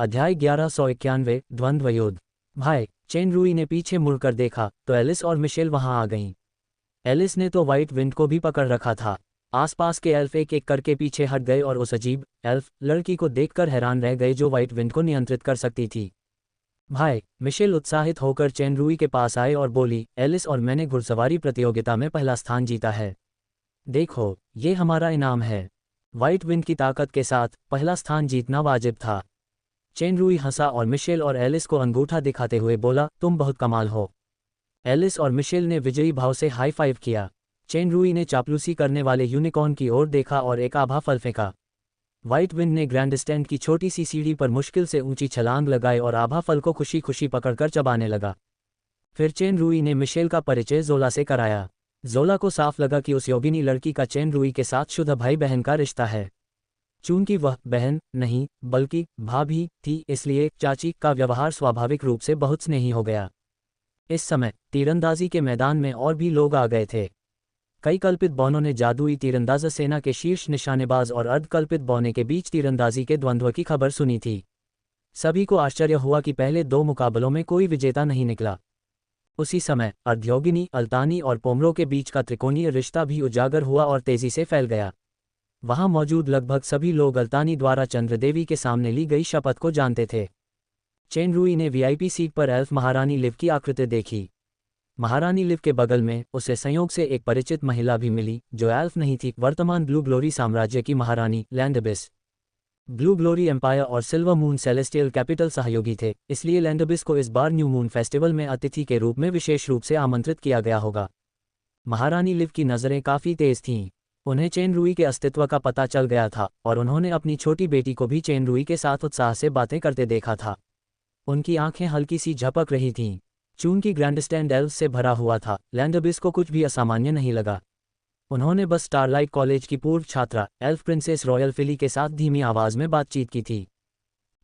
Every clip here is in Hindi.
अध्याय 1191 द्वंद्व युद्ध। भाई, चेन रूई ने पीछे मुड़कर देखा तो एलिस और मिशेल वहां आ गईं। एलिस ने तो व्हाइट विंड को भी पकड़ रखा था। आसपास के एल्फ एक एक करके पीछे हट गए और उस अजीब एल्फ लड़की को देखकर हैरान रह गए जो व्हाइट विंड को नियंत्रित कर सकती थी। भाई, मिशेल उत्साहित होकर चेन रूई के पास आए और बोली, एलिस और मैंने घुड़सवारी प्रतियोगिता में पहला स्थान जीता है। देखो, ये हमारा इनाम है। व्हाइट विंड की ताकत के साथ पहला स्थान जीतना वाजिब था। चेन रूई हंसा और मिशेल और एलिस को अंगूठा दिखाते हुए बोला, तुम बहुत कमाल हो। एलिस और मिशेल ने विजयी भाव से हाई फाइव किया। चेन रूई ने चापलूसी करने वाले यूनिकॉर्न की ओर देखा और एक आभा फल फेंका। व्हाइट विंड ने ग्रैंडस्टैंड की छोटी सी सीढ़ी पर मुश्किल से ऊंची छलांग लगाई और आभा फल को खुशी खुशी पकड़कर चबाने लगा। फिर चेन रूई ने मिशेल का परिचय जोला से कराया। जोला को साफ लगा कि उस योगिनी लड़की का चेन रूई के साथ शुद्ध भाई बहन का रिश्ता है। चूंकि वह बहन नहीं बल्कि भाभी थी, इसलिए चाची का व्यवहार स्वाभाविक रूप से बहुत स्नेही हो गया। इस समय तीरंदाजी के मैदान में और भी लोग आ गए थे। कई कल्पित बौनों ने जादुई तीरंदाज सेना के शीर्ष निशानेबाज और अर्धकल्पित बौने के बीच तीरंदाजी के द्वंद्व की खबर सुनी थी। सभी को आश्चर्य हुआ कि पहले दो मुकाबलों में कोई विजेता नहीं निकला। उसी समय अर्धयोगिनी, अल्तानी और पोमरो के बीच का त्रिकोणीय रिश्ता भी उजागर हुआ और तेजी से फैल गया। वहां मौजूद लगभग सभी लोग अल्तानी द्वारा चंद्रदेवी के सामने ली गई शपथ को जानते थे। चेन रूई ने वीआईपी सीट पर एल्फ महारानी लिव की आकृति देखी। महारानी लिव के बगल में उसे संयोग से एक परिचित महिला भी मिली जो एल्फ नहीं थी, वर्तमान ब्लू ग्लोरी साम्राज्य की महारानी लैंडबिस। ब्लू ग्लोरी एम्पायर और सिल्वर मून सेलेस्टियल कैपिटल सहयोगी थे, इसलिए लैंडबिस को इस बार न्यू मून फेस्टिवल में अतिथि के रूप में विशेष रूप से आमंत्रित किया गया होगा। महारानी लिव की नज़रें काफ़ी तेज थीं। उन्हें चेन रूई के अस्तित्व का पता चल गया था और उन्होंने अपनी छोटी बेटी को भी चेन रूई के साथ उत्साह से बातें करते देखा था। उनकी आंखें हल्की सी झपक रही थीं। चूंकि ग्रैंडस्टैंड एल्फ से भरा हुआ था, लैंडबिस को कुछ भी असामान्य नहीं लगा। उन्होंने बस स्टारलाइट कॉलेज की पूर्व छात्रा एल्फ प्रिंसेस रॉयल फिली के साथ धीमी आवाज में बातचीत की थी।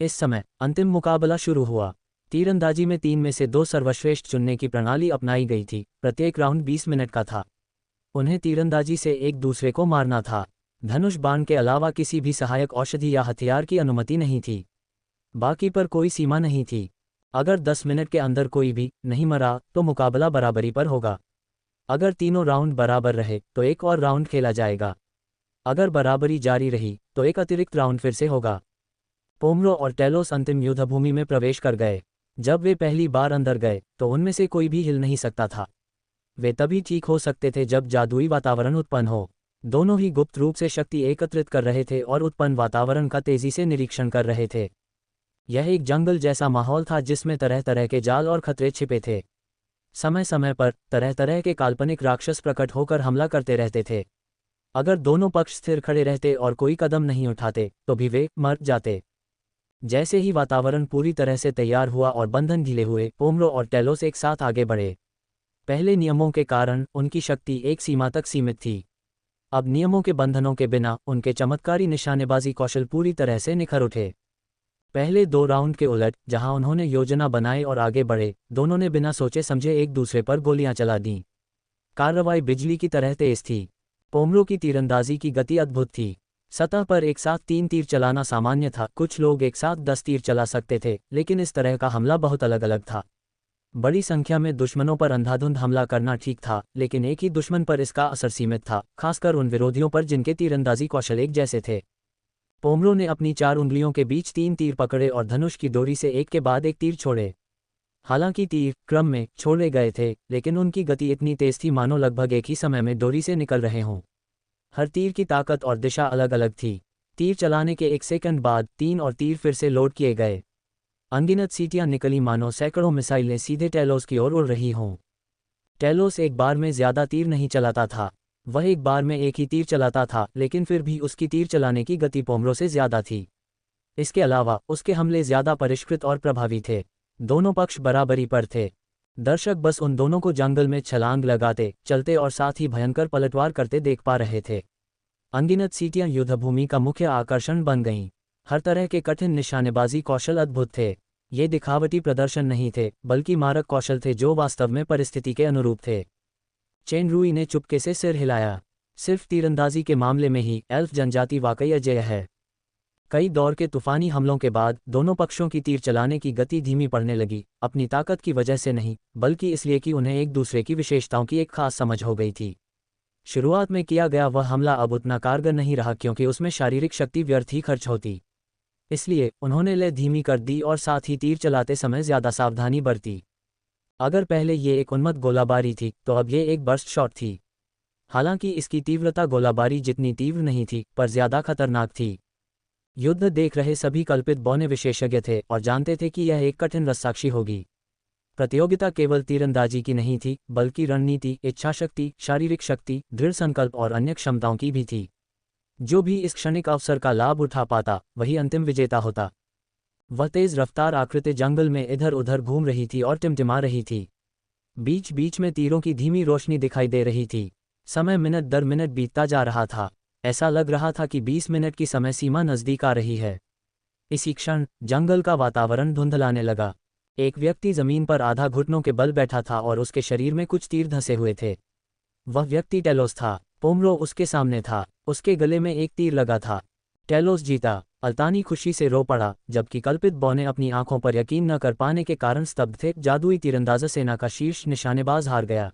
इस समय अंतिम मुकाबला शुरू हुआ। तीरंदाजी में 3 में से 2 सर्वश्रेष्ठ चुनने की प्रणाली अपनाई गई थी। प्रत्येक राउंड 20 मिनट का था। उन्हें तीरंदाजी से एक दूसरे को मारना था। धनुष बाण के अलावा किसी भी सहायक औषधि या हथियार की अनुमति नहीं थी। बाकी पर कोई सीमा नहीं थी। अगर 10 मिनट के अंदर कोई भी नहीं मरा तो मुकाबला बराबरी पर होगा। अगर तीनों राउंड बराबर रहे तो एक और राउंड खेला जाएगा। अगर बराबरी जारी रही तो एक अतिरिक्त राउंड फिर से होगा। पोमरो और टेलोस अंतिम युद्धभूमि में प्रवेश कर गए। जब वे पहली बार अंदर गए तो उनमें से कोई भी हिल नहीं सकता था। वे तभी ठीक हो सकते थे जब जादुई वातावरण उत्पन्न हो। दोनों ही गुप्त रूप से शक्ति एकत्रित कर रहे थे और उत्पन्न वातावरण का तेजी से निरीक्षण कर रहे थे। यह एक जंगल जैसा माहौल था जिसमें तरह तरह के जाल और खतरे छिपे थे। समय समय पर तरह तरह के काल्पनिक राक्षस प्रकट होकर हमला करते रहते थे। अगर दोनों पक्ष स्थिर खड़े रहते और कोई कदम नहीं उठाते तो भी वे मर जाते। जैसे ही वातावरण पूरी तरह से तैयार हुआ और बंधन ढीले हुए, पोमरो और टेलोस एक साथ आगे बढ़े। पहले नियमों के कारण उनकी शक्ति एक सीमा तक सीमित थी। अब नियमों के बंधनों के बिना उनके चमत्कारी निशानेबाजी कौशल पूरी तरह से निखर उठे। पहले 2 राउंड के उलट, जहां उन्होंने योजना बनाई और आगे बढ़े, दोनों ने बिना सोचे समझे एक दूसरे पर गोलियां चला दीं। कार्रवाई बिजली की तरह तेज थी। पोमरो की तीरंदाजी की गति अद्भुत थी। सतह पर एक साथ 3 तीर चलाना सामान्य था। कुछ लोग एक साथ 10 तीर चला सकते थे, लेकिन इस तरह का हमला बहुत अलग अलग था। बड़ी संख्या में दुश्मनों पर अंधाधुंध हमला करना ठीक था, लेकिन एक ही दुश्मन पर इसका असर सीमित था, खासकर उन विरोधियों पर जिनके तीरंदाजी कौशल एक जैसे थे। पोमरो ने अपनी 4 उंगलियों के बीच 3 तीर पकड़े और धनुष की डोरी से एक के बाद एक तीर छोड़े। हालांकि तीर क्रम में छोड़े गए थे, लेकिन उनकी गति इतनी तेज थी मानो लगभग एक ही समय में डोरी से निकल रहे हों। हर तीर की ताकत और दिशा अलग अलग थी। तीर चलाने के 1 सेकंड बाद 3 और तीर फिर से लोड किए गए। अनगिनत सीटियां निकली मानो सैकड़ों मिसाइलें सीधे टेलोस की ओर उड़ रही हों। टेलोस एक बार में ज्यादा तीर नहीं चलाता था। वह एक बार में एक ही तीर चलाता था, लेकिन फिर भी उसकी तीर चलाने की गति पोमरो से ज्यादा थी। इसके अलावा उसके हमले ज्यादा परिष्कृत और प्रभावी थे। दोनों पक्ष बराबरी पर थे। दर्शक बस उन दोनों को जंगल में छलांग लगाते, चलते और साथ ही भयंकर पलटवार करते देख पा रहे थे। अनगिनत सीटियां युद्धभूमि का मुख्य आकर्षण बन गईं। हर तरह के कठिन निशानेबाजी कौशल अद्भुत थे। ये दिखावटी प्रदर्शन नहीं थे, बल्कि मारक कौशल थे जो वास्तव में परिस्थिति के अनुरूप थे। चेन रूई ने चुपके से सिर हिलाया। सिर्फ तीरंदाजी के मामले में ही एल्फ जनजाति वाकई अजेय है। कई दौर के तूफानी हमलों के बाद दोनों पक्षों की तीर चलाने की गति धीमी पड़ने लगी, अपनी ताकत की वजह से नहीं, बल्कि इसलिए कि उन्हें एक दूसरे की विशेषताओं की एक खास समझ हो गई थी। शुरुआत में किया गया वह हमला अब उतना कारगर नहीं रहा क्योंकि उसमें शारीरिक शक्ति व्यर्थ ही खर्च होती। इसलिए उन्होंने ले धीमी कर दी और साथ ही तीर चलाते समय ज्यादा सावधानी बरती। अगर पहले ये एक उन्मत्त गोलाबारी थी तो अब ये एक बर्स्ट शॉट थी। हालांकि इसकी तीव्रता गोलाबारी जितनी तीव्र नहीं थी, पर ज्यादा खतरनाक थी। युद्ध देख रहे सभी कल्पित बौने विशेषज्ञ थे और जानते थे कि यह एक कठिन रस्साकशी होगी। प्रतियोगिता केवल तीरंदाजी की नहीं थी, बल्कि रणनीति, इच्छाशक्ति, शारीरिक शक्ति, दृढ़ संकल्प और अन्य क्षमताओं की भी थी। जो भी इस क्षणिक अवसर का लाभ उठा पाता, वही अंतिम विजेता होता। वह तेज रफ्तार आकृति जंगल में इधर उधर घूम रही थी और टिमटिमा रही थी। बीच बीच में तीरों की धीमी रोशनी दिखाई दे रही थी। समय मिनट दर मिनट बीतता जा रहा था। ऐसा लग रहा था कि 20 मिनट की समय सीमा नजदीक आ रही है। इसी क्षण जंगल का वातावरण धुंधलाने लगा। एक व्यक्ति जमीन पर आधा घुटनों के बल बैठा था और उसके शरीर में कुछ तीर धंसे हुए थे। वह व्यक्ति टेलोस था। पोमरो उसके सामने था। उसके गले में एक तीर लगा था। टेलोस जीता। अल्तानी खुशी से रो पड़ा, जबकि कल्पित बौने अपनी आंखों पर यकीन न कर पाने के कारण स्तब्ध थे। जादुई तीरंदाज सेना का शीर्ष निशानेबाज हार गया,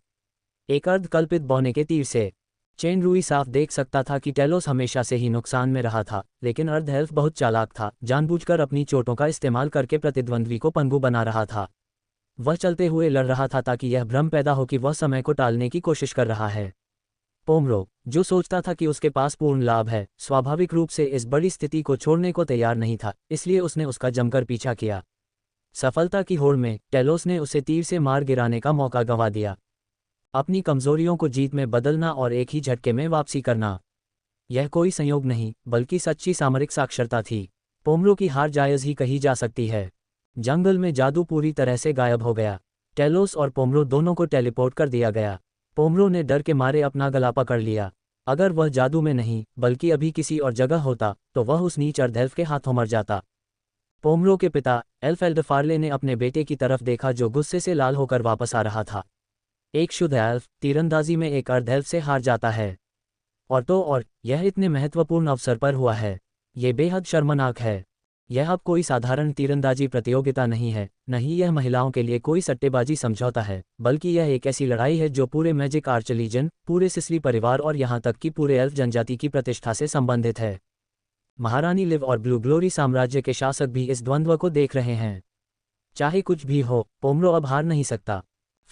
एक अर्ध कल्पित बौने के तीर से। चेन रूई साफ देख सकता था कि टेलोस हमेशा से ही नुकसान में रहा था, लेकिन अर्ध एल्फ बहुत चालाक था, जानबूझकर अपनी चोटों का इस्तेमाल करके प्रतिद्वंद्वी को पंगु बना रहा था। वह चलते हुए लड़ रहा था ताकि यह भ्रम पैदा हो कि वह समय को टालने की कोशिश कर रहा है। पोमरो, जो सोचता था कि उसके पास पूर्ण लाभ है, स्वाभाविक रूप से इस बड़ी स्थिति को छोड़ने को तैयार नहीं था, इसलिए उसने उसका जमकर पीछा किया। सफलता की होड़ में टेलोस ने उसे तीर से मार गिराने का मौका गंवा दिया। अपनी कमजोरियों को जीत में बदलना और एक ही झटके में वापसी करना, यह कोई संयोग नहीं, बल्कि सच्ची सामरिक साक्षरता थी। पोमरो की हार जायज ही कही जा सकती है। जंगल में जादू पूरी तरह से गायब हो गया। टेलोस और पोमरो दोनों को टेलीपोर्ट कर दिया गया। पोमरो ने डर के मारे अपना गला पकड़ लिया। अगर वह जादू में नहीं, बल्कि अभी किसी और जगह होता, तो वह उस नीच अर्ध एल्फ के हाथों मर जाता। पोमरो के पिता एल्फ एल्डफार्ले ने अपने बेटे की तरफ देखा, जो गुस्से से लाल होकर वापस आ रहा था। एक शुद्ध एल्फ तीरंदाजी में एक अर्ध एल्फ से हार जाता है, और यह इतने महत्वपूर्ण अवसर पर हुआ है। ये बेहद शर्मनाक है। यह अब कोई साधारण तीरंदाजी प्रतियोगिता नहीं है, नहीं यह महिलाओं के लिए कोई सट्टेबाजी समझौता है, बल्कि यह एक ऐसी लड़ाई है जो पूरे मैजिक आर्च लीजन, पूरे सिसली परिवार और यहाँ तक कि पूरे एल्फ जनजाति की प्रतिष्ठा से संबंधित है। महारानी लिव और ब्लू ग्लोरी साम्राज्य के शासक भी इस द्वंद्व को देख रहे हैं। चाहे कुछ भी हो, पोमरो अब हार नहीं सकता।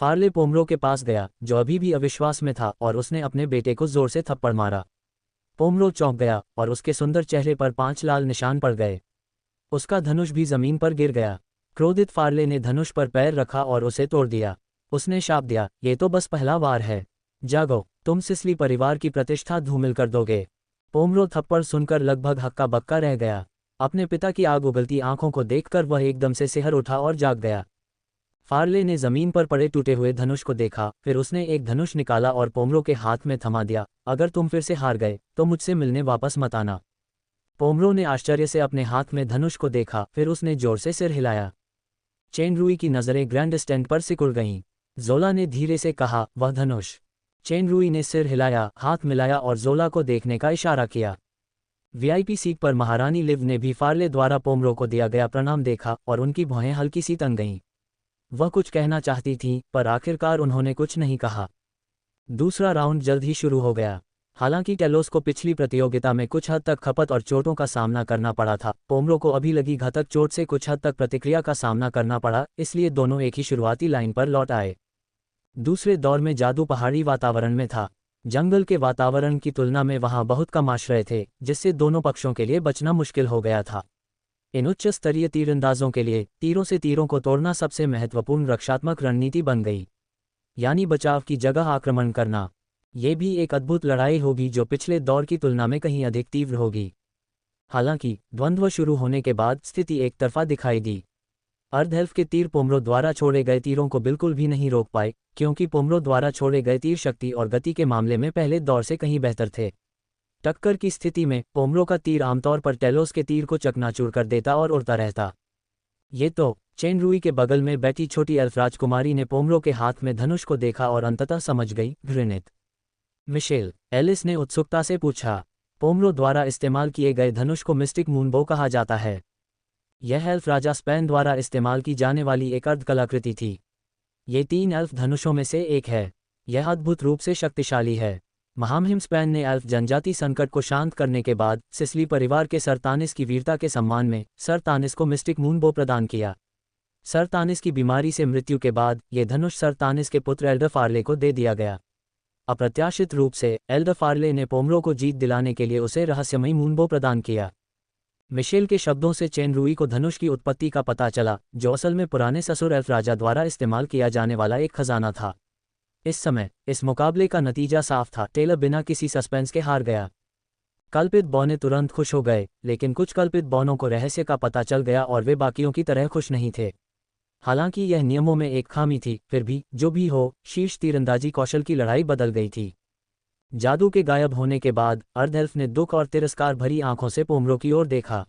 फार्ले पोमरो के पास गया, जो अभी भी अविश्वास में था, और उसने अपने बेटे को जोर से थप्पड़ मारा। पोमरो चौंक गया और उसके सुंदर चेहरे पर 5 लाल निशान पड़ गए। उसका धनुष भी जमीन पर गिर गया। क्रोधित फार्ले ने धनुष पर पैर रखा और उसे तोड़ दिया। उसने शाप दिया, ये तो बस पहला वार है। जागो, तुम सिसली परिवार की प्रतिष्ठा धूमिल कर दोगे। पोमरो थप्पड़ सुनकर लगभग हक्का बक्का रह गया। अपने पिता की आग उगलती आंखों को देखकर वह एकदम से सिहर उठा और जाग गया। फार्ले ने जमीन पर पड़े टूटे हुए धनुष को देखा, फिर उसने एक धनुष निकाला और पोमरो के हाथ में थमा दिया। अगर तुम फिर से हार गए, तो मुझसे मिलने वापस मत आना। पोमरो ने आश्चर्य से अपने हाथ में धनुष को देखा, फिर उसने जोर से सिर हिलाया। चेन रूई की नजरें ग्रैंड स्टैंड पर सिकुड़ गईं। जोला ने धीरे से कहा, वह धनुष। चेन रूई ने सिर हिलाया, हाथ मिलाया और जोला को देखने का इशारा किया। वीआईपी सीट पर महारानी लिव ने भी फार्ले द्वारा पोमरो को दिया गया प्रणाम देखा और उनकी भौहें हल्की सी तन गईं। वह कुछ कहना चाहती थीं, पर आखिरकार उन्होंने कुछ नहीं कहा। दूसरा राउंड जल्द ही शुरू हो गया। हालांकि टेलोस को पिछली प्रतियोगिता में कुछ हद तक खपत और चोटों का सामना करना पड़ा था, पोमरो को अभी लगी घातक चोट से कुछ हद तक प्रतिक्रिया का सामना करना पड़ा, इसलिए दोनों एक ही शुरुआती लाइन पर लौट आए। दूसरे दौर में जादू पहाड़ी वातावरण में था। जंगल के वातावरण की तुलना में वहां बहुत कम आश्रय थे, जिससे दोनों पक्षों के लिए बचना मुश्किल हो गया था। इन उच्च स्तरीय तीरंदाजों के लिए तीरों से तीरों को तोड़ना सबसे महत्वपूर्ण रक्षात्मक रणनीति बन गई, यानी बचाव की जगह आक्रमण करना। ये भी एक अद्भुत लड़ाई होगी जो पिछले दौर की तुलना में कहीं अधिक तीव्र होगी। हालांकि द्वंद्व शुरू होने के बाद स्थिति एक तरफा दिखाई दी। अर्ध एल्फ के तीर पोमरो द्वारा छोड़े गए तीरों को बिल्कुल भी नहीं रोक पाए, क्योंकि पोमरो द्वारा छोड़े गए तीर शक्ति और गति के मामले में पहले दौर से कहीं बेहतर थे। टक्कर की स्थिति में पोमरो का तीर आमतौर पर टेलोस के तीर को चकनाचूर कर देता और उड़ता रहता। ये तो चेन रूई के बगल में बैठी छोटी एल्फ राजकुमारी ने पोमरो के हाथ में धनुष को देखा और अंततः समझ गई, घृणित। मिशेल, एलिस ने उत्सुकता से पूछा। पोमरो द्वारा इस्तेमाल किए गए धनुष को मिस्टिक मूनबो कहा जाता है। यह एल्फ राजा स्पेन द्वारा इस्तेमाल की जाने वाली एक अर्धकलाकृति थी। ये 3 एल्फ धनुषों में से एक है। यह अद्भुत रूप से शक्तिशाली है। महामहिम स्पेन ने एल्फ जनजाति संकट को शांत करने के बाद सिसली परिवार के सर तानिस की वीरता के सम्मान में सर तानिस को मिस्टिक मूनबो प्रदान किया। सर तानिस की बीमारी से मृत्यु के बाद ये धनुष सर तानिस के पुत्र एल्डर फार्ले को दे दिया गया। अप्रत्याशित रूप से एल्डर फार्ले ने पोमरो को जीत दिलाने के लिए उसे रहस्यमयी मूनबो प्रदान किया। मिशेल के शब्दों से चेन रुई को धनुष की उत्पत्ति का पता चला, जो असल में पुराने ससुर एल्फ राजा द्वारा इस्तेमाल किया जाने वाला एक खजाना था। इस समय इस मुकाबले का नतीजा साफ था। टेलर बिना किसी सस्पेंस के हार गया। कल्पित बौने तुरंत खुश हो गए, लेकिन कुछ कल्पित बौनों को रहस्य का पता चल गया और वे बाकियों की तरह खुश नहीं थे। हालांकि यह नियमों में एक खामी थी, फिर भी जो भी हो, शीर्ष तीरंदाजी कौशल की लड़ाई बदल गई थी। जादू के गायब होने के बाद अर्ध एल्फ ने दुख और तिरस्कार भरी आंखों से पोमरो की ओर देखा।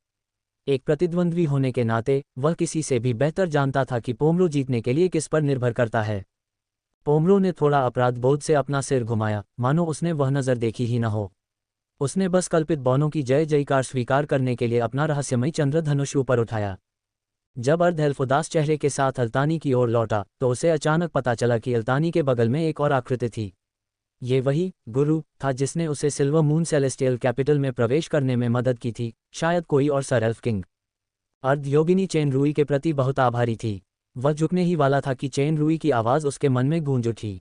एक प्रतिद्वंद्वी होने के नाते वह किसी से भी बेहतर जानता था कि पोमरो जीतने के लिए किस पर निर्भर करता है। पोमरो ने थोड़ा अपराध बोध से अपना सिर घुमाया, मानो उसने वह नजर देखी ही न हो। उसने बस कल्पित बौनों की जय जयकार स्वीकार करने के लिए अपना रहस्यमयी चंद्रधनुष ऊपर उठाया। जब अर्ध एल्फ उदास चेहरे के साथ अल्तानी की ओर लौटा तो उसे अचानक पता चला कि अल्तानी के बगल में एक और आकृति थी। ये वही गुरु था जिसने उसे सिल्वर मून सेलेस्टियल कैपिटल में प्रवेश करने में मदद की थी, शायद कोई और सर एल्फ किंग। अर्ध योगिनी चेन रुई के प्रति बहुत आभारी थी। वह झुकने ही वाला था कि चेन रुई की आवाज़ उसके मन में गूंज उठी।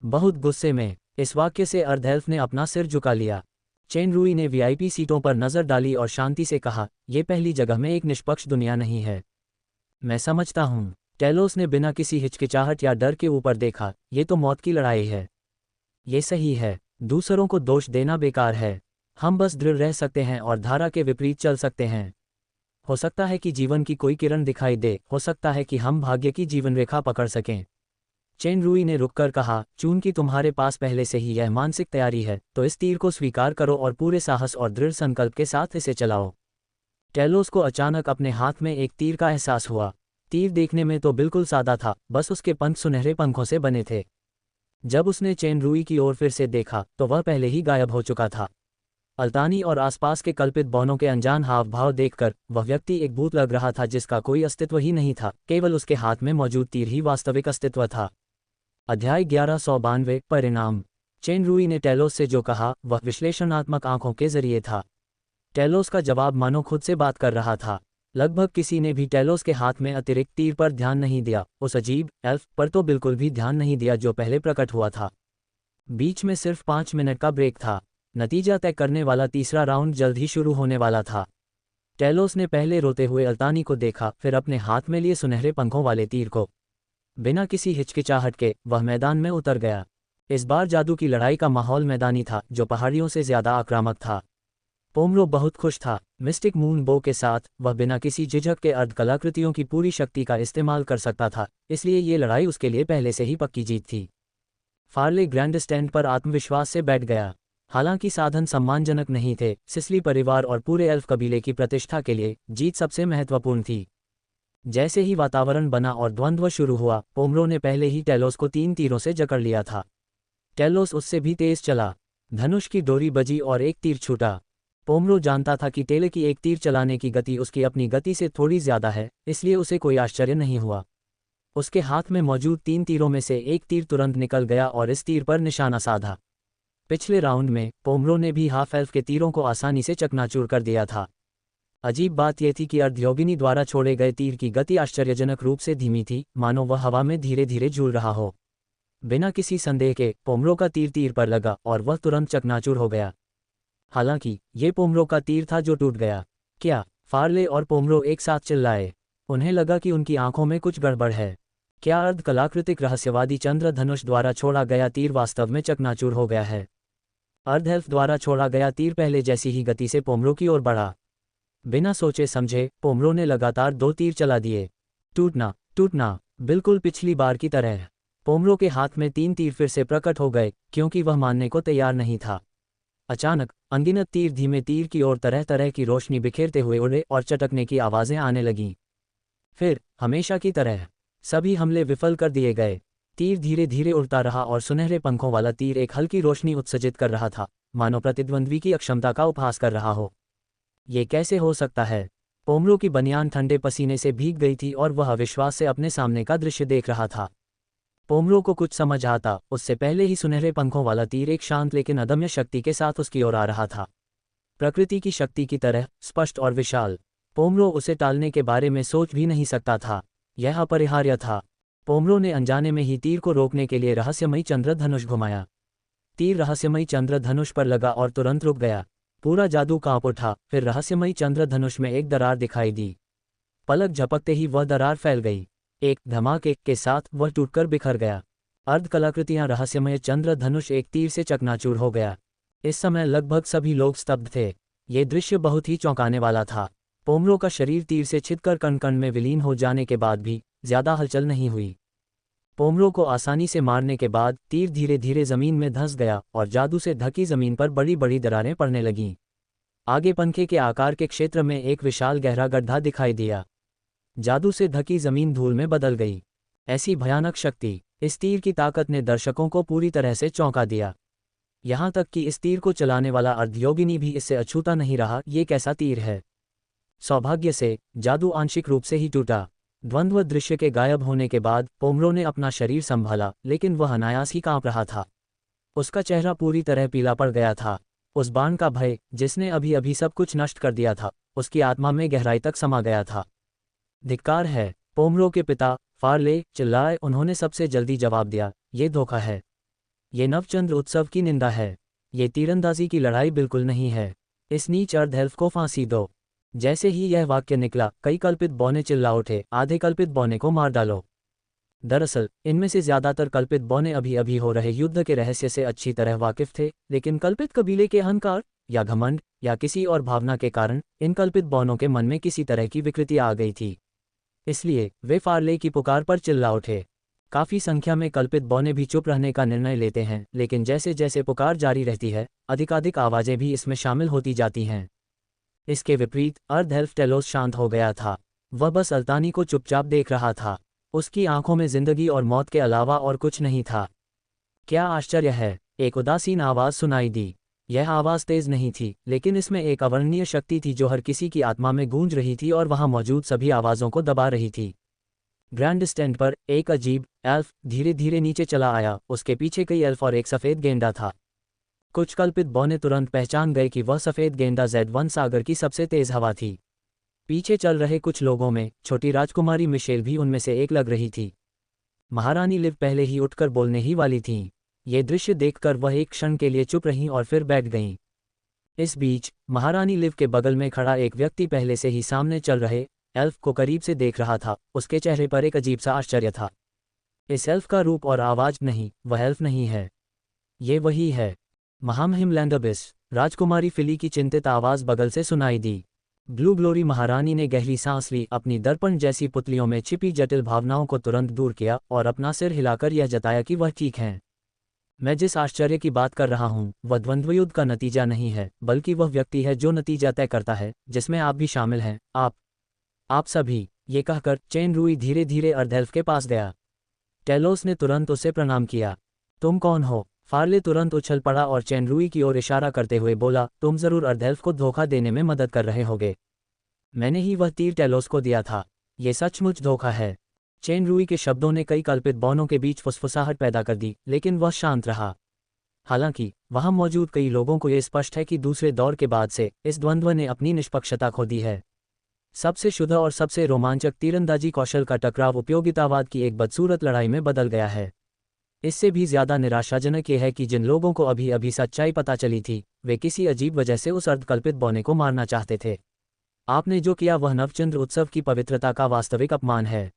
बहुत गुस्से में इस वाक्य से अर्ध एल्फ ने अपना सिर झुका लिया। चेन रुई ने वीआईपी सीटों पर नजर डाली और शांति से कहा, यह पहली जगह में एक निष्पक्ष दुनिया नहीं है। मैं समझता हूँ। टेलोस ने बिना किसी हिचकिचाहट या डर के ऊपर देखा। ये तो मौत की लड़ाई है। ये सही है। दूसरों को दोष देना बेकार है। हम बस दृढ़ रह सकते हैं और धारा के विपरीत चल सकते हैं। हो सकता है कि जीवन की कोई किरण दिखाई दे, हो सकता है कि हम भाग्य की जीवन रेखा पकड़ सकें। चेन रुई ने रुककर कहा, चूंकि तुम्हारे पास पहले से ही यह मानसिक तैयारी है, तो इस तीर को स्वीकार करो और पूरे साहस और दृढ़ संकल्प के साथ इसे चलाओ। टेलोस को अचानक अपने हाथ में एक तीर का एहसास हुआ। तीर देखने में तो बिल्कुल सादा था, बस उसके पंख सुनहरे पंखों से बने थे। जब उसने चेन रुई की ओर फिर से देखा तो वह पहले ही गायब हो चुका था। अल्तानी और आसपास के कल्पित बौनों के अनजान हाव भाव देखकर वह व्यक्ति एक भूत लग रहा था जिसका कोई अस्तित्व ही नहीं था, केवल उसके हाथ में मौजूद तीर ही वास्तविक अस्तित्व था। अध्याय 1192 परिणाम। चेन रुई ने टेलोस से जो कहा वह विश्लेषणात्मक आंखों के जरिए था। टेलोस का जवाब मानो खुद से बात कर रहा था। लगभग किसी ने भी टेलोस के हाथ में अतिरिक्त तीर पर ध्यान नहीं दिया, उस अजीब एल्फ पर तो बिल्कुल भी ध्यान नहीं दिया जो पहले प्रकट हुआ था। बीच में सिर्फ 5 मिनट का ब्रेक था। नतीजा तय करने वाला तीसरा राउंड जल्द ही शुरू होने वाला था। टेलोस ने पहले रोते हुए अल्तानी को देखा, फिर अपने हाथ में लिए सुनहरे पंखों वाले तीर को। बिना किसी हिचकिचाहट के वह मैदान में उतर गया। इस बार जादू की लड़ाई का माहौल मैदानी था, जो पहाड़ियों से ज्यादा आक्रामक था। पोमरो बहुत खुश था। मिस्टिक मून बो के साथ वह बिना किसी झिझक के अर्ध कलाकृतियों की पूरी शक्ति का इस्तेमाल कर सकता था, इसलिए ये लड़ाई उसके लिए पहले से ही पक्की जीत थी। फार्ले ग्रैंड स्टैंड पर आत्मविश्वास से बैठ गया। हालांकि साधन सम्मानजनक नहीं थे, सिसली परिवार और पूरे एल्फ कबीले की प्रतिष्ठा के लिए जीत सबसे महत्वपूर्ण थी। जैसे ही वातावरण बना और द्वंद्व शुरू हुआ, पोमरो ने पहले ही टेलोस को 3 तीरों से जकड़ लिया था। टेलोस उससे भी तेज चला। धनुष की डोरी बजी और एक तीर छूटा। पोमरो जानता था कि टेले की एक तीर चलाने की गति उसकी अपनी गति से थोड़ी ज्यादा है, इसलिए उसे कोई आश्चर्य नहीं हुआ। उसके हाथ में मौजूद 3 तीरों में से एक तीर तुरंत निकल गया और इस तीर पर निशाना साधा। पिछले राउंड में पोमरो ने भी हाफ एल्फ के तीरों को आसानी से चकनाचूर कर दिया था। अजीब बात यह थी कि अर्धयोगिनी द्वारा छोड़े गए तीर की गति आश्चर्यजनक रूप से धीमी थी, मानो वह हवा में धीरे धीरे झूल रहा हो। बिना किसी संदेह के पोमरो का तीर तीर पर लगा और वह तुरंत चकनाचूर हो गया। हालांकि ये पोमरो का तीर था जो टूट गया। क्या? फार्ले और पोमरो एक साथ चिल्लाए। उन्हें लगा कि उनकी आंखों में कुछ गड़बड़ है। क्या अर्ध कलाकृतिक रहस्यवादी चंद्रधनुष द्वारा छोड़ा गया तीर वास्तव में चकनाचूर हो गया है? अर्ध एल्फ द्वारा छोड़ा गया तीर पहले जैसी ही गति से पोमरो की ओर बढ़ा। बिना सोचे समझे पोमरो ने लगातार 2 तीर चला दिए। टूटना टूटना, बिल्कुल पिछली बार की तरह। पोमरो के हाथ में 3 तीर फिर से प्रकट हो गए, क्योंकि वह मानने को तैयार नहीं था। अचानक अनगिनत तीर धीमे तीर की ओर तरह तरह की रोशनी बिखेरते हुए उड़े और चटकने की आवाजें आने लगीं। फिर हमेशा की तरह सभी हमले विफल कर दिए गए। तीर धीरे धीरे उड़ता रहा और सुनहरे पंखों वाला तीर एक हल्की रोशनी उत्सर्जित कर रहा था, मानो प्रतिद्वंद्वी की अक्षमता का उपहास कर रहा हो। ये कैसे हो सकता है? पोमरो की बनियान ठंडे पसीने से भीग गई थी और वह अविश्वास से अपने सामने का दृश्य देख रहा था। पोमरो को कुछ समझ आता उससे पहले ही सुनहरे पंखों वाला तीर एक शांत लेकिन अदम्य शक्ति के साथ उसकी ओर आ रहा था, प्रकृति की शक्ति की तरह स्पष्ट और विशाल। पोमरो उसे टालने के बारे में सोच भी नहीं सकता था, यह अपरिहार्य था। पोमरो ने अनजाने में ही तीर को रोकने के लिए रहस्यमयी चंद्रधनुष घुमाया। तीर रहस्यमयी चंद्रधनुष पर लगा और तुरंत रुक गया। पूरा जादू कांप उठा। फिर रहस्यमयी चंद्रधनुष में एक दरार दिखाई दी। पलक झपकते ही वह दरार फैल गई। एक धमाके के साथ वह टूटकर बिखर गया। अर्धकलाकृतियां रहस्यमय चंद्रधनुष एक तीर से चकनाचूर हो गया। इस समय लगभग सभी लोग स्तब्ध थे। ये दृश्य बहुत ही चौंकाने वाला था। पोमरो का शरीर तीर से छिदकर कण कण में विलीन हो जाने के बाद भी ज्यादा हलचल नहीं हुई। पोमरो को आसानी से मारने के बाद तीर धीरे धीरे जमीन में धंस गया और जादू से ढकी जमीन पर बड़ी बड़ी दरारें पड़ने लगीं। आगे पंखे के आकार के क्षेत्र में एक विशाल गहरा गड्ढा दिखाई दिया। जादू से ढकी जमीन धूल में बदल गई। ऐसी भयानक शक्ति, इस तीर की ताकत ने दर्शकों को पूरी तरह से चौंका दिया। यहाँ तक कि इस तीर को चलाने वाला अर्धयोगिनी भी इससे अछूता नहीं रहा। ये कैसा तीर है? सौभाग्य से जादू आंशिक रूप से ही टूटा। द्वंद्व दृश्य के गायब होने के बाद पोमरो ने अपना शरीर संभाला, लेकिन वह अनायास ही कांप रहा था। उसका चेहरा पूरी तरह पीला पड़ गया था। उस बाण का भय, जिसने अभी अभी सब कुछ नष्ट कर दिया था, उसकी आत्मा में गहराई तक समा गया था। धिक्कार है! पोमरो के पिता फार्ले चिल्लाए। उन्होंने सबसे जल्दी जवाब दिया, ये धोखा है। ये नवचंद्र उत्सव की निंदा है। ये तीरंदाजी की लड़ाई बिल्कुल नहीं है। इस नीच अर्ध एल्फ को फांसी दो। जैसे ही यह वाक्य निकला, कई कल्पित बौने चिल्ला उठे, आधे कल्पित बौने को मार डालो। दरअसल इनमें से ज्यादातर कल्पित बौने अभी अभी हो रहे युद्ध के रहस्य से अच्छी तरह वाकिफ थे, लेकिन कल्पित कबीले के अहंकार या घमंड या किसी और भावना के कारण इन कल्पित बौनों के मन में किसी तरह की विकृति आ गई थी। इसलिए वे फार्ले की पुकार पर चिल्ला उठे। काफी संख्या में कल्पित बौने भी चुप रहने का निर्णय लेते हैं, लेकिन जैसे जैसे पुकार जारी रहती है, अधिकाधिक आवाजें भी इसमें शामिल होती जाती हैं। इसके विपरीत अर्ध एल्फ टेलोस शांत हो गया था। वह बस अल्तानी को चुपचाप देख रहा था। उसकी आंखों में जिंदगी और मौत के अलावा और कुछ नहीं था। क्या आश्चर्य है! एक उदासीन आवाज सुनाई दी। यह आवाज तेज नहीं थी, लेकिन इसमें एक अवर्णनीय शक्ति थी जो हर किसी की आत्मा में गूंज रही थी और वहां मौजूद सभी आवाजों को दबा रही थी। ग्रैंड स्टैंड पर एक अजीब एल्फ धीरे धीरे नीचे चला आया। उसके पीछे कई एल्फ और एक सफेद गेंडा था। कुछ कल्पित बौने तुरंत पहचान गए कि वह सफेद गेंडा Z1 सागर की सबसे तेज हवा थी। पीछे चल रहे कुछ लोगों में छोटी राजकुमारी मिशेल भी उनमें से एक लग रही थी। महारानी लिव पहले ही उठकर बोलने ही वाली थीं। ये दृश्य देखकर वह एक क्षण के लिए चुप रहीं और फिर बैठ गईं। इस बीच महारानी लिव के बगल में खड़ा एक व्यक्ति पहले से ही सामने चल रहे एल्फ को करीब से देख रहा था। उसके चेहरे पर एक अजीब सा आश्चर्य था। इस एल्फ का रूप और आवाज नहीं, वह एल्फ नहीं है, ये वही है महामहिम लैंडरबिस। राजकुमारी फिली की चिंतित आवाज बगल से सुनाई दी। ब्लू ग्लोरी महारानी ने गहरी सांस ली, अपनी दर्पण जैसी पुतलियों में छिपी जटिल भावनाओं को तुरंत दूर किया और अपना सिर हिलाकर यह जताया कि वह ठीक हैं। मैं जिस आश्चर्य की बात कर रहा हूँ वह द्वंद्वयुद्ध का नतीजा नहीं है, बल्कि वह व्यक्ति है जो नतीजा तय करता है, जिसमें आप भी शामिल हैं। आप सभी। ये कहकर चेन रूई धीरे धीरे अर्धेल्फ के पास गया। टेलोस ने तुरंत उसे प्रणाम किया। तुम कौन हो? फार्ले तुरंत उछल पड़ा और चेन रूई की ओर इशारा करते हुए बोला, तुम जरूर अर्धेल्फ को धोखा देने में मदद कर रहे होगे। मैंने ही वह तीर टेलोस को दिया था। ये सचमुच धोखा है। चेन रूई के शब्दों ने कई कल्पित बौनों के बीच फुसफुसाहट पैदा कर दी, लेकिन वह शांत रहा। हालांकि वहां मौजूद कई लोगों को यह स्पष्ट है कि दूसरे दौर के बाद से इस द्वंद्व ने अपनी निष्पक्षता खो दी है। सबसे शुद्ध और सबसे रोमांचक तीरंदाजी कौशल का टकराव उपयोगितावाद की एक बदसूरत लड़ाई में बदल गया है। इससे भी ज्यादा निराशाजनक यह है कि जिन लोगों को अभी अभी सच्चाई पता चली थी, वे किसी अजीब वजह से उस अर्धकल्पित बौने को मारना चाहते थे। आपने जो किया वह नवचंद्र उत्सव की पवित्रता का वास्तविक अपमान है।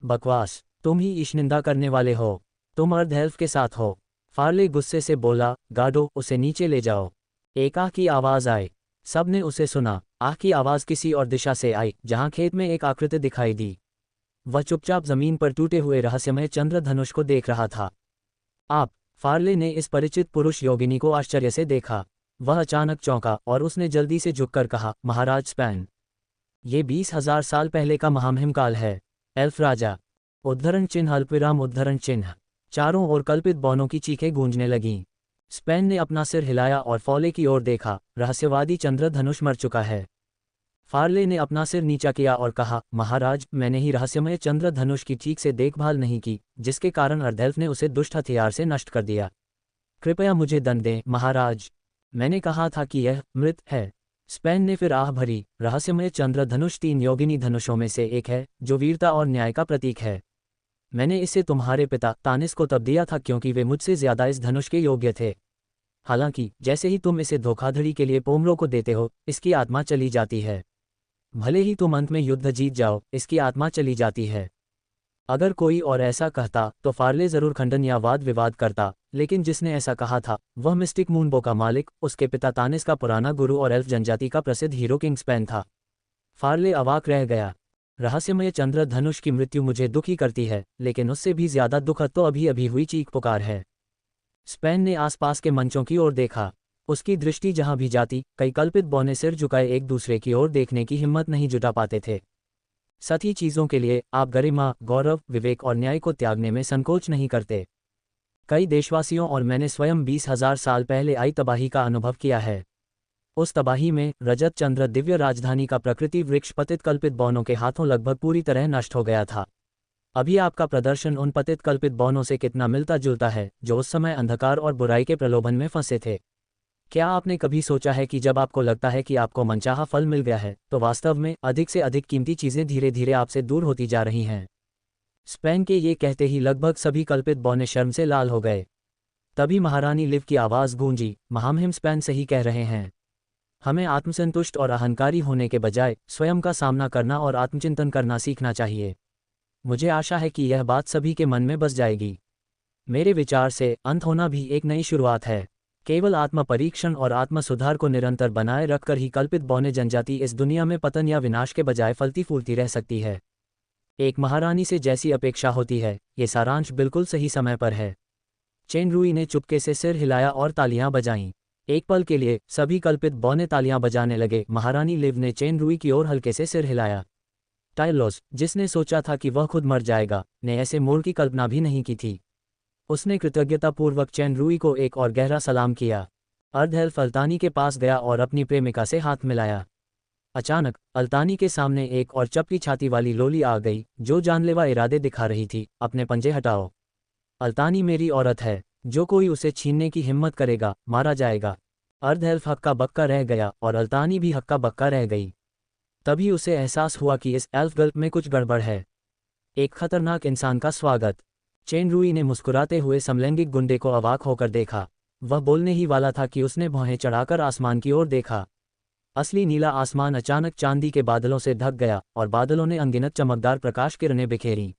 बकवास! तुम ही ईशनिंदा करने वाले हो। तुम अर्धएल्फ के साथ हो। फार्ले गुस्से से बोला, गार्डो, उसे नीचे ले जाओ। एक आह की आवाज आई। सबने उसे सुना। आह की आवाज किसी और दिशा से आई, जहां खेत में एक आकृति दिखाई दी। वह चुपचाप जमीन पर टूटे हुए रहस्यमय चंद्रधनुष को देख रहा था। आप! फार्ले ने इस परिचित पुरुष योगिनी को आश्चर्य से देखा। वह अचानक चौंका और उसने जल्दी से झुककर कहा, महाराज स्पैन, ये 20,000 साल पहले का महामहिम काल है। एल्फ राजा। उद्धरण चिन्ह अल्पविराम उद्धरण चिन्ह। चारों ओर कल्पित बौनों की चीखें गूंजने लगीं। स्पेन ने अपना सिर हिलाया और फॉले की ओर देखा। रहस्यवादी चंद्रधनुष मर चुका है। फार्ले ने अपना सिर नीचा किया और कहा, महाराज, मैंने ही रहस्यमय चंद्रधनुष की ठीक से देखभाल नहीं की, जिसके कारण अर्धेल्फ ने उसे दुष्ट हथियार से नष्ट कर दिया। कृपया मुझे दंड दें, महाराज। मैंने कहा था कि यह मृत है। स्पेन ने फिर आह भरी। रहस्यमय चंद्रधनुष 3 योगिनी धनुषों में से एक है, जो वीरता और न्याय का प्रतीक है। मैंने इसे तुम्हारे पिता तानिस को तब दिया था क्योंकि वे मुझसे ज्यादा इस धनुष के योग्य थे। हालांकि जैसे ही तुम इसे धोखाधड़ी के लिए पोमरो को देते हो, इसकी आत्मा चली जाती है। भले ही तुम अंत में युद्ध जीत जाओ, इसकी आत्मा चली जाती है। अगर कोई और ऐसा कहता तो फार्ले जरूर खंडन या वाद विवाद करता, लेकिन जिसने ऐसा कहा था वह मिस्टिक मूनबो का मालिक, उसके पिता तानिस का पुराना गुरु और एल्फ जनजाति का प्रसिद्ध हीरो किंग स्पेन था। फार्ले अवाक रह गया। रहस्यमय चंद्रधनुष की मृत्यु मुझे दुखी करती है, लेकिन उससे भी ज्यादा दुखद तो अभी अभी हुई चीख पुकार है। स्पेन ने आसपास के मंचों की ओर देखा। उसकी दृष्टि जहां भी जाती, कई कल्पित बौने सिर झुकाए एक दूसरे की ओर देखने की हिम्मत नहीं जुटा पाते थे। सती चीजों के लिए आप गरिमा, गौरव, विवेक और न्याय को त्यागने में संकोच नहीं करते। कई देशवासियों और मैंने स्वयं 20,000 साल पहले आई तबाही का अनुभव किया है। उस तबाही में रजत चंद्र दिव्य राजधानी का प्रकृति वृक्ष पतित कल्पित बौनों के हाथों लगभग पूरी तरह नष्ट हो गया था। अभी आपका प्रदर्शन उन पतित कल्पित बौनों से कितना मिलता जुलता है, जो उस समय अंधकार और बुराई के प्रलोभन में फंसे थे। क्या आपने कभी सोचा है कि जब आपको लगता है कि आपको मनचाहा फल मिल गया है, तो वास्तव में अधिक से अधिक कीमती चीजें धीरे धीरे आपसे दूर होती जा रही हैं? स्पेन के ये कहते ही लगभग सभी कल्पित बौने शर्म से लाल हो गए। तभी महारानी लिव की आवाज गूंजी, महामहिम स्पेन सही कह रहे हैं। हमें आत्मसंतुष्ट और अहंकारी होने के बजाय स्वयं का सामना करना और आत्मचिंतन करना सीखना चाहिए। मुझे आशा है कि यह बात सभी के मन में बस जाएगी। मेरे विचार से अंत होना भी एक नई शुरुआत है। केवल आत्म परीक्षण और आत्म सुधार को निरंतर बनाए रखकर ही कल्पित बौने जनजाति इस दुनिया में पतन या विनाश के बजाय फलती फूलती रह सकती है। एक महारानी से जैसी अपेक्षा होती है, ये सारांश बिल्कुल सही समय पर है। चेन रूई ने चुपके से सिर हिलाया और तालियां बजाईं। एक पल के लिए सभी कल्पित बौने तालियां बजाने लगे। महारानी लिव ने चेन रूई की ओर हल्के से सिर हिलाया। टाइलोस, जिसने सोचा था कि वह खुद मर जाएगा, ने ऐसे मोड़ की कल्पना भी नहीं की थी। उसने कृतज्ञतापूर्वक चेन रूई को एक और गहरा सलाम किया। अर्धएल्फ अल्तानी के पास गया और अपनी प्रेमिका से हाथ मिलाया। अचानक अल्तानी के सामने एक और चपटी छाती वाली लोली आ गई, जो जानलेवा इरादे दिखा रही थी। अपने पंजे हटाओ। अल्तानी मेरी औरत है। जो कोई उसे छीनने की हिम्मत करेगा, मारा जाएगा। अर्धएल्फ हक्का बक्का रह गया और अल्तानी भी हक्का बक्का रह गई। तभी उसे एहसास हुआ कि इस एल्फ गल्प में कुछ गड़बड़ है। एक खतरनाक इंसान का स्वागत। चेन रूई ने मुस्कुराते हुए समलैंगिक गुंडे को अवाक होकर देखा। वह बोलने ही वाला था कि उसने भौहें चढ़ाकर आसमान की ओर देखा। असली नीला आसमान अचानक चांदी के बादलों से ढक गया और बादलों ने अनगिनत चमकदार प्रकाश किरणें बिखेरी।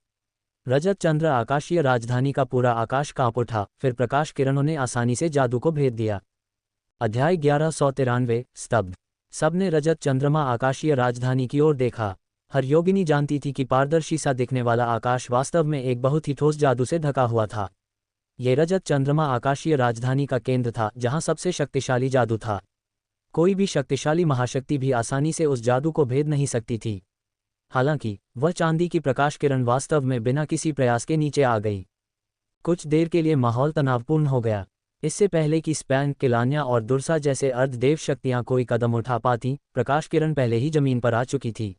रजत चंद्र आकाशीय राजधानी का पूरा आकाश कांप उठा। फिर प्रकाश किरणों ने आसानी से जादू को भेद दिया। अध्याय 1193 स्तब्ध। सबने रजत चंद्रमा आकाशीय राजधानी की ओर देखा। हर योगिनी जानती थी कि पारदर्शी सा दिखने वाला आकाश वास्तव में एक बहुत ही ठोस जादू से ढका हुआ था। ये रजत चंद्रमा आकाशीय राजधानी का केंद्र था, जहां सबसे शक्तिशाली जादू था। कोई भी शक्तिशाली महाशक्ति भी आसानी से उस जादू को भेद नहीं सकती थी। हालांकि वह चांदी की प्रकाश किरण वास्तव में बिना किसी प्रयास के नीचे आ गई। कुछ देर के लिए माहौल तनावपूर्ण हो गया। इससे पहले कि स्पैन, किलान्या और दुर्सा जैसे अर्धदेव शक्तियां कोई कदम उठा पाती, प्रकाश किरण पहले ही जमीन पर आ चुकी थी।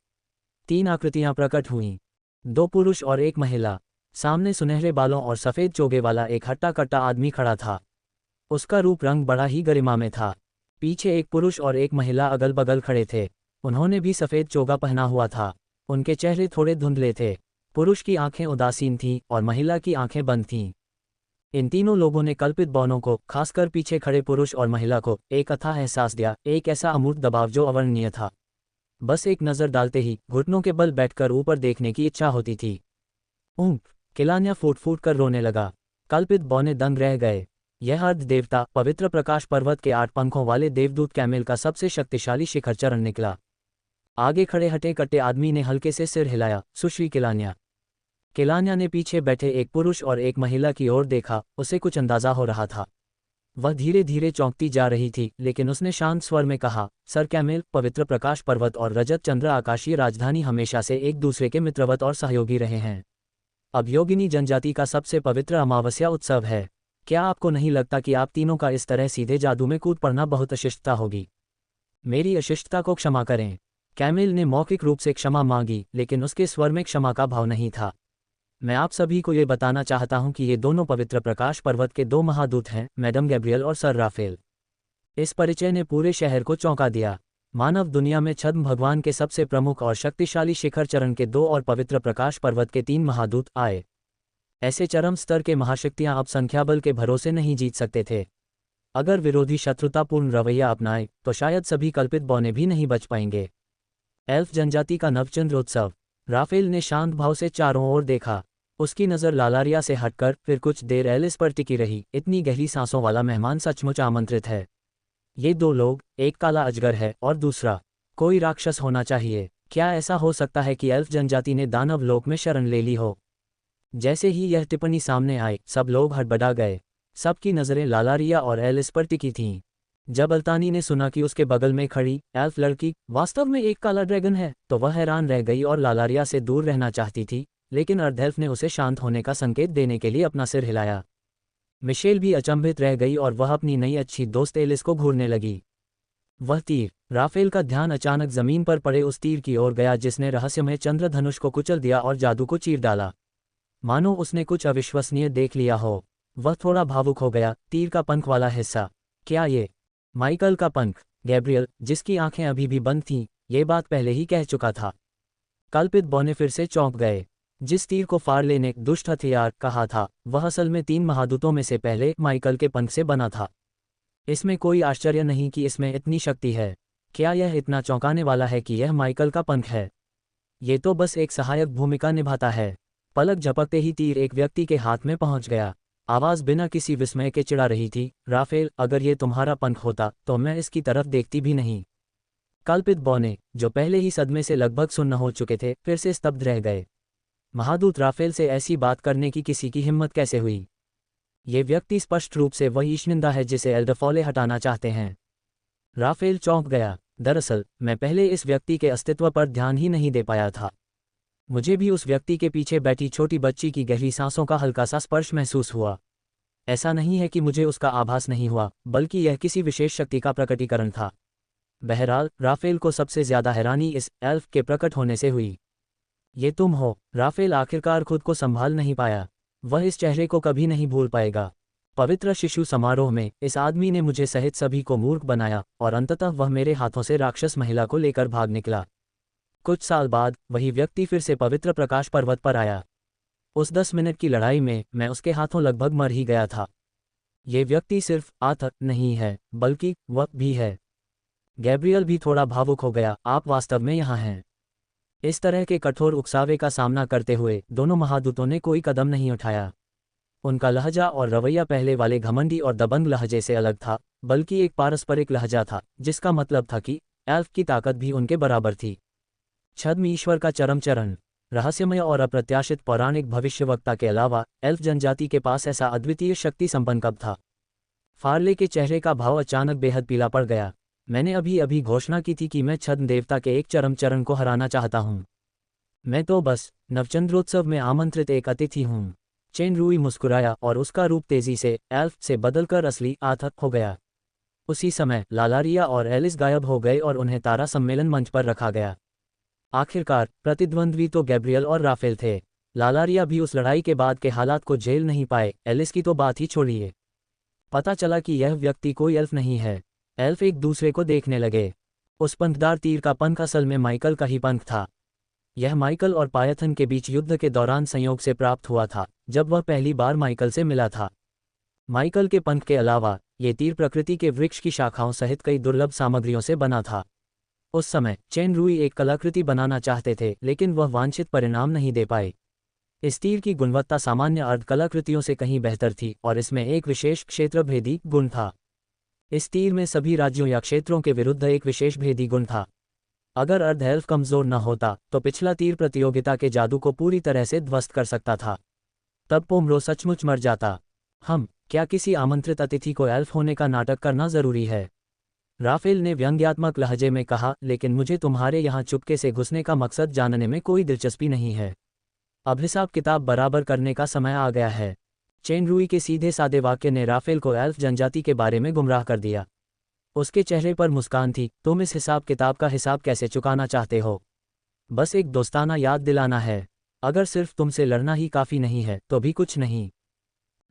3 आकृतियां प्रकट हुईं। 2 पुरुष और 1 महिला। सामने सुनहरे बालों और सफेद चोगे वाला एक हट्टा कट्टा आदमी खड़ा था। उसका रूप रंग बड़ा ही गरिमा में था। पीछे एक पुरुष और 1 महिला अगल बगल खड़े थे। उन्होंने भी सफेद चोगा पहना हुआ था। उनके चेहरे थोड़े धुंधले थे। पुरुष की आंखें उदासीन थीं और महिला की आंखें बंद थीं। इन तीनों लोगों ने कल्पित बौनों को, खासकर पीछे खड़े पुरुष और महिला को, एक अथाह एहसास दिया, एक ऐसा अमूर्त दबाव जो अवर्णनीय था। बस एक नज़र डालते ही घुटनों के बल बैठकर ऊपर देखने की इच्छा होती थी। ऊँफ! किलान्या फूट फूट कर रोने लगा। कल्पित बौने दंग रह गए। यह अर्ध देवता, पवित्र प्रकाश पर्वत के 8 पंखों वाले देवदूत कैमेल का सबसे शक्तिशाली शिखर चरण निकला। आगे खड़े हटे कट्टे आदमी ने हल्के से सिर हिलाया, सुश्री किलान्या। किलान्या ने पीछे बैठे एक पुरुष और 1 महिला की ओर देखा। उसे कुछ अंदाजा हो रहा था। वह धीरे धीरे चौंकती जा रही थी, लेकिन उसने शांत स्वर में कहा, सर कैमेल, पवित्र प्रकाश पर्वत और रजत चंद्र आकाशीय राजधानी हमेशा से एक दूसरे के मित्रवत और सहयोगी रहे हैं। अभियोगिनी जनजाति का सबसे पवित्र अमावस्या उत्सव है। क्या आपको नहीं लगता कि आप तीनों का इस तरह सीधे जादू में कूद पड़ना बहुत अशिष्टता होगी? मेरी अशिष्टता को क्षमा करें। कैमिल ने मौखिक रूप से क्षमा मांगी, लेकिन उसके स्वर में क्षमा का भाव नहीं था। मैं आप सभी को ये बताना चाहता हूँ कि ये दोनों पवित्र प्रकाश पर्वत के 2 महादूत हैं, मैडम गैब्रियल और सर राफेल। इस परिचय ने पूरे शहर को चौंका दिया। मानव दुनिया में छद्म भगवान के सबसे प्रमुख और शक्तिशाली शिखर चरण के 2 और पवित्र प्रकाश पर्वत के 3 महादूत आए। ऐसे चरम स्तर के महाशक्तियां अब संख्याबल के भरोसे नहीं जीत सकते थे। अगर विरोधी शत्रुतापूर्ण रवैया अपनाए तो शायद सभी कल्पित बौने भी नहीं बच पाएंगे। एल्फ जनजाति का नवचंद्रोत्सव। राफेल ने शांत भाव से चारों ओर देखा। उसकी नज़र लालारिया से हटकर फिर कुछ देर एलिस पर टिकी रही। इतनी गहरी सांसों वाला मेहमान सचमुच आमंत्रित है। ये 2 लोग, एक काला अजगर है और दूसरा कोई राक्षस होना चाहिए। क्या ऐसा हो सकता है कि एल्फ जनजाति ने दानव लोक में शरण ले ली हो? जैसे ही यह टिप्पणी सामने आई, सब लोग हड़बड़ा गए। सबकी नज़रें लालारिया और एलिस पर टिकी थीं। जब अल्तानी ने सुना कि उसके बगल में खड़ी एल्फ लड़की वास्तव में एक काला ड्रैगन है, तो वह हैरान रह गई और लालारिया से दूर रहना चाहती थी, लेकिन अर्धएल्फ ने उसे शांत होने का संकेत देने के लिए अपना सिर हिलाया। मिशेल भी अचंभित रह गई और वह अपनी नई अच्छी दोस्त एलिस को घूरने लगी। वह तीर। राफेल का ध्यान अचानक जमीन पर पड़े उस तीर की ओर गया जिसने रहस्यमय चंद्रधनुष को कुचल दिया और जादू को चीर डाला। मानो उसने कुछ अविश्वसनीय देख लिया हो। वह थोड़ा भावुक हो गया। तीर का पंख वाला हिस्सा। क्या ये माइकल का पंख? गैब्रियल, जिसकी आंखें अभी भी बंद थीं, ये बात पहले ही कह चुका था। कल्पित बौने फिर से चौंक गए। जिस तीर को फाड़ लेने दुष्ट हथियार कहा था, वह असल में 3 महादूतों में से पहले माइकल के पंख से बना था। इसमें कोई आश्चर्य नहीं कि इसमें इतनी शक्ति है। क्या यह इतना चौंकाने वाला है कि यह माइकल का पंख है? ये तो बस एक सहायक भूमिका निभाता है। पलक झपकते ही तीर एक व्यक्ति के हाथ में पहुंच गया। आवाज बिना किसी विस्मय के चिढ़ा रही थी, राफेल, अगर ये तुम्हारा पंख होता तो मैं इसकी तरफ देखती भी नहीं। कल्पित बौने, जो पहले ही सदमे से लगभग सुन्न हो चुके थे, फिर से स्तब्ध रह गए। महादूत राफेल से ऐसी बात करने की किसी की हिम्मत कैसे हुई? ये व्यक्ति स्पष्ट रूप से वही ईशनिंदा है जिसे एल्डरफॉले हटाना चाहते हैं। राफेल चौंक गया। दरअसल मैं पहले इस व्यक्ति के अस्तित्व पर ध्यान ही नहीं दे पाया था। मुझे भी उस व्यक्ति के पीछे बैठी छोटी बच्ची की गहरी सांसों का हल्का सा स्पर्श महसूस हुआ। ऐसा नहीं है कि मुझे उसका आभास नहीं हुआ, बल्कि यह किसी विशेष शक्ति का प्रकटीकरण था। बहरहाल, राफेल को सबसे ज्यादा हैरानी इस एल्फ के प्रकट होने से हुई। ये तुम हो? राफेल आखिरकार खुद को संभाल नहीं पाया। वह इस चेहरे को कभी नहीं भूल पाएगा। पवित्र शिशु समारोह में इस आदमी ने मुझे सहित सभी को मूर्ख बनाया और अंततः वह मेरे हाथों से राक्षस महिला को लेकर भाग निकला। कुछ साल बाद वही व्यक्ति फिर से पवित्र प्रकाश पर्वत पर आया। उस 10 मिनट की लड़ाई में मैं उसके हाथों लगभग मर ही गया था। ये व्यक्ति सिर्फ आतंक नहीं है, बल्कि वह भी है। गैब्रियल भी थोड़ा भावुक हो गया। आप वास्तव में यहाँ हैं? इस तरह के कठोर उकसावे का सामना करते हुए दोनों महादूतों ने कोई कदम नहीं उठाया। उनका लहजा और रवैया पहले वाले घमंडी और दबंग लहजे से अलग था, बल्कि एक पारस्परिक लहजा था, जिसका मतलब था कि एल्फ की ताकत भी उनके बराबर थी। छद्म ईश्वर का चरम चरण। रहस्यमय और अप्रत्याशित पौराणिक भविष्यवक्ता के अलावा एल्फ जनजाति के पास ऐसा अद्वितीय शक्ति संपन्न कब था? फार्ले के चेहरे का भाव अचानक बेहद पीला पड़ गया। मैंने अभी अभी घोषणा की थी कि मैं छद्म देवता के एक चरम चरण को हराना चाहता हूँ। मैं तो बस नवचंद्रोत्सव में आमंत्रित एक अतिथि हूँ। चेन रूई मुस्कुराया और उसका रूप तेजी से एल्फ से बदलकर असली आतंक हो गया। उसी समय लालारिया और एलिस गायब हो गए और उन्हें तारा सम्मेलन मंच पर रखा गया। आखिरकार प्रतिद्वंद्वी तो गैब्रियल और राफेल थे। लालारिया भी उस लड़ाई के बाद के हालात को झेल नहीं पाए। एलिस की तो बात ही छोड़िए। पता चला कि यह व्यक्ति कोई एल्फ नहीं है। एल्फ एक दूसरे को देखने लगे। उस पंखदार तीर का पंख असल में माइकल का ही पंख था। यह माइकल और पायथन के बीच युद्ध के दौरान संयोग से प्राप्त हुआ था, जब वह पहली बार माइकल से मिला था। माइकल के पंख के अलावा ये तीर प्रकृति के वृक्ष की शाखाओं सहित कई दुर्लभ सामग्रियों से बना था। उस समय चेन रूई एक कलाकृति बनाना चाहते थे, लेकिन वह वांछित परिणाम नहीं दे पाए। इस तीर की गुणवत्ता सामान्य अर्ध कलाकृतियों से कहीं बेहतर थी और इसमें एक विशेष क्षेत्रभेदी गुण था। इस तीर में सभी राज्यों या क्षेत्रों के विरुद्ध एक विशेष भेदी गुण था। अगर अर्ध एल्फ कमजोर न होता तो पिछला तीर प्रतियोगिता के जादू को पूरी तरह से ध्वस्त कर सकता था। तब पोमरो सचमुच मर जाता। क्या किसी आमंत्रित अतिथि को एल्फ होने का नाटक करना जरूरी है? राफेल ने व्यंग्यात्मक लहजे में कहा, लेकिन मुझे तुम्हारे यहाँ चुपके से घुसने का मकसद जानने में कोई दिलचस्पी नहीं है। अब हिसाब किताब बराबर करने का समय आ गया है। चेन रुई के सीधे सादे वाक्य ने राफेल को एल्फ जनजाति के बारे में गुमराह कर दिया। उसके चेहरे पर मुस्कान थी। तुम इस हिसाब किताब का हिसाब कैसे चुकाना चाहते हो? बस एक दोस्ताना याद दिलाना है। अगर सिर्फ तुमसे लड़ना ही काफ़ी नहीं है तो भी कुछ नहीं।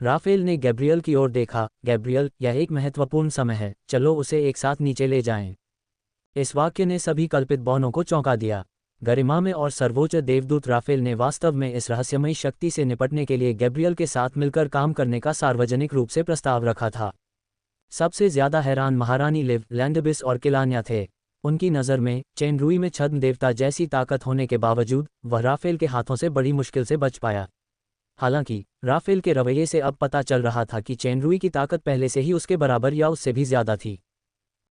राफेल ने गैब्रियल की ओर देखा। गैब्रियल, यह एक महत्वपूर्ण समय है, चलो उसे एक साथ नीचे ले जाएं। इस वाक्य ने सभी कल्पित बौनों को चौंका दिया। गरिमा में और सर्वोच्च देवदूत राफेल ने वास्तव में इस रहस्यमयी शक्ति से निपटने के लिए गैब्रियल के साथ मिलकर काम करने का सार्वजनिक रूप से प्रस्ताव रखा था। सबसे ज्यादा हैरान महारानी लिव, लैंडबिस और किलान्या थे। उनकी नज़र में चेन रुई में छद्म देवता जैसी ताकत होने के बावजूद वह राफेल के हाथों से बड़ी मुश्किल से बच पाया। हालांकि राफेल के रवैये से अब पता चल रहा था कि चेन रुई की ताकत पहले से ही उसके बराबर या उससे भी ज्यादा थी।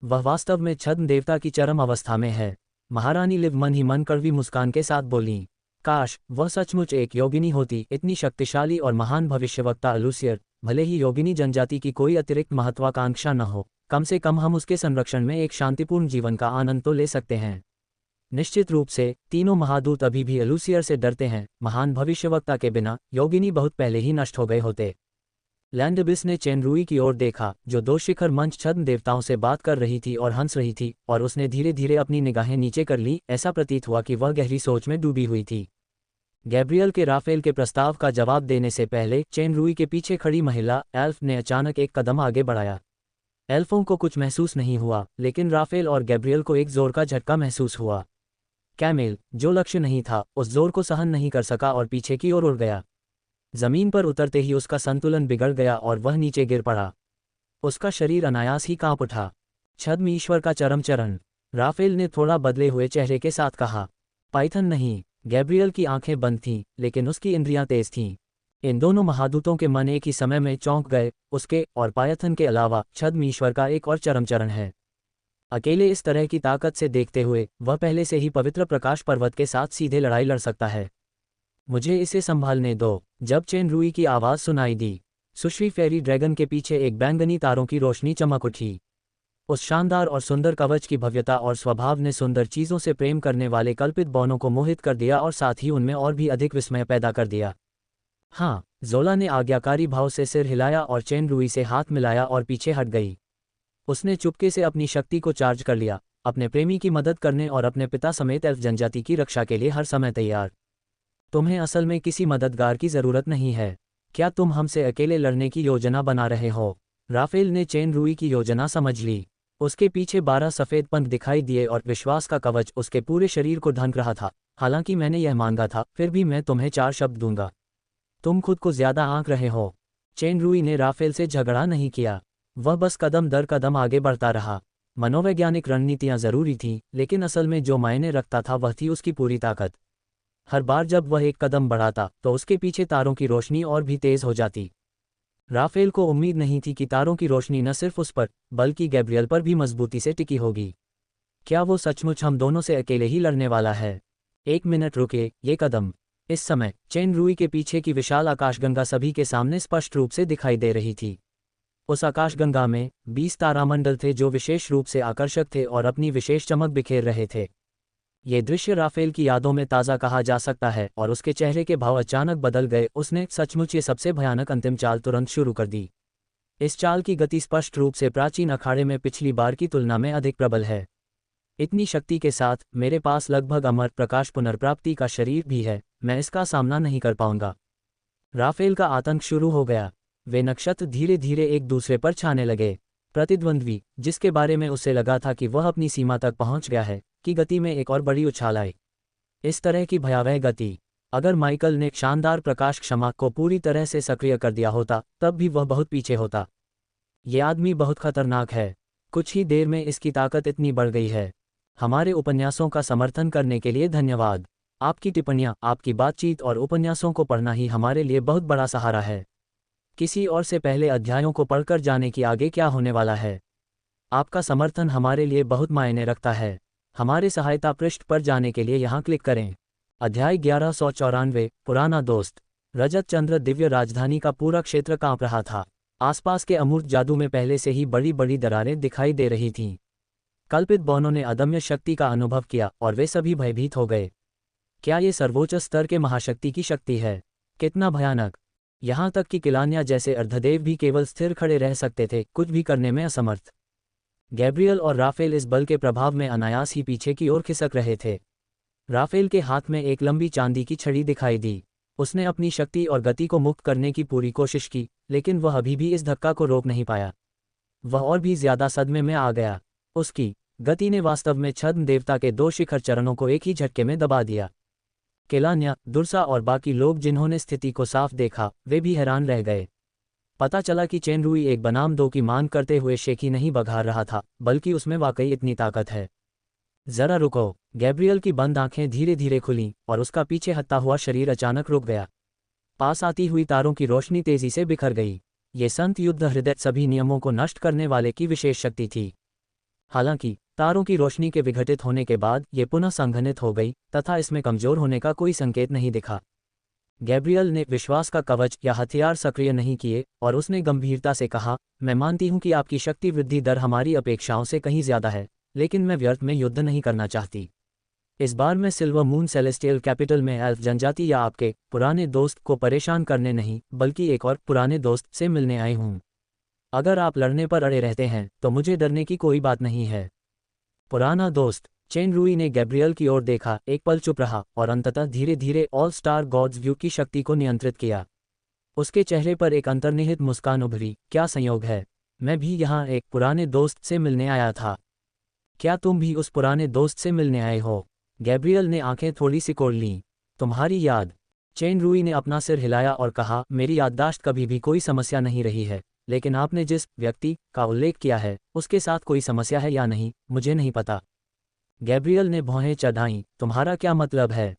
वह वास्तव में छद्म देवता की चरम अवस्था में है। महारानी लिव मन ही मन कड़वी मुस्कान के साथ बोलीं, काश वह सचमुच एक योगिनी होती, इतनी शक्तिशाली और महान भविष्यवक्ता एलुसियर। भले ही योगिनी जनजाति की कोई अतिरिक्त महत्वाकांक्षा न हो, कम से कम हम उसके संरक्षण में एक शांतिपूर्ण जीवन का आनंद तो ले सकते हैं। निश्चित रूप से तीनों महादूत अभी भी एलुसियर से डरते हैं। महान भविष्यवक्ता के बिना योगिनी बहुत पहले ही नष्ट हो गए होते। लैंडबिस ने चेन रुई की ओर देखा, जो दो शिखर मंच छद्म देवताओं से बात कर रही थी और हंस रही थी, और उसने धीरे धीरे अपनी निगाहें नीचे कर ली। ऐसा प्रतीत हुआ कि वह गहरी सोच में डूबी हुई थी। गैब्रियल के राफेल के प्रस्ताव का जवाब देने से पहले चेन रुई के पीछे खड़ी महिला एल्फ ने अचानक एक कदम आगे बढ़ाया। एल्फों को कुछ महसूस नहीं हुआ, लेकिन राफेल और गैब्रियल को एक जोर का झटका महसूस हुआ। कैमेल, जो लक्ष्य नहीं था, उस जोर को सहन नहीं कर सका और पीछे की ओर उड़ गया। जमीन पर उतरते ही उसका संतुलन बिगड़ गया और वह नीचे गिर पड़ा। उसका शरीर अनायास ही कांप उठा। छद्म ईश्वर का चरम चरण, राफेल ने थोड़ा बदले हुए चेहरे के साथ कहा। पाइथन नहीं। गैब्रियल की आंखें बंद थीं, लेकिन उसकी इंद्रियां तेज थीं। इन दोनों महादूतों के मन एक ही समय में चौंक गए। उसके और पायथन के अलावा छद्म ईश्वर का एक और चरम चरण है। अकेले इस तरह की ताकत से देखते हुए वह पहले से ही पवित्र प्रकाश पर्वत के साथ सीधे लड़ाई लड़ सकता है। मुझे इसे संभालने दो। जब चेन रुई की आवाज़ सुनाई दी, सुश्री फेरी ड्रैगन के पीछे एक बैंगनी तारों की रोशनी चमक उठी। उस शानदार और सुंदर कवच की भव्यता और स्वभाव ने सुंदर चीज़ों से प्रेम करने वाले कल्पित बौनों को मोहित कर दिया और साथ ही उनमें और भी अधिक विस्मय पैदा कर दिया। हाँ, जोला ने आज्ञाकारी भाव से सिर हिलाया और चेन रुई से हाथ मिलाया और पीछे हट गई। उसने चुपके से अपनी शक्ति को चार्ज कर लिया, अपने प्रेमी की मदद करने और अपने पिता समेत एल्फ जनजाति की रक्षा के लिए हर समय तैयार। तुम्हें असल में किसी मददगार की ज़रूरत नहीं है। क्या तुम हमसे अकेले लड़ने की योजना बना रहे हो? राफेल ने चेन रुई की योजना समझ ली। उसके पीछे 12 सफ़ेद पंख दिखाई दिए और विश्वास का कवच उसके पूरे शरीर को ढंक रहा था। हालांकि मैंने यह मांगा था, फिर भी मैं तुम्हें 4 शब्द दूंगा। तुम खुद को ज्यादा आंक रहे हो। चेन रुई ने राफेल से झगड़ा नहीं किया, वह बस कदम दर कदम आगे बढ़ता रहा। मनोवैज्ञानिक रणनीतियां जरूरी थीं, लेकिन असल में जो मायने रखता था वह थी उसकी पूरी ताकत। हर बार जब वह एक कदम बढ़ाता तो उसके पीछे तारों की रोशनी और भी तेज हो जाती। राफेल को उम्मीद नहीं थी कि तारों की रोशनी न सिर्फ उस पर बल्कि गैब्रियल पर भी मजबूती से टिकी होगी। क्या वो सचमुच हम दोनों से अकेले ही लड़ने वाला है? 1 मिनट रुके, ये कदम। इस समय चेन रुई के पीछे की विशाल आकाशगंगा सभी के सामने स्पष्ट रूप से दिखाई दे रही थी। उस आकाशगंगा में 20 तारामंडल थे जो विशेष रूप से आकर्षक थे और अपनी विशेष चमक बिखेर रहे थे। ये दृश्य राफेल की यादों में ताज़ा कहा जा सकता है और उसके चेहरे के भाव अचानक बदल गए। उसने सचमुच ये सबसे भयानक अंतिम चाल तुरंत शुरू कर दी। इस चाल की गति स्पष्ट रूप से प्राचीन अखाड़े में पिछली बार की तुलना में अधिक प्रबल है। इतनी शक्ति के साथ मेरे पास लगभग अमर प्रकाश पुनर्प्राप्ति का शरीर भी है, मैं इसका सामना नहीं कर पाऊंगा। राफेल का आतंक शुरू हो गया। वे नक्षत्र धीरे धीरे एक दूसरे पर छाने लगे। प्रतिद्वंद्वी, जिसके बारे में उसे लगा था कि वह अपनी सीमा तक पहुंच गया है, की गति में एक और बड़ी उछाल आई। इस तरह की भयावह गति, अगर माइकल ने शानदार प्रकाश क्षमा को पूरी तरह से सक्रिय कर दिया होता तब भी वह बहुत पीछे होता। ये आदमी बहुत खतरनाक है। कुछ ही देर में इसकी ताकत इतनी बढ़ गई है। हमारे उपन्यासों का समर्थन करने के लिए धन्यवाद। आपकी टिप्पणियाँ, आपकी बातचीत और उपन्यासों को पढ़ना ही हमारे लिए बहुत बड़ा सहारा है। किसी और से पहले अध्यायों को पढ़कर जाने की आगे क्या होने वाला है। आपका समर्थन हमारे लिए बहुत मायने रखता है। हमारे सहायता पृष्ठ पर जाने के लिए यहाँ क्लिक करें। अध्याय 1194, पुराना दोस्त। रजत चंद्र दिव्य राजधानी का पूरा क्षेत्र कांप रहा था। आसपास के अमूर्त जादू में पहले से ही बड़ी बड़ी दरारें दिखाई दे रही थीं। कल्पित बौनों ने अदम्य शक्ति का अनुभव किया और वे सभी भयभीत हो गए। क्या ये सर्वोच्च स्तर के महाशक्ति की शक्ति है? कितना भयानक! यहाँ तक कि किलान्या जैसे अर्धदेव भी केवल स्थिर खड़े रह सकते थे, कुछ भी करने में असमर्थ। गैब्रियल और राफेल इस बल के प्रभाव में अनायास ही पीछे की ओर खिसक रहे थे। राफेल के हाथ में एक लंबी चांदी की छड़ी दिखाई दी। उसने अपनी शक्ति और गति को मुक्त करने की पूरी कोशिश की, लेकिन वह अभी भी इस धक्का को रोक नहीं पाया। वह और भी ज्यादा सदमे में आ गया। उसकी गति ने वास्तव में छद्म देवता के 2 शिखर चरणों को एक ही झटके में दबा दिया। केलान्या, दुर्सा और बाकी लोग जिन्होंने स्थिति को साफ देखा, वे भी हैरान रह गए। पता चला कि चेनरुई एक बनाम 2 की मांग करते हुए शेखी नहीं बघार रहा था, बल्कि उसमें वाकई इतनी ताकत है। जरा रुको। गैब्रियल की बंद आंखें धीरे धीरे खुलीं और उसका पीछे हटता हुआ शरीर अचानक रुक गया। पास आती हुई तारों की रोशनी तेजी से बिखर गई। ये संत युद्ध हृदय सभी नियमों को नष्ट करने वाले की विशेष शक्ति थी। हालांकि तारों की रोशनी के विघटित होने के बाद ये पुनः संघनित हो गई तथा इसमें कमजोर होने का कोई संकेत नहीं दिखा। गैब्रियल ने विश्वास का कवच या हथियार सक्रिय नहीं किए और उसने गंभीरता से कहा, मैं मानती हूं कि आपकी शक्ति वृद्धि दर हमारी अपेक्षाओं से कहीं ज्यादा है, लेकिन मैं व्यर्थ में युद्ध नहीं करना चाहती। इस बार मैं सिल्वर मून सेलेस्टियल कैपिटल में एल्फ जनजाति या आपके पुराने दोस्त को परेशान करने नहीं, बल्कि एक और पुराने दोस्त से मिलने आई हूं। अगर आप लड़ने पर अड़े रहते हैं तो मुझे डरने की कोई बात नहीं है। पुराना दोस्त। चेनरुई ने गैब्रियल की ओर देखा, एक पल चुप रहा और अंततः धीरे धीरे ऑल स्टार गॉड्स व्यू की शक्ति को नियंत्रित किया। उसके चेहरे पर एक अंतर्निहित मुस्कान उभरी। क्या संयोग है, मैं भी यहाँ एक पुराने दोस्त से मिलने आया था। क्या तुम भी उस पुराने दोस्त से मिलने आए हो? गैब्रियल ने आंखें थोड़ी सिकोड़ लीं। तुम्हारी याद? चेनरुई ने अपना सिर हिलाया और कहा, मेरी याददाश्त कभी भी कोई समस्या नहीं रही है, लेकिन आपने जिस व्यक्ति का उल्लेख किया है उसके साथ कोई समस्या है या नहीं, मुझे नहीं पता। गैब्रियल ने भौहें चढ़ाईं। तुम्हारा क्या मतलब है?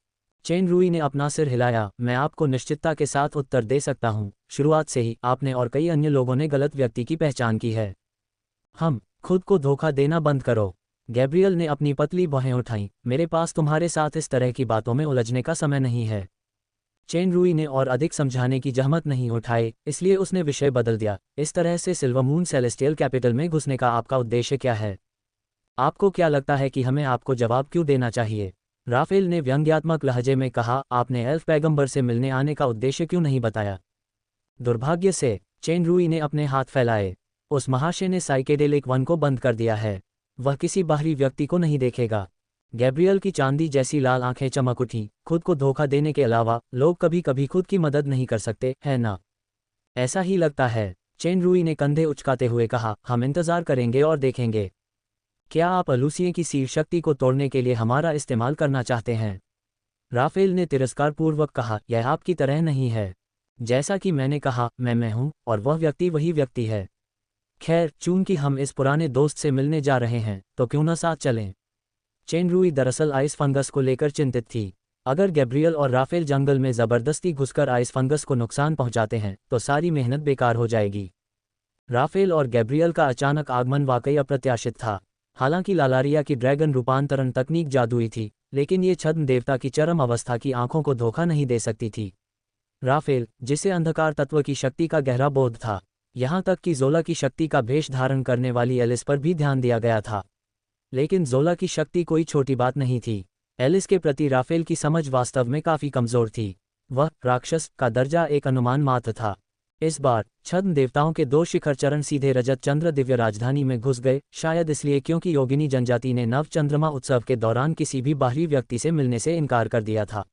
चेनरुई ने अपना सिर हिलाया। मैं आपको निश्चितता के साथ उत्तर दे सकता हूँ, शुरुआत से ही आपने और कई अन्य लोगों ने गलत व्यक्ति की पहचान की है। हम खुद को धोखा देना बंद करो। गैब्रियल ने अपनी पतली भौहें उठाईं। मेरे पास तुम्हारे साथ इस तरह की बातों में उलझने का समय नहीं है। चेनरुई ने और अधिक समझाने की जहमत नहीं उठाई, इसलिए उसने विषय बदल दिया। इस तरह से सिल्वर मून सेलेस्टियल कैपिटल में घुसने का आपका उद्देश्य क्या है? आपको क्या लगता है कि हमें आपको जवाब क्यों देना चाहिए? राफेल ने व्यंग्यात्मक लहजे में कहा, आपने एल्फ पैगंबर से मिलने आने का उद्देश्य क्यों नहीं बताया? दुर्भाग्य से। चेनरुई ने अपने हाथ फैलाए। उस महाशय ने साइकेडेलिक वन को बंद कर दिया है। वह किसी बाहरी व्यक्ति को नहीं देखेगा। गैब्रियल की चांदी जैसी लाल आंखें चमक उठीं। खुद को धोखा देने के अलावा लोग कभी कभी खुद की मदद नहीं कर सकते, है ना? ऐसा ही लगता है। चेनरुई ने कंधे उचकाते हुए कहा, हम इंतजार करेंगे और देखेंगे। क्या आप अलूसिए की सीर शक्ति को तोड़ने के लिए हमारा इस्तेमाल करना चाहते हैं? राफेल ने तिरस्कारपूर्वक कहा, यह आपकी तरह नहीं है। जैसा कि मैंने कहा, मैं हूं और वह व्यक्ति वही व्यक्ति है। खैर, चूंकि हम इस पुराने दोस्त से मिलने जा रहे हैं तो क्यों न साथ चलें? चेनरुई दरअसल आइस फंगस को लेकर चिंतित थी। अगर गैब्रियल और राफेल जंगल में जबरदस्ती घुसकर आइस फंगस को नुकसान पहुंचाते हैं तो सारी मेहनत बेकार हो जाएगी। राफेल और गैब्रियल का अचानक आगमन वाकई अप्रत्याशित था। हालांकि लालारिया की ड्रैगन रूपांतरण तकनीक जादुई थी, लेकिन ये छद्म देवता की चरम अवस्था की आंखों को धोखा नहीं दे सकती थी। राफेल, जिसे अंधकार तत्व की शक्ति का गहरा बोध था, यहाँ तक कि जोला की शक्ति का भेष धारण करने वाली एलिस पर भी ध्यान दिया गया था। लेकिन जोला की शक्ति कोई छोटी बात नहीं थी। एलिस के प्रति राफेल की समझ वास्तव में काफी कमजोर थी। वह राक्षस का दर्जा एक अनुमान मात्र था। इस बार छद्म देवताओं के 2 शिखर चरण सीधे रजत चंद्र दिव्य राजधानी में घुस गए, शायद इसलिए क्योंकि योगिनी जनजाति ने नव चंद्रमा उत्सव के दौरान किसी भी बाहरी व्यक्ति से मिलने से इनकार कर दिया था।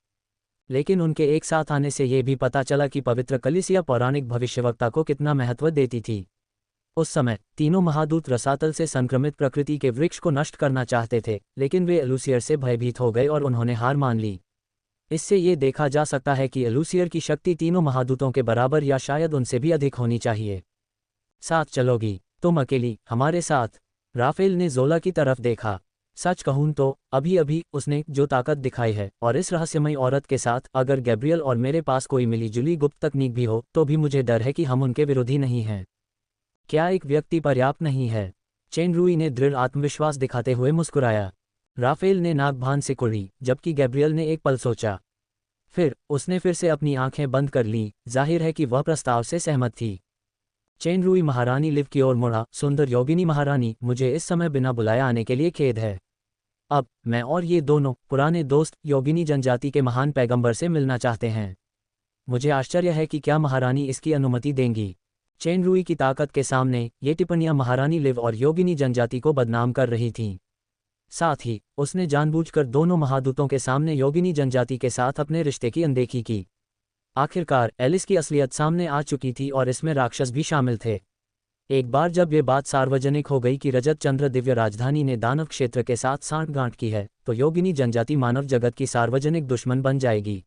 लेकिन उनके एक साथ आने से यह भी पता चला कि पवित्र कलिसिया पौराणिक भविष्यवक्ता को कितना महत्व देती थी। उस समय तीनों महादूत रसातल से संक्रमित प्रकृति के वृक्ष को नष्ट करना चाहते थे, लेकिन वे एलूसियर से भयभीत हो गए और उन्होंने हार मान ली। इससे ये देखा जा सकता है कि एलूसियर की शक्ति तीनों महादूतों के बराबर या शायद उनसे भी अधिक होनी चाहिए। साथ चलोगी? तुम अकेली हमारे साथ? राफेल ने जोला की तरफ देखा। सच कहूं तो अभी अभी उसने जो ताकत दिखाई है और इस रहस्यमयी औरत के साथ अगर गैब्रियल और मेरे पास कोई मिलीजुली गुप्त तकनीक भी हो तो भी मुझे डर है कि हम उनके विरोधी नहीं हैं। क्या एक व्यक्ति पर्याप्त नहीं है? चेनरुई ने दृढ़ आत्मविश्वास दिखाते हुए मुस्कुराया। राफेल ने नाक भान से कुड़ी, जबकि गैब्रियल ने एक पल सोचा। फिर उसने फिर से अपनी आंखें बंद कर लीं। जाहिर है कि वह प्रस्ताव से सहमत थी। चेनरुई महारानी लिव की ओर मुड़ा। सुंदर योगिनी महारानी, मुझे इस समय बिना बुलाए आने के लिए खेद है। अब मैं और ये दोनों पुराने दोस्त योगिनी जनजाति के महान पैगंबर से मिलना चाहते हैं। मुझे आश्चर्य है कि क्या महारानी इसकी अनुमति देंगी। चेन रुई की ताकत के सामने ये टिप्पणियां महारानी लिव और योगिनी जनजाति को बदनाम कर रही थीं। साथ ही उसने जानबूझकर दोनों महादूतों के सामने योगिनी जनजाति के साथ अपने रिश्ते की अनदेखी की। आखिरकार एलिस की असलियत सामने आ चुकी थी और इसमें राक्षस भी शामिल थे। एक बार जब ये बात सार्वजनिक हो गई कि रजत चंद्र दिव्य राजधानी ने दानव क्षेत्र के साथ सांठगांठ की है, तो योगिनी जनजाति मानव जगत की सार्वजनिक दुश्मन बन जाएगी।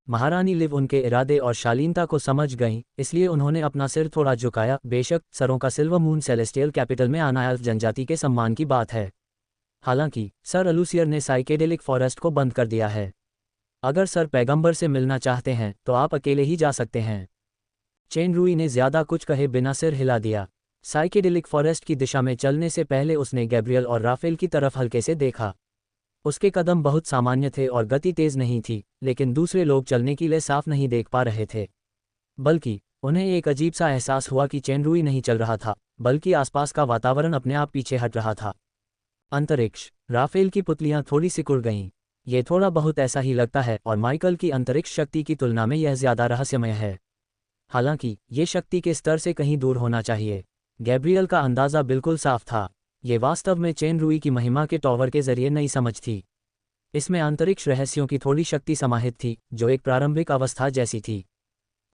महारानी लिव उनके इरादे और शालीनता को समझ गईं, इसलिए उन्होंने अपना सिर थोड़ा झुकाया। बेशक सरों का सिल्वर मून सेलेस्टियल कैपिटल में आना एल्फ जनजाति के सम्मान की बात है। हालांकि सर अलूसियर ने साइकेडेलिक फॉरेस्ट को बंद कर दिया है। अगर सर पैगंबर से मिलना चाहते हैं तो आप अकेले ही जा सकते हैं। चेन रुई ने ज्यादा कुछ कहे बिना सिर हिला दिया। साइकेडेलिक फॉरेस्ट की दिशा में चलने से पहले उसने गैब्रियल और राफेल की तरफ हल्के से देखा। उसके कदम बहुत सामान्य थे और गति तेज नहीं थी, लेकिन दूसरे लोग चलने के लिए साफ नहीं देख पा रहे थे। बल्कि उन्हें एक अजीब सा एहसास हुआ कि चेन रुई नहीं चल रहा था, बल्कि आसपास का वातावरण अपने आप पीछे हट रहा था। अंतरिक्ष। राफेल की पुतलियां थोड़ी सिकुड़ गईं। ये थोड़ा बहुत ऐसा ही लगता है और माइकल की अंतरिक्ष शक्ति की तुलना में यह ज्यादा रहस्यमय है। हालांकि ये शक्ति के स्तर से कहीं दूर होना चाहिए। गैब्रियल का अंदाज़ा बिल्कुल साफ था। ये वास्तव में चेन रुई की महिमा के टॉवर के जरिए नई समझ थी। इसमें अंतरिक्ष रहस्यों की थोड़ी शक्ति समाहित थी, जो एक प्रारंभिक अवस्था जैसी थी।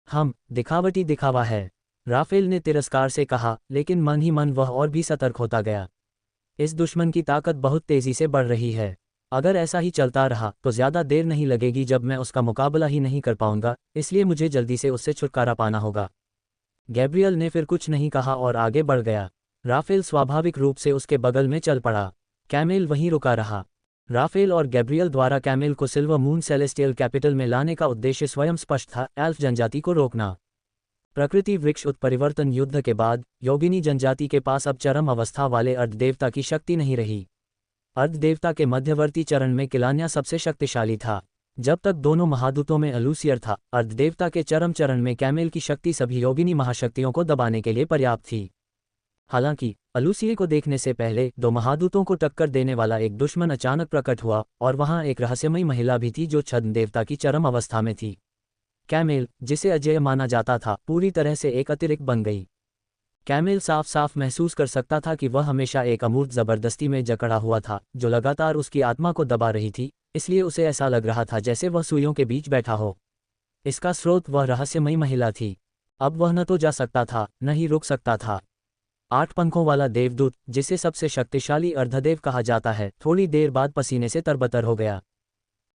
दिखावटी दिखावा है, राफेल ने तिरस्कार से कहा, लेकिन मन ही मन वह और भी सतर्क होता गया। इस दुश्मन की ताकत बहुत तेजी से बढ़ रही है। अगर ऐसा ही चलता रहा तो ज्यादा देर नहीं लगेगी जब मैं उसका मुकाबला ही नहीं कर पाऊंगा, इसलिए मुझे जल्दी से उससे छुटकारा पाना होगा। गैब्रियल ने फिर कुछ नहीं कहा और आगे बढ़ गया। राफेल स्वाभाविक रूप से उसके बगल में चल पड़ा। कैमेल वहीं रुका रहा। राफेल और गैब्रियल द्वारा कैमेल को सिल्वर मून सेलेस्टियल कैपिटल में लाने का उद्देश्य स्वयं स्पष्ट था, एल्फ जनजाति को रोकना। प्रकृति वृक्ष उत्परिवर्तन युद्ध के बाद योगिनी जनजाति के पास अब चरम अवस्था वाले अर्धदेवता की शक्ति नहीं रही। अर्धदेवता के मध्यवर्ती चरण में किलान्या सबसे शक्तिशाली था। जब तक दोनों महादूतों में अलूसियर था, अर्धदेवता के चरम चरण में कैमेल की शक्ति सभी योगिनी महाशक्तियों को दबाने के लिए पर्याप्त थी। हालांकि अलूसियर को देखने से पहले दो महादूतों को टक्कर देने वाला एक दुश्मन अचानक प्रकट हुआ, और वहां एक रहस्यमयी महिला भी थी जो छद्म देवता की चरम अवस्था में थी। कैमेल, जिसे अजेय माना जाता था, पूरी तरह से एक अतिरिक्त बन गई। कैमेल साफ साफ महसूस कर सकता था कि वह हमेशा एक अमूर्त जबरदस्ती में जकड़ा हुआ था, जो लगातार उसकी आत्मा को दबा रही थी, इसलिए उसे ऐसा लग रहा था जैसे वह सुइयों के बीच बैठा हो। इसका स्रोत वह रहस्यमयी महिला थी। अब वह न तो जा सकता था, न ही रुक सकता था। 8 पंखों वाला देवदूत, जिसे सबसे शक्तिशाली अर्धदेव कहा जाता है, थोड़ी देर बाद पसीने से तरबतर हो गया।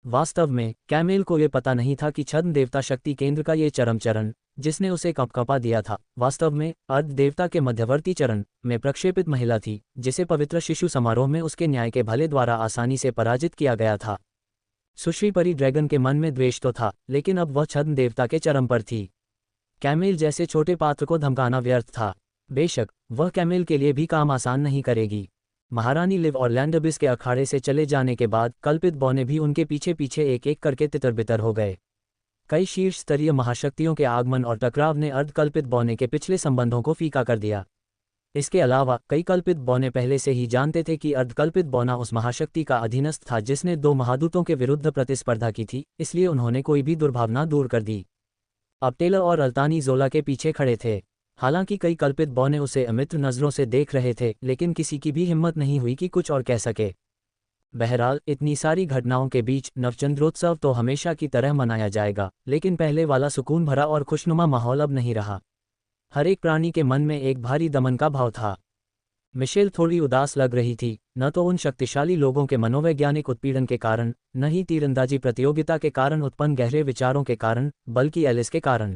वास्तव में कैमेल को यह पता नहीं था कि छद्म देवता शक्ति केंद्र का ये चरम चरण, जिसने उसे कंपकंपा दिया था, वास्तव में अर्ध देवता के मध्यवर्ती चरण में प्रक्षेपित महिला थी, जिसे पवित्र शिशु समारोह में उसके न्याय के भले द्वारा आसानी से पराजित किया गया था। सुश्री परी ड्रैगन के मन में द्वेष तो था, लेकिन अब वह छद्म देवता के चरम पर थी। कैमेल जैसे छोटे पात्र को धमकाना व्यर्थ था। बेशक वह कैमेल के लिए भी काम आसान नहीं करेगी। महारानी लिव और लैंडबिस के अखाड़े से चले जाने के बाद कल्पित बौने भी उनके पीछे पीछे एक एक करके तितर-बितर हो गए। कई शीर्ष स्तरीय महाशक्तियों के आगमन और टकराव ने अर्धकल्पित बौने के पिछले संबंधों को फीका कर दिया। इसके अलावा कई कल्पित बौने पहले से ही जानते थे कि अर्धकल्पित बौना उस महाशक्ति का अधीनस्थ था जिसने 2 महादूतों के विरुद्ध प्रतिस्पर्धा की थी, इसलिए उन्होंने कोई भी दुर्भावना दूर कर दी। अब टेलर और अल्तानी जोला के पीछे खड़े थे। हालांकि कई कल्पित बौने उसे अमित्र नजरों से देख रहे थे, लेकिन किसी की भी हिम्मत नहीं हुई कि कुछ और कह सके। बहरहाल इतनी सारी घटनाओं के बीच नवचंद्रोत्सव तो हमेशा की तरह मनाया जाएगा, लेकिन पहले वाला सुकून भरा और खुशनुमा माहौल अब नहीं रहा। हर एक प्राणी के मन में एक भारी दमन का भाव था। मिशेल थोड़ी उदास लग रही थी, न तो उन शक्तिशाली लोगों के मनोवैज्ञानिक उत्पीड़न के कारण, न ही तीरंदाजी प्रतियोगिता के कारण उत्पन्न गहरे विचारों के कारण, बल्कि एलिस के कारण।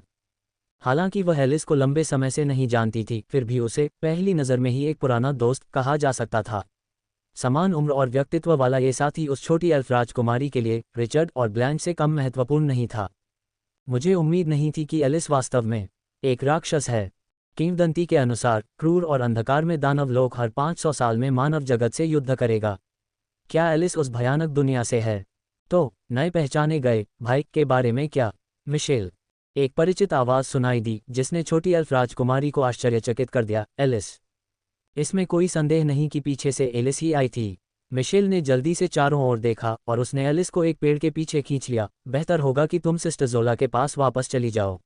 हालांकि वह एलिस को लंबे समय से नहीं जानती थी, फिर भी उसे पहली नज़र में ही एक पुराना दोस्त कहा जा सकता था। समान उम्र और व्यक्तित्व वाला ये साथी उस छोटी एल्फ राजकुमारी के लिए रिचर्ड और ब्लैंच से कम महत्वपूर्ण नहीं था। मुझे उम्मीद नहीं थी कि एलिस वास्तव में एक राक्षस है। किंवदंती के अनुसार क्रूर और अंधकार में दानव लोक हर 500 साल में मानव जगत से युद्ध करेगा। क्या एलिस उस भयानक दुनिया से है? तो नए पहचाने गए भाई के बारे में क्या? मिशेल, एक परिचित आवाज सुनाई दी जिसने छोटी एल्फ राजकुमारी को आश्चर्यचकित कर दिया। एलिस। इसमें कोई संदेह नहीं कि पीछे से एलिस ही आई थी। मिशेल ने जल्दी से चारों ओर देखा और उसने एलिस को एक पेड़ के पीछे खींच लिया। बेहतर होगा कि तुम सिस्टर ज़ोला के पास वापस चली जाओ।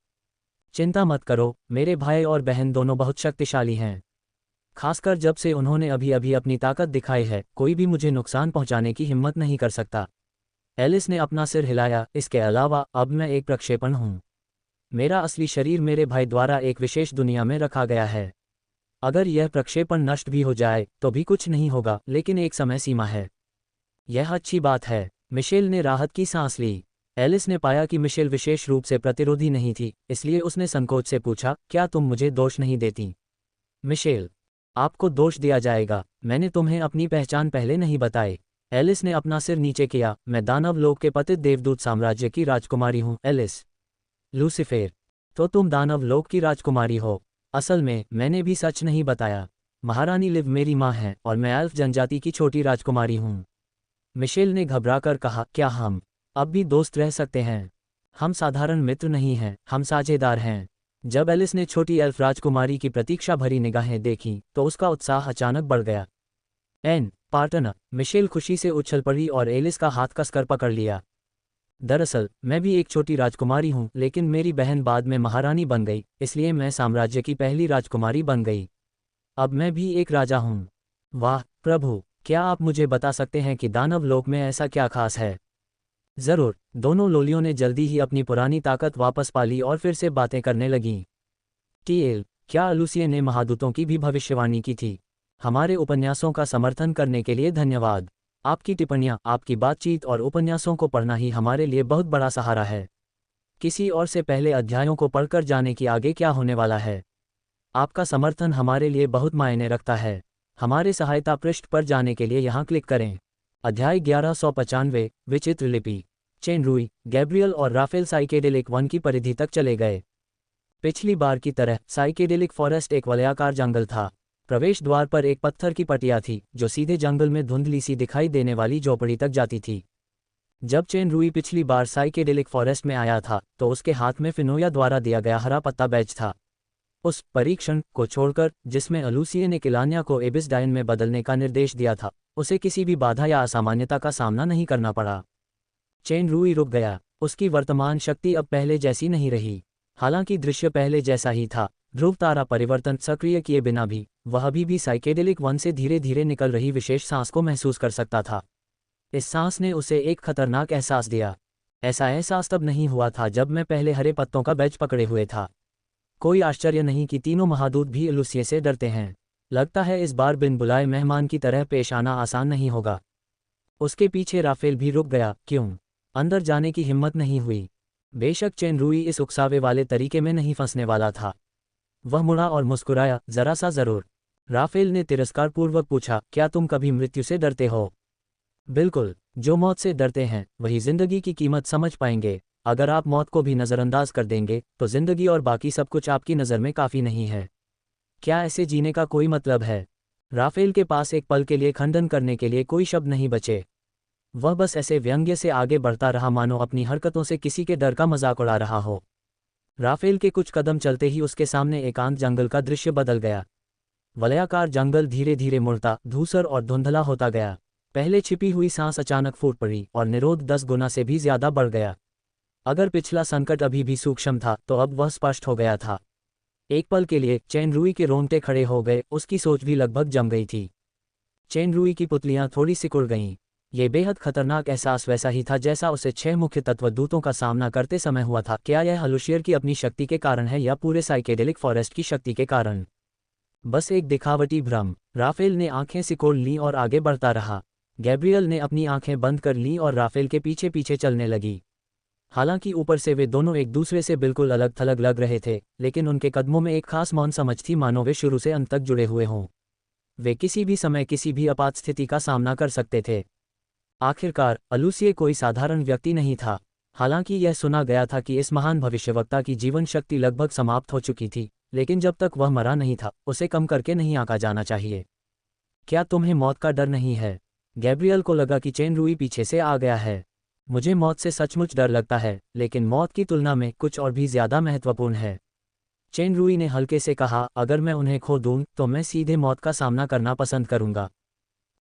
चिंता मत करो, मेरे भाई और बहन दोनों बहुत शक्तिशाली हैं। खासकर जब से उन्होंने अभी अभी अपनी ताकत दिखाई है, कोई भी मुझे नुकसान पहुंचाने की हिम्मत नहीं कर सकता। एलिस ने अपना सिर हिलाया। इसके अलावा अब मैं एक प्रक्षेपण हूँ। मेरा असली शरीर मेरे भाई द्वारा एक विशेष दुनिया में रखा गया है। अगर यह प्रक्षेपण नष्ट भी हो जाए तो भी कुछ नहीं होगा, लेकिन एक समय सीमा है। यह अच्छी बात है। मिशेल ने राहत की सांस ली। एलिस ने पाया कि मिशेल विशेष रूप से प्रतिरोधी नहीं थी, इसलिए उसने संकोच से पूछा, क्या तुम मुझे दोष नहीं देती? मिशेल, आपको दोष दिया जाएगा। मैंने तुम्हें अपनी पहचान पहले नहीं बताई। एलिस ने अपना सिर नीचे किया। मैं दानव लोक के पतित देवदूत साम्राज्य की राजकुमारी हूँ, एलिस। लूसीफेर, तो तुम दानव लोक की राजकुमारी हो। असल में मैंने भी सच नहीं बताया। महारानी लिव मेरी माँ है और मैं एल्फ जनजाति की छोटी राजकुमारी हूँ। मिशेल ने घबराकर कहा, क्या हम अब भी दोस्त रह सकते हैं? हम साधारण मित्र नहीं हैं, हम साझेदार हैं। जब एलिस ने छोटी एल्फ राजकुमारी की प्रतीक्षा भरी निगाहें देखीं तो उसका उत्साह अचानक बढ़ गया। एन पार्टनर, मिशेल खुशी से उछल पड़ी और एलिस का हाथ कसकर पकड़ लिया। दरअसल मैं भी एक छोटी राजकुमारी हूँ, लेकिन मेरी बहन बाद में महारानी बन गई, इसलिए मैं साम्राज्य की पहली राजकुमारी बन गई। अब मैं भी एक राजा हूँ। वाह प्रभु, क्या आप मुझे बता सकते हैं कि दानव लोक में ऐसा क्या खास है? जरूर। दोनों लोलियों ने जल्दी ही अपनी पुरानी ताकत वापस पा ली और फिर से बातें करने लगीं। टीएल, क्या अलूसिए ने महादूतों की भी भविष्यवाणी की थी? हमारे उपन्यासों का समर्थन करने के लिए धन्यवाद। आपकी टिप्पणियाँ, आपकी बातचीत और उपन्यासों को पढ़ना ही हमारे लिए बहुत बड़ा सहारा है। किसी और से पहले अध्यायों को पढ़कर जाने की आगे क्या होने वाला है। आपका समर्थन हमारे लिए बहुत मायने रखता है। हमारे सहायता पृष्ठ पर जाने के लिए यहाँ क्लिक करें। अध्याय 1195, विचित्र लिपि। चेन रूई, गैब्रियल और राफेल साइकेडेलिक वन की परिधि तक चले गए। पिछली बार की तरह साइकेडेलिक फॉरेस्ट एक वलयाकार जंगल था। प्रवेश द्वार पर एक पत्थर की पटिया थी जो सीधे जंगल में धुंधली सी दिखाई देने वाली झोपड़ी तक जाती थी। जब चेन रूई पिछली बार साइकेडेलिक फॉरेस्ट में आया था तो उसके हाथ में फिनोया द्वारा दिया गया हरा पत्ता बैज था। उस परीक्षण को छोड़कर जिसमें अलूसिए ने किलान्या को एबिसडाइन में बदलने का निर्देश दिया था, उसे किसी भी बाधा या असामान्यता का सामना नहीं करना पड़ा। चेन रूई रुक गया। उसकी वर्तमान शक्ति अब पहले जैसी नहीं रही। हालांकि दृश्य पहले जैसा ही था। ध्रुव तारा परिवर्तन सक्रिय किए बिना भी वह अभी भी साइकेडेलिक वन से धीरे धीरे निकल रही विशेष सांस को महसूस कर सकता था। इस सांस ने उसे एक खतरनाक एहसास दिया। ऐसा एहसास तब नहीं हुआ था जब मैं पहले हरे पत्तों का बैज पकड़े हुए था। कोई आश्चर्य नहीं कि तीनों महादूत भी अलूसिए से डरते हैं। लगता है इस बार बिन बुलाए मेहमान की तरह पेश आना आसान नहीं होगा। उसके पीछे राफेल भी रुक गया। क्यों? अंदर जाने की हिम्मत नहीं हुई। बेशक चेन रूई इस उकसावे वाले तरीके में नहीं फंसने वाला था। वह मुड़ा और मुस्कुराया, जरा सा जरूर। राफेल ने तिरस्कारपूर्वक पूछा, क्या तुम कभी मृत्यु से डरते हो? बिल्कुल। जो मौत से डरते हैं वही जिंदगी की कीमत समझ पाएंगे। अगर आप मौत को भी नज़रअंदाज कर देंगे तो जिंदगी और बाकी सब कुछ आपकी नज़र में काफ़ी नहीं है। क्या ऐसे जीने का कोई मतलब है? राफेल के पास एक पल के लिए खंडन करने के लिए कोई शब्द नहीं बचे। वह बस ऐसे व्यंग्य से आगे बढ़ता रहा मानो अपनी हरकतों से किसी के डर का मजाक उड़ा रहा हो। राफेल के कुछ कदम चलते ही उसके सामने एकांत जंगल का दृश्य बदल गया। वलयाकार जंगल धीरे धीरे मुड़ता, धूसर और धुंधला होता गया। पहले छिपी हुई सांस अचानक फूट पड़ी और निरोध 10 गुना से भी ज्यादा बढ़ गया। अगर पिछला संकट अभी भी सूक्ष्म था तो अब वह स्पष्ट हो गया था। एक पल के लिए चेन रूई के रोंगटे खड़े हो गए। उसकी सोच भी लगभग जम गई थी। चेन रूई की पुतलियां थोड़ी सिकुड़ गईं। ये बेहद खतरनाक एहसास वैसा ही था जैसा उसे 6 मुख्य तत्वदूतों का सामना करते समय हुआ था। क्या यह अलूशियर की अपनी शक्ति के कारण है या पूरे साइकेडेलिक फॉरेस्ट की शक्ति के कारण? बस एक दिखावटी भ्रम। राफेल ने आंखें सिकोड़ लीं और आगे बढ़ता रहा। गैब्रियल ने अपनी आंखें बंद कर लीं और राफेल के पीछे पीछे चलने लगी। हालांकि ऊपर से वे दोनों एक दूसरे से बिल्कुल अलग थलग लग रहे थे, लेकिन उनके कदमों में एक खास मौन समझ थी, मानो वे शुरू से अंत तक जुड़े हुए हों। वे किसी भी समय किसी भी आपात स्थिति का सामना कर सकते थे। आखिरकार अलूसिए कोई साधारण व्यक्ति नहीं था। हालांकि यह सुना गया था कि इस महान भविष्यवक्ता की जीवन शक्ति लगभग समाप्त हो चुकी थी, लेकिन जब तक वह मरा नहीं था उसे कम करके नहीं आंका जाना चाहिए। क्या तुम्हें मौत का डर नहीं है? गैब्रियल को लगा कि चेन रूई पीछे से आ गया है। मुझे मौत से सचमुच डर लगता है, लेकिन मौत की तुलना में कुछ और भी ज्यादा महत्वपूर्ण है। चेन रूई ने हल्के से कहा, अगर मैं उन्हें खो दूं तो मैं सीधे मौत का सामना करना पसंद करूंगा।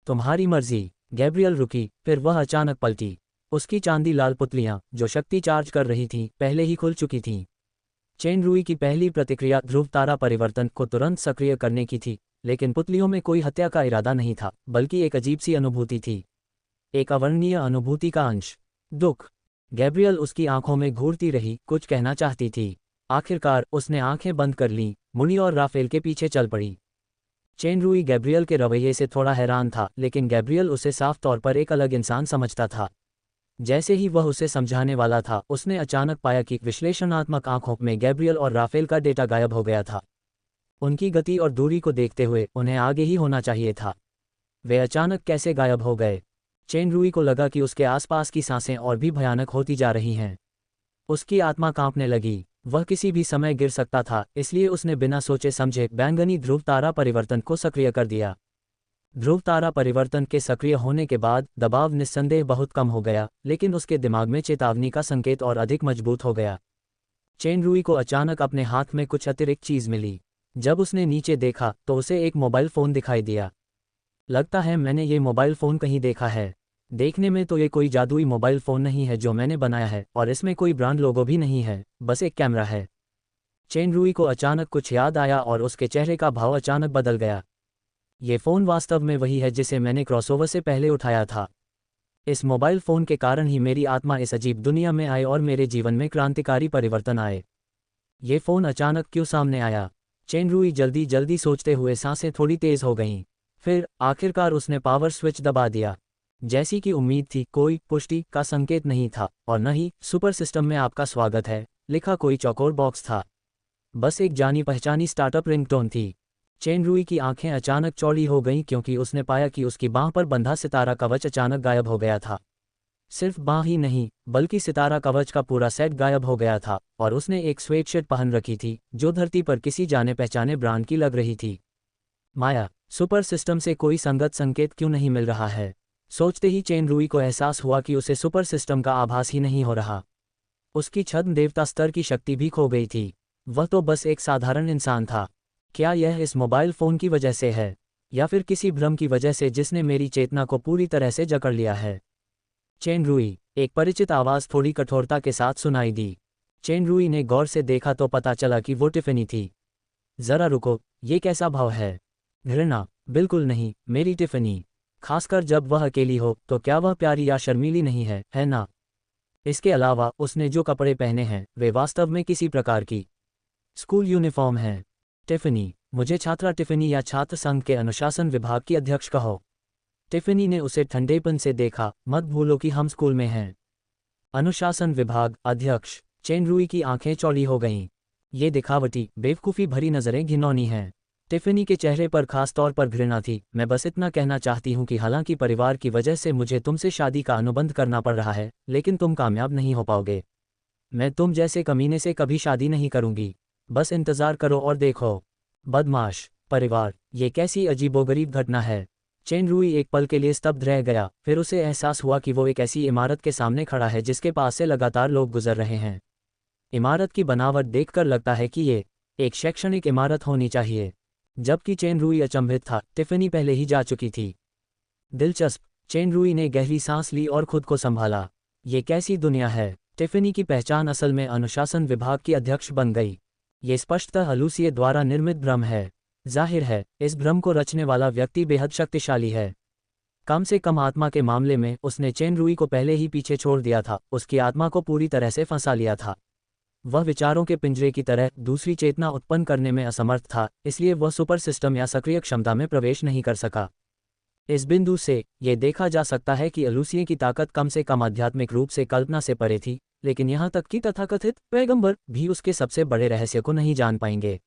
तुम्हारी मर्जी। गैब्रियल रुकी, फिर वह अचानक पलटी। उसकी चांदी लाल पुतलियां, जो शक्ति चार्ज कर रही थीं, पहले ही खुल चुकी थीं। चेन रुई की पहली प्रतिक्रिया ध्रुव तारा परिवर्तन को तुरंत सक्रिय करने की थी, लेकिन पुतलियों में कोई हत्या का इरादा नहीं था, बल्कि एक अजीब सी अनुभूति थी, एक अवर्णनीय अनुभूति का अंश, दुख। गैब्रियल उसकी आंखों में घूरती रही, कुछ कहना चाहती थी। आखिरकार उसने आंखें बंद कर लीं, मुनी और राफेल के पीछे चल पड़ी। चेन रुई गैब्रियल के रवैये से थोड़ा हैरान था, लेकिन गैब्रियल उसे साफ तौर पर एक अलग इंसान समझता था। जैसे ही वह उसे समझाने वाला था, उसने अचानक पाया कि विश्लेषणात्मक आंखों में गैब्रियल और राफेल का डेटा गायब हो गया था। उनकी गति और दूरी को देखते हुए उन्हें आगे ही होना चाहिए था। वे अचानक कैसे गायब हो गए? चेन रुई को लगा कि उसके आसपास की सांसें और भी भयानक होती जा रही हैं। उसकी आत्मा कांपने लगी। वह किसी भी समय गिर सकता था, इसलिए उसने बिना सोचे समझे बैंगनी ध्रुव तारा परिवर्तन को सक्रिय कर दिया। ध्रुव तारा परिवर्तन के सक्रिय होने के बाद दबाव निस्संदेह बहुत कम हो गया, लेकिन उसके दिमाग में चेतावनी का संकेत और अधिक मजबूत हो गया। चेन रुई को अचानक अपने हाथ में कुछ अतिरिक्त चीज मिली। जब उसने नीचे देखा तो उसे एक मोबाइल फ़ोन दिखाई दिया। लगता है मैंने ये मोबाइल फ़ोन कहीं देखा है। देखने में तो ये कोई जादुई मोबाइल फ़ोन नहीं है जो मैंने बनाया है, और इसमें कोई ब्रांड लोगो भी नहीं है, बस एक कैमरा है। चेन रुई को अचानक कुछ याद आया और उसके चेहरे का भाव अचानक बदल गया। ये फ़ोन वास्तव में वही है जिसे मैंने क्रॉसओवर से पहले उठाया था। इस मोबाइल फ़ोन के कारण ही मेरी आत्मा इस अजीब दुनिया में आई और मेरे जीवन में क्रांतिकारी परिवर्तन आए। ये फ़ोन अचानक क्यों सामने आया? चेन रुई जल्दी जल्दी सोचते हुए सांसें थोड़ी तेज हो गईं। फिर आखिरकार उसने पावर स्विच दबा दिया। जैसी कि उम्मीद थी, कोई पुष्टि का संकेत नहीं था, और न ही सुपर सिस्टम में आपका स्वागत है लिखा कोई चौकोर बॉक्स था। बस एक जानी पहचानी स्टार्टअप रिंगटोन थी। चेन रुई की आंखें अचानक चौड़ी हो गईं क्योंकि उसने पाया कि उसकी बांह पर बंधा सितारा कवच अचानक गायब हो गया था। सिर्फ बांह ही नहीं, बल्कि सितारा कवच का पूरा सेट गायब हो गया था, और उसने एक स्वेटशर्ट पहन रखी थी जो धरती पर किसी जाने पहचाने ब्रांड की लग रही थी। माया, सुपर सिस्टम से कोई संगत संकेत क्यों नहीं मिल रहा है? सोचते ही चेन रुई को एहसास हुआ कि उसे सुपर सिस्टम का आभास ही नहीं हो रहा। उसकी छद्म देवता स्तर की शक्ति भी खो गई थी। वह तो बस एक साधारण इंसान था। क्या यह इस मोबाइल फ़ोन की वजह से है, या फिर किसी भ्रम की वजह से जिसने मेरी चेतना को पूरी तरह से जकड़ लिया है? चेन रुई, एक परिचित आवाज़ थोड़ी कठोरता के साथ सुनाई दी। चेन रुई ने गौर से देखा तो पता चला कि वो टिफ़नी थी। जरा रुको, ये कैसा भाव है? घृणा? बिल्कुल नहीं, मेरी टिफ़नी। खासकर जब वह अकेली हो, तो क्या वह प्यारी या शर्मीली नहीं है ना? इसके अलावा उसने जो कपड़े पहने हैं वे वास्तव में किसी प्रकार की स्कूल यूनिफॉर्म हैं। टिफ़नी, मुझे छात्रा टिफ़नी या छात्र संघ के अनुशासन विभाग की अध्यक्ष कहो। टिफ़नी ने उसे ठंडेपन से देखा। मत भूलो कि हम स्कूल में हैं। अनुशासन विभाग अध्यक्ष? चेन रुई की आंखें चौड़ी हो गईं। ये दिखावटी, बेवकूफ़ी भरी नज़रें घिनौनी हैं। टिफ़नी के चेहरे पर खास तौर पर घृणा थी। मैं बस इतना कहना चाहती हूँ कि हालांकि परिवार की वजह से मुझे तुमसे शादी का अनुबंध करना पड़ रहा है, लेकिन तुम कामयाब नहीं हो पाओगे। मैं तुम जैसे कमीने से कभी शादी नहीं करूँगी। बस इंतज़ार करो और देखो। बदमाश परिवार, ये कैसी अजीबोगरीब घटना है। चेन रुई एक पल के लिए स्तब्ध रह गया, फिर उसे एहसास हुआ कि वो एक ऐसी इमारत के सामने खड़ा है जिसके पास से लगातार लोग गुजर रहे हैं। इमारत की बनावट देखकर लगता है कि ये एक शैक्षणिक इमारत होनी चाहिए। जबकि चेन रुई अचंभित था, टिफ़नी पहले ही जा चुकी थी। दिलचस्प। चेन रुई ने गहरी सांस ली और खुद को संभाला। ये कैसी दुनिया है? टिफ़नी की पहचान असल में अनुशासन विभाग की अध्यक्ष बन गई। ये स्पष्टतः अलूसिए द्वारा निर्मित भ्रम है। जाहिर है, इस भ्रम को रचने वाला व्यक्ति बेहद शक्तिशाली है। कम से कम आत्मा के मामले में उसने चेन रुई को पहले ही पीछे छोड़ दिया था, उसकी आत्मा को पूरी तरह से फंसा लिया था। वह विचारों के पिंजरे की तरह दूसरी चेतना उत्पन्न करने में असमर्थ था, इसलिए वह सुपर सिस्टम या सक्रिय क्षमता में प्रवेश नहीं कर सका। इस बिंदु से यह देखा जा सकता है कि अलूसिए की ताकत कम से कम आध्यात्मिक रूप से कल्पना से परे थी, लेकिन यहाँ तक कि तथाकथित पैगंबर भी उसके सबसे बड़े रहस्य को नहीं जान पाएंगे।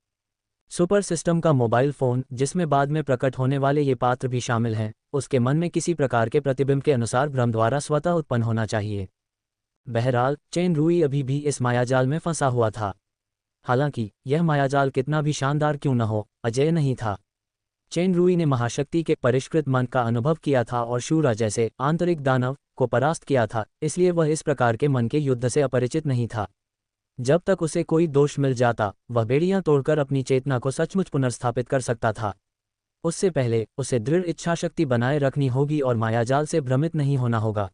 सुपर सिस्टम का मोबाइल फ़ोन, जिसमें बाद में प्रकट होने वाले ये पात्र भी शामिल हैं, उसके मन में किसी प्रकार के प्रतिबिंब के अनुसार भ्रम द्वारा स्वतः उत्पन्न होना चाहिए। बहरहाल, चेन रुई अभी भी इस मायाजाल में फंसा हुआ था। हालांकि यह मायाजाल कितना भी शानदार क्यों न हो, अजेय नहीं था। चेन रुई ने महाशक्ति के परिष्कृत मन का अनुभव किया था और शूरा जैसे आंतरिक दानव को परास्त किया था, इसलिए वह इस प्रकार के मन के युद्ध से अपरिचित नहीं था। जब तक उसे कोई दोष मिल जाता, वह बेड़ियां तोड़कर अपनी चेतना को सचमुच पुनर्स्थापित कर सकता था। उससे पहले उसे दृढ़ इच्छाशक्ति बनाए रखनी होगी और मायाजाल से भ्रमित नहीं होना होगा।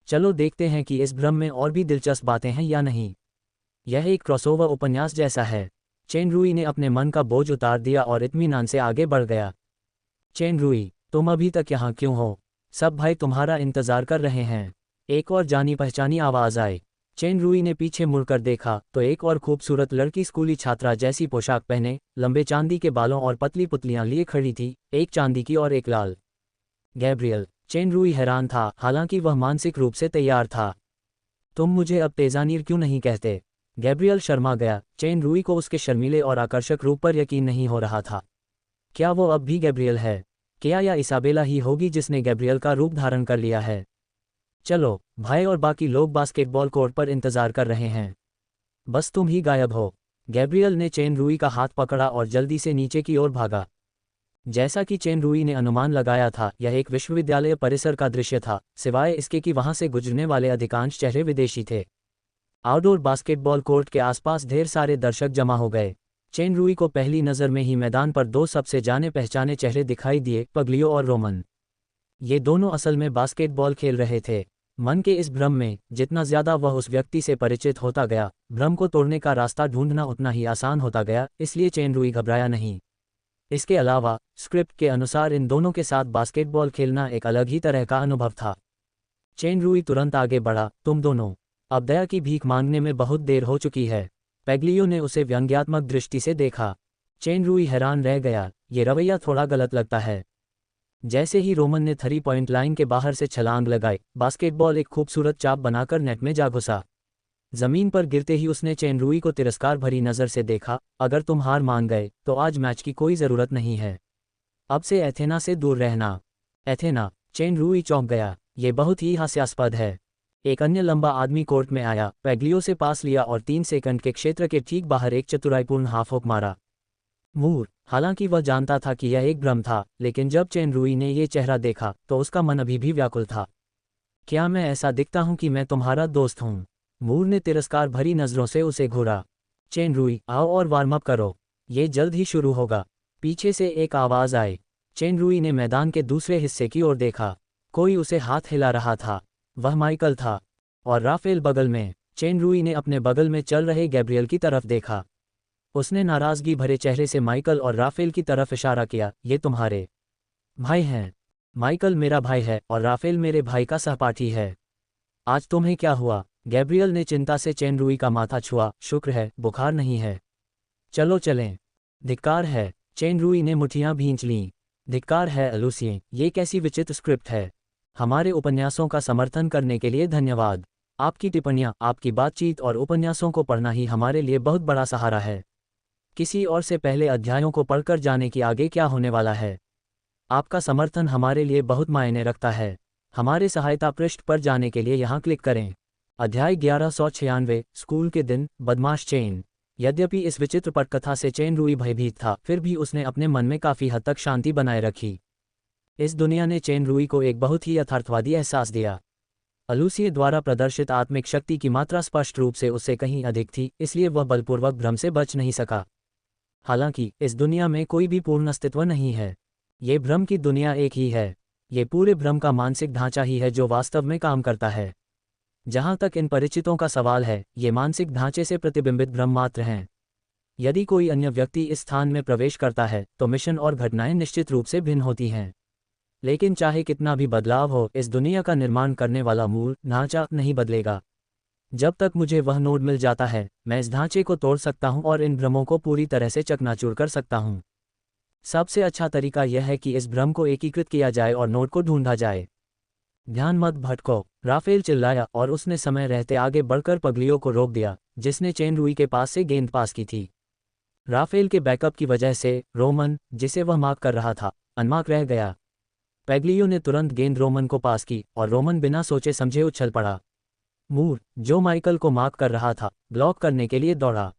चलो देखते हैं कि इस भ्रम में और भी दिलचस्प बातें हैं या नहीं। यह एक क्रॉसओवर उपन्यास जैसा है। चेन रुई ने अपने मन का बोझ उतार दिया और इत्मीनान से आगे बढ़ गया। चेन रुई, तुम अभी तक यहाँ क्यों हो? सब भाई तुम्हारा इंतजार कर रहे हैं। एक और जानी पहचानी आवाज़ आई। चेन रुई ने पीछे मुड़कर देखा तो एक और खूबसूरत लड़की स्कूली छात्रा जैसी पोशाक पहने, लंबे चांदी के बालों और पतली पुतलियां लिए खड़ी थी, एक चांदी की और एक लाल। गैब्रियल। चेन रुई हैरान था, हालांकि वह मानसिक रूप से तैयार था। तुम मुझे अब तेजानीर क्यों नहीं कहते? गैब्रियल शर्मा गया। चेन रुई को उसके शर्मीले और आकर्षक रूप पर यकीन नहीं हो रहा था। क्या वो अब भी गैब्रियल है? क्या या इसाबेला ही होगी जिसने गैब्रियल का रूप धारण कर लिया है? चलो, भाई और बाकी लोग बास्केटबॉल कोर्ट पर इंतजार कर रहे हैं। बस तुम ही गायब हो। गैब्रियल ने चेन रुई का हाथ पकड़ा और जल्दी से नीचे की ओर भागा। जैसा कि चेन रुई ने अनुमान लगाया था, यह एक विश्वविद्यालय परिसर का दृश्य था, सिवाय इसके कि वहां से गुजरने वाले अधिकांश चेहरे विदेशी थे। आउटडोर बास्केटबॉल कोर्ट के आसपास ढेर सारे दर्शक जमा हो गए। चेन रुई को पहली नज़र में ही मैदान पर दो सबसे जाने पहचाने चेहरे दिखाई दिए, पग्लियो और रोमन। ये दोनों असल में बास्केटबॉल खेल रहे थे। मन के इस भ्रम में जितना ज्यादा वह उस व्यक्ति से परिचित होता गया, भ्रम को तोड़ने का रास्ता ढूंढना उतना ही आसान होता गया, इसलिए चेन रुई घबराया नहीं। इसके अलावा स्क्रिप्ट के अनुसार इन दोनों के साथ बास्केटबॉल खेलना एक अलग ही तरह का अनुभव था। चेन रुई तुरंत आगे बढ़ा। तुम दोनों अब दया की भीख मांगने में बहुत देर हो चुकी है। पेग्लियो ने उसे व्यंग्यात्मक दृष्टि से देखा। चेन रुई हैरान रह गया, ये रवैया थोड़ा गलत लगता है। जैसे ही रोमन ने 3 पॉइंट लाइन के बाहर से छलांग लगाई, बास्केटबॉल एक खूबसूरत चाप बनाकर नेट में जा घुसा। जमीन पर गिरते ही उसने चेन रुई को तिरस्कार भरी नज़र से देखा। अगर तुम हार मान गए तो आज मैच की कोई ज़रूरत नहीं है। अब से एथेना से दूर रहना। एथेना? चेन रुई चौंक गया, ये बहुत ही हास्यास्पद है। एक अन्य लंबा आदमी कोर्ट में आया, पेग्लियो से पास लिया और 3 सेकंड के क्षेत्र के ठीक बाहर एक चतुराईपूर्ण हाफ हुक मारा। मूर, हालांकि वह जानता था कि यह एक भ्रम था, लेकिन जब चेन रुई ने ये चेहरा देखा तो उसका मन अभी भी व्याकुल था। क्या मैं ऐसा दिखता हूं कि मैं तुम्हारा दोस्त हूं? मूर ने तिरस्कार भरी नज़रों से उसे घूरा। चेन रुई, आओ और वार्म अप करो, ये जल्द ही शुरू होगा। पीछे से एक आवाज़ आई। चेन रुई ने मैदान के दूसरे हिस्से की ओर देखा। कोई उसे हाथ हिला रहा था। वह माइकल था। और राफेल बगल में। चेन रुई ने अपने बगल में चल रहे गैब्रियल की तरफ देखा। उसने नाराज़गी भरे चेहरे से माइकल और राफेल की तरफ इशारा किया। ये तुम्हारे भाई हैं। माइकल मेरा भाई है और राफेल मेरे भाई का सहपाठी है। आज तुम्हें क्या हुआ? गैब्रियल ने चिंता से चेन रुई का माथा छुआ। शुक्र है बुखार नहीं है। चलो चलें। धिक्कार है। चेन रुई ने मुठियां भींच लीं। धिक्कार है अलूसिए, ये कैसी विचित्र स्क्रिप्ट है। हमारे उपन्यासों का समर्थन करने के लिए धन्यवाद। आपकी टिप्पणियां, आपकी बातचीत और उपन्यासों को पढ़ना ही हमारे लिए बहुत बड़ा सहारा है। किसी और से पहले अध्यायों को पढ़कर जाने की आगे क्या होने वाला है। आपका समर्थन हमारे लिए बहुत मायने रखता है। हमारे सहायता पृष्ठ पर जाने के लिए यहाँ क्लिक करें। अध्याय 1196, स्कूल के दिन, बदमाश चेन। यद्यपि इस विचित्र पटकथा से चेन रुई भयभीत था, फिर भी उसने अपने मन में काफ़ी हद तक शांति बनाए रखी। इस दुनिया ने चेन रुई को एक बहुत ही यथार्थवादी एहसास दिया। अलूसिए द्वारा प्रदर्शित आत्मिक शक्ति की मात्रा स्पष्ट रूप से उससे कहीं अधिक थी, इसलिए वह बलपूर्वक भ्रम से बच नहीं सका। हालांकि इस दुनिया में कोई भी पूर्ण अस्तित्व नहीं है। ये भ्रम की दुनिया एक ही है। ये पूरे भ्रम का मानसिक ढांचा ही है जो वास्तव में काम करता है। जहां तक इन परिचितों का सवाल है, ये मानसिक ढांचे से प्रतिबिंबित भ्रम मात्र हैं। यदि कोई अन्य व्यक्ति इस स्थान में प्रवेश करता है तो मिशन और घटनाएं निश्चित रूप से भिन्न होती हैं। लेकिन चाहे कितना भी बदलाव हो, इस दुनिया का निर्माण करने वाला मूल ढांचा नहीं बदलेगा। जब तक मुझे वह नोड मिल जाता है, मैं इस ढांचे को तोड़ सकता हूं और इन भ्रमों को पूरी तरह से चकनाचूर कर सकता हूं। सबसे अच्छा तरीका यह है कि इस भ्रम को एकीकृत किया जाए और नोड को ढूंढा जाए। ध्यान मत भटको, राफेल चिल्लाया और उसने समय रहते आगे बढ़कर पग्लियो को रोक दिया, जिसने चेन रुई के पास से गेंद पास की थी। राफेल के बैकअप की वजह से रोमन, जिसे वह मार्क कर रहा था, अनमार्क रह गया। पेग्लियो ने तुरंत गेंद रोमन को पास की और रोमन बिना सोचे समझे उछल पड़ा। मूर, जो माइकल को मार्क कर रहा था, ब्लॉक करने के लिए दौड़ा।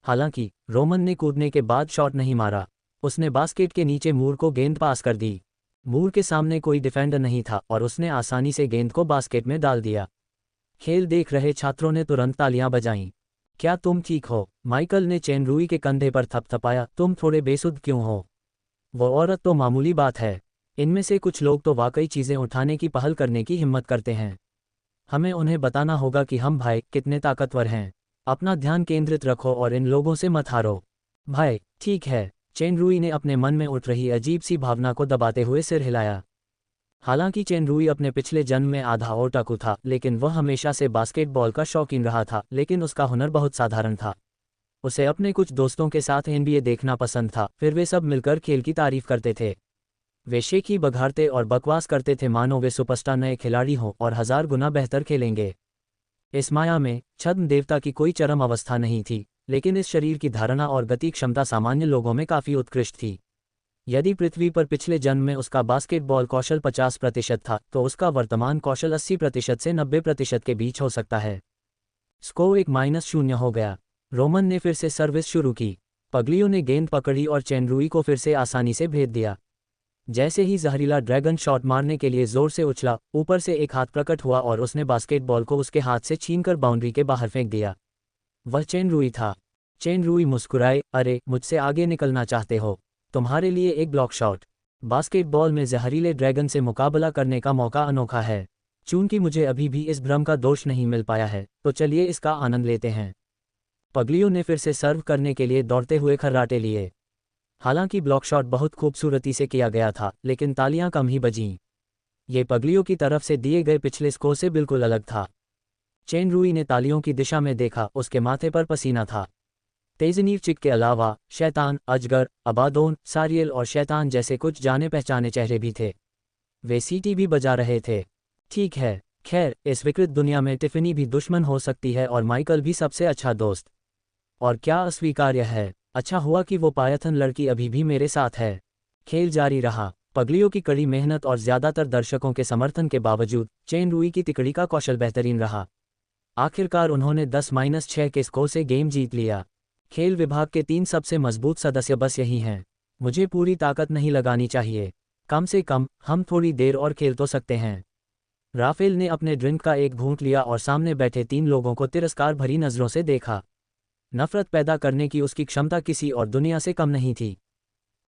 हालांकि रोमन ने कूदने के बाद शॉट नहीं मारा। उसने बास्केट के नीचे मूर को गेंद पास कर दी। मूर के सामने कोई डिफेंडर नहीं था और उसने आसानी से गेंद को बास्केट में डाल दिया। खेल देख रहे छात्रों ने तुरंत तालियां बजाईं। क्या तुम ठीक हो? माइकल ने चेन रुई के कंधे पर थपथपाया। तुम थोड़े बेसुध क्यों हो? वो औरत तो मामूली बात है, इनमें से कुछ लोग तो वाकई चीज़ें उठाने की पहल करने की हिम्मत करते हैं। हमें उन्हें बताना होगा कि हम भाई कितने ताकतवर हैं। अपना ध्यान केंद्रित रखो और इन लोगों से मत हारो। भाई, ठीक है। चेन रूई ने अपने मन में उठ रही अजीब सी भावना को दबाते हुए सिर हिलाया। हालांकि चेन रूई अपने पिछले जन्म में आधा ओटाकू था, लेकिन वह हमेशा से बास्केटबॉल का शौकीन रहा था, लेकिन उसका हुनर बहुत साधारण था। उसे अपने कुछ दोस्तों के साथ एनबीए देखना पसंद था, फिर वे सब मिलकर खेल की तारीफ करते थे। वे शेखी बघाड़ते और बकवास करते थे मानो वे सुपरस्टार नए खिलाड़ी हों और 1000 गुना बेहतर खेलेंगे। इस माया में छद्म देवता की कोई चरम अवस्था नहीं थी, लेकिन इस शरीर की धारणा और गति क्षमता सामान्य लोगों में काफ़ी उत्कृष्ट थी। यदि पृथ्वी पर पिछले जन्म में उसका बास्केटबॉल कौशल 50% था, तो उसका वर्तमान कौशल 80% से 90% के बीच हो सकता है। स्कोर 1-0 हो गया। रोमन ने फिर से सर्विस शुरू की। पगलियों ने गेंद पकड़ी और चेन रूई को फिर से आसानी से भेद दिया। जैसे ही जहरीला ड्रैगन शॉट मारने के लिए जोर से उछला, ऊपर से एक हाथ प्रकट हुआ और उसने बास्केटबॉल को उसके हाथ से छीनकर बाउंड्री के बाहर फेंक दिया। वह चेन रूई था। चेन रूई मुस्कुराए, अरे, मुझसे आगे निकलना चाहते हो? तुम्हारे लिए एक ब्लॉक शॉट। बास्केटबॉल में जहरीले ड्रैगन से मुकाबला करने का मौका अनोखा है। चूंकि मुझे अभी भी इस भ्रम का दोष नहीं मिल पाया है, तो चलिए इसका आनंद लेते हैं। पगलियों ने फिर से सर्व करने के लिए दौड़ते हुए खर्राटे लिए। हालांकि ब्लॉक शॉट बहुत खूबसूरती से किया गया था, लेकिन तालियां कम ही बजीं। ये पगलियों की तरफ से दिए गए पिछले स्कोर से बिल्कुल अलग था। चेन रूई ने तालियों की दिशा में देखा, उसके माथे पर पसीना था। तेजनीर चिक के अलावा शैतान, अजगर, अबादोन, सारियल और शैतान जैसे कुछ जाने पहचाने चेहरे भी थे। वे सीटी भी बजा रहे थे। ठीक है, खैर, इस विकृत दुनिया में टिफनी भी दुश्मन हो सकती है और माइकल भी सबसे अच्छा दोस्त। और क्या अस्वीकार्य है, अच्छा हुआ कि वो पायथन लड़की अभी भी मेरे साथ है। खेल जारी रहा। पगलियों की कड़ी मेहनत और ज़्यादातर दर्शकों के समर्थन के बावजूद चेन रूई की तिकड़ी का कौशल बेहतरीन रहा। आखिरकार उन्होंने 10-6 के स्कोर से गेम जीत लिया। खेल विभाग के 3 सबसे मजबूत सदस्य बस यही हैं। मुझे पूरी ताकत नहीं लगानी चाहिए। कम से कम हम थोड़ी देर और खेल तो सकते हैं। राफेल ने अपने ड्रिंक का एक घूंट लिया और सामने बैठे 3 लोगों को तिरस्कार भरी नज़रों से देखा। नफरत पैदा करने की उसकी क्षमता किसी और दुनिया से कम नहीं थी।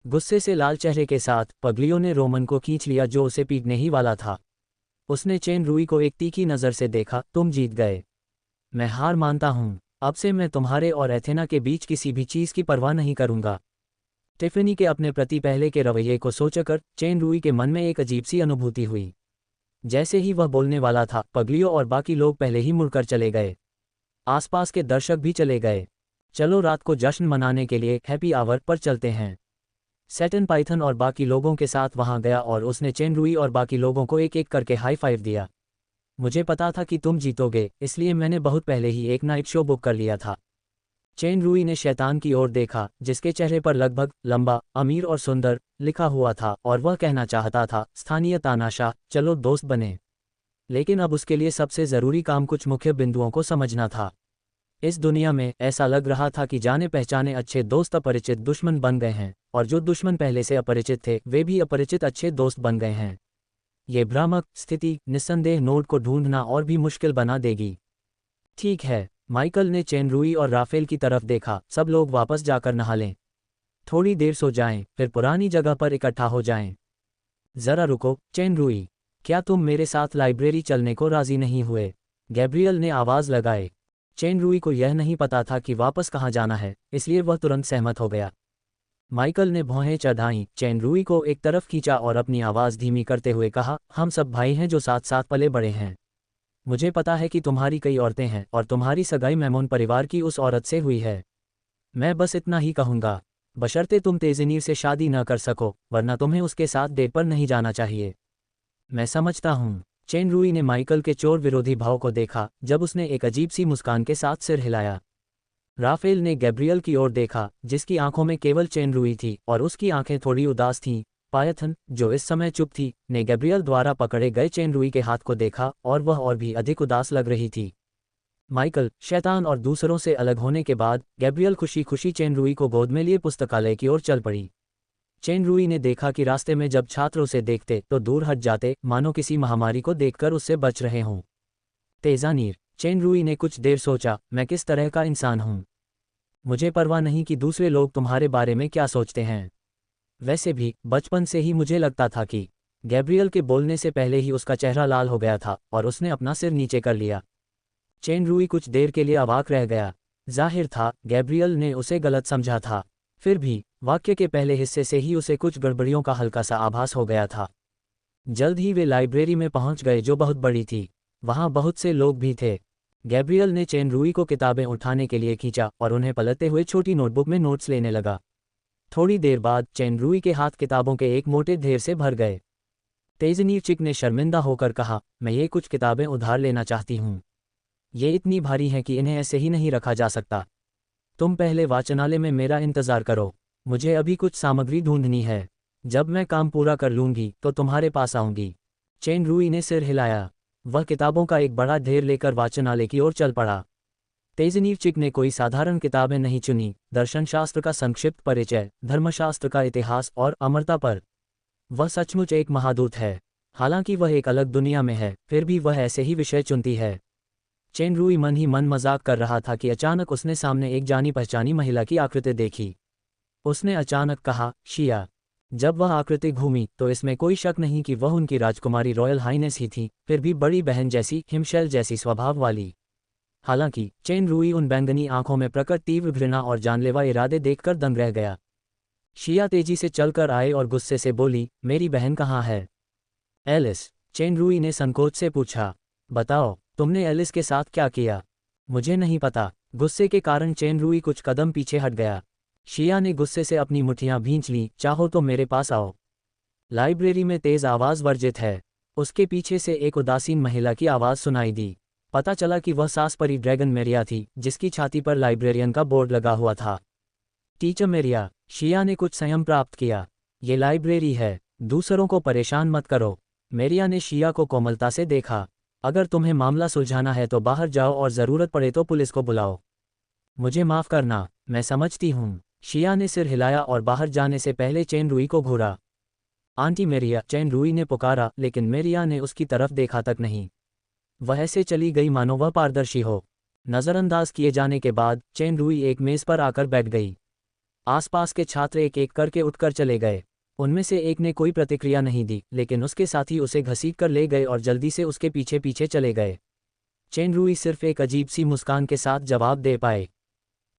गुस्से से लाल चेहरे के साथ पगलियों ने रोमन को खींच लिया, जो उसे पीटने ही वाला था। उसने चेन रूई को एक तीखी नज़र से देखा, तुम जीत गए। मैं हार मानता हूँ। अब से मैं तुम्हारे और एथेना के बीच किसी भी चीज़ की परवाह नहीं करूँगा। टिफनी के अपने प्रति पहले के रवैये को सोचकर चेन रूई के मन में एक अजीब सी अनुभूति हुई। जैसे ही वह बोलने वाला था, पगलियों और बाकी लोग पहले ही मुड़कर चले गए। आसपास के दर्शक भी चले गए। चलो रात को जश्न मनाने के लिए हैप्पी आवर पर चलते हैं। सैटन पाइथन और बाकी लोगों के साथ वहां गया और उसने चेन रूई और बाकी लोगों को एक एक करके हाई फाइव दिया। मुझे पता था कि तुम जीतोगे, इसलिए मैंने बहुत पहले ही एक नाइट शो बुक कर लिया था। चेन रूई ने शैतान की ओर देखा, जिसके चेहरे पर लगभग लंबा, अमीर और सुंदर लिखा हुआ था, और वह कहना चाहता था, स्थानीय तानाशाह, चलो दोस्त बने। लेकिन अब उसके लिए सबसे ज़रूरी काम कुछ मुख्य बिंदुओं को समझना था। इस दुनिया में ऐसा लग रहा था कि जाने पहचाने अच्छे दोस्त अपरिचित दुश्मन बन गए हैं, और जो दुश्मन पहले से अपरिचित थे वे भी अपरिचित अच्छे दोस्त बन गए हैं। ये भ्रामक स्थिति निस्संदेह नोड को ढूंढना और भी मुश्किल बना देगी। ठीक है, माइकल ने चेन रूई और राफेल की तरफ देखा, सब लोग वापस जाकर नहा लें। थोड़ी देर सो जाएं, फिर पुरानी जगह पर इकट्ठा हो जाएं। जरा रुको, चेन रूई, क्या तुम मेरे साथ लाइब्रेरी चलने को राजी नहीं हुए? गैब्रियल ने आवाज़ लगाए। चेन रूई को यह नहीं पता था कि वापस कहाँ जाना है, इसलिए वह तुरंत सहमत हो गया। माइकल ने भौहें चढ़ाईं, चेन रूई को एक तरफ खींचा और अपनी आवाज़ धीमी करते हुए कहा, हम सब भाई हैं जो साथ साथ पले बड़े हैं। मुझे पता है कि तुम्हारी कई औरतें हैं और तुम्हारी सगाई मैमोन परिवार की उस औरत से हुई है। मैं बस इतना ही कहूँगा, बशर्ते तुम तेजनीर से शादी न कर सको, वरना तुम्हें उसके साथ डेट पर नहीं जाना चाहिए। मैं समझता हूँ। चेन रूई ने माइकल के चोर विरोधी भाव को देखा, जब उसने एक अजीब सी मुस्कान के साथ सिर हिलाया। राफेल ने गैब्रियल की ओर देखा, जिसकी आंखों में केवल चेन रूई थी और उसकी आंखें थोड़ी उदास थीं। पायथन, जो इस समय चुप थी, ने गैब्रियल द्वारा पकड़े गए चेन रूई के हाथ को देखा और वह और भी अधिक उदास लग रही थी। माइकल, शैतान और दूसरों से अलग होने के बाद गैब्रियल खुशी खुशी चेन रूई को गोद में लिए पुस्तकालय की ओर चल पड़ी। चेन रूई ने देखा कि रास्ते में जब छात्र उसे देखते तो दूर हट जाते, मानो किसी महामारी को देखकर उससे बच रहे हों। तेजानीर, चेन रूई ने कुछ देर सोचा, मैं किस तरह का इंसान हूँ? मुझे परवाह नहीं कि दूसरे लोग तुम्हारे बारे में क्या सोचते हैं। वैसे भी बचपन से ही मुझे लगता था कि गैब्रियल के बोलने से पहले ही उसका चेहरा लाल हो गया था और उसने अपना सिर नीचे कर लिया। चेन रूई कुछ देर के लिए अवाक रह गया। जाहिर था गैब्रियल ने उसे गलत समझा था। फिर भी वाक्य के पहले हिस्से से ही उसे कुछ गड़बड़ियों का हल्का सा आभास हो गया था। जल्द ही वे लाइब्रेरी में पहुंच गए जो बहुत बड़ी थी। वहां बहुत से लोग भी थे। गैब्रियल ने चेन रूई को किताबें उठाने के लिए खींचा और उन्हें पलटते हुए छोटी नोटबुक में नोट्स लेने लगा। थोड़ी देर बाद चेन रूई के हाथ किताबों के एक मोटे ढेर से भर गए। तेजनीर चिक ने शर्मिंदा होकर कहा, मैं ये कुछ किताबें उधार लेना चाहती हूँ। ये इतनी भारी हैं कि इन्हें ऐसे ही नहीं रखा जा सकता। तुम पहले वाचनालय में मेरा इंतज़ार करो, मुझे अभी कुछ सामग्री ढूंढनी है। जब मैं काम पूरा कर लूँगी तो तुम्हारे पास आऊँगी। चेन रूई ने सिर हिलाया। वह किताबों का एक बड़ा ढेर लेकर वाचनालय की ओर चल पड़ा। तेजनीर चिक ने कोई साधारण किताबें नहीं चुनी। दर्शनशास्त्र का संक्षिप्त परिचय, धर्मशास्त्र का इतिहास और अमरता पर। वह सचमुच एक महादूत है। हालांकि वह एक अलग दुनिया में है, फिर भी वह ऐसे ही विषय चुनती है। चेन रूई मन ही मन मजाक कर रहा था कि अचानक उसने सामने एक जानी पहचानी महिला की आकृति देखी। उसने अचानक कहा, शिया। जब वह आकृति घूमी तो इसमें कोई शक नहीं कि वह उनकी राजकुमारी रॉयल हाइनेस ही थी, फिर भी बड़ी बहन जैसी, हिमशैल जैसी स्वभाव वाली। हालांकि चेन रूई उन बैंगनी आंखों में प्रकट तीव्र घृणा और जानलेवा इरादे देखकर दंग रह गया। शिया तेजी से चलकर आए और गुस्से से बोली, मेरी बहन कहाँ है? एलिस, चेन रूई ने संकोच से पूछा। बताओ, तुमने एलिस के साथ क्या किया? मुझे नहीं पता। गुस्से के कारण चेन रूई कुछ कदम पीछे हट गया। शिया ने गुस्से से अपनी मुट्ठियां भींच लीं, चाहो तो मेरे पास आओ। लाइब्रेरी में तेज आवाज वर्जित है। उसके पीछे से एक उदासीन महिला की आवाज सुनाई दी। पता चला कि वह सास परी ड्रैगन मेरिया थी, जिसकी छाती पर लाइब्रेरियन का बोर्ड लगा हुआ था। टीचर मेरिया, शिया ने कुछ संयम प्राप्त किया। ये लाइब्रेरी है, दूसरों को परेशान मत करो। मेरिया ने शिया को कोमलता से देखा। अगर तुम्हें मामला सुलझाना है तो बाहर जाओ और ज़रूरत पड़े तो पुलिस को बुलाओ। मुझे माफ़ करना, मैं समझती हूँ। शिया ने सिर हिलाया और बाहर जाने से पहले चेन रूई को घूरा। आंटी मेरिया, चेन रूई ने पुकारा, लेकिन मेरिया ने उसकी तरफ देखा तक नहीं। वह ऐसे चली गई मानो वह पारदर्शी हो। नज़रअंदाज किए जाने के बाद चेन रूई एक मेज़ पर आकर बैठ गई। आसपास के छात्र एक एक करके उठकर चले गए। उनमें से एक ने कोई प्रतिक्रिया नहीं दी, लेकिन उसके साथी उसे घसीट कर ले गए और जल्दी से उसके पीछे पीछे चले गए। चेन रूई सिर्फ एक अजीब सी मुस्कान के साथ जवाब दे पाए।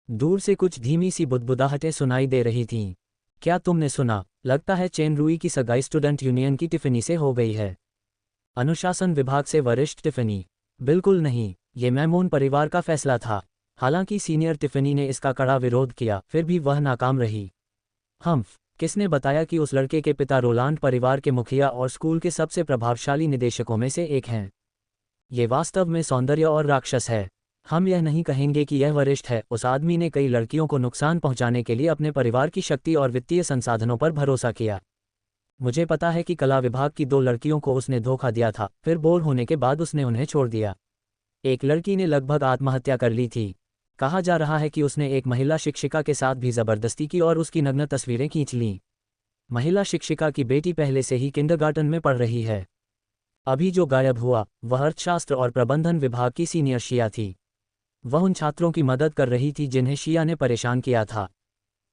दूर से कुछ धीमी सी बुदबुदाहटें सुनाई दे रही थीं। क्या तुमने सुना? लगता है चेन रूई की सगाई स्टूडेंट यूनियन की टिफ़नी से हो गई है। अनुशासन विभाग से वरिष्ठ टिफ़नी? बिल्कुल नहीं, ये मैमून परिवार का फैसला था। हालांकि सीनियर टिफ़नी ने इसका कड़ा विरोध किया, फिर भी वह नाकाम रही। हम्फ, किसने बताया कि उस लड़के के पिता रोलांड परिवार के मुखिया और स्कूल के सबसे प्रभावशाली निदेशकों में से एक हैं? ये वास्तव में सौंदर्य और राक्षस है। हम यह नहीं कहेंगे कि यह वरिष्ठ है। उस आदमी ने कई लड़कियों को नुकसान पहुंचाने के लिए अपने परिवार की शक्ति और वित्तीय संसाधनों पर भरोसा किया। मुझे पता है कि कला विभाग की 2 लड़कियों को उसने धोखा दिया था, फिर बोर होने के बाद उसने उन्हें छोड़ दिया। एक लड़की ने लगभग आत्महत्या कर ली थी। कहा जा रहा है कि उसने एक महिला शिक्षिका के साथ भी जबरदस्ती की और उसकी नग्न तस्वीरें खींच लीं। महिला शिक्षिका की बेटी पहले से ही किंडरगार्टन में पढ़ रही है। अभी जो गायब हुआ वह अर्थशास्त्र और प्रबंधन विभाग की सीनियर शिया थी। वह उन छात्रों की मदद कर रही थी जिन्हें शिया ने परेशान किया था।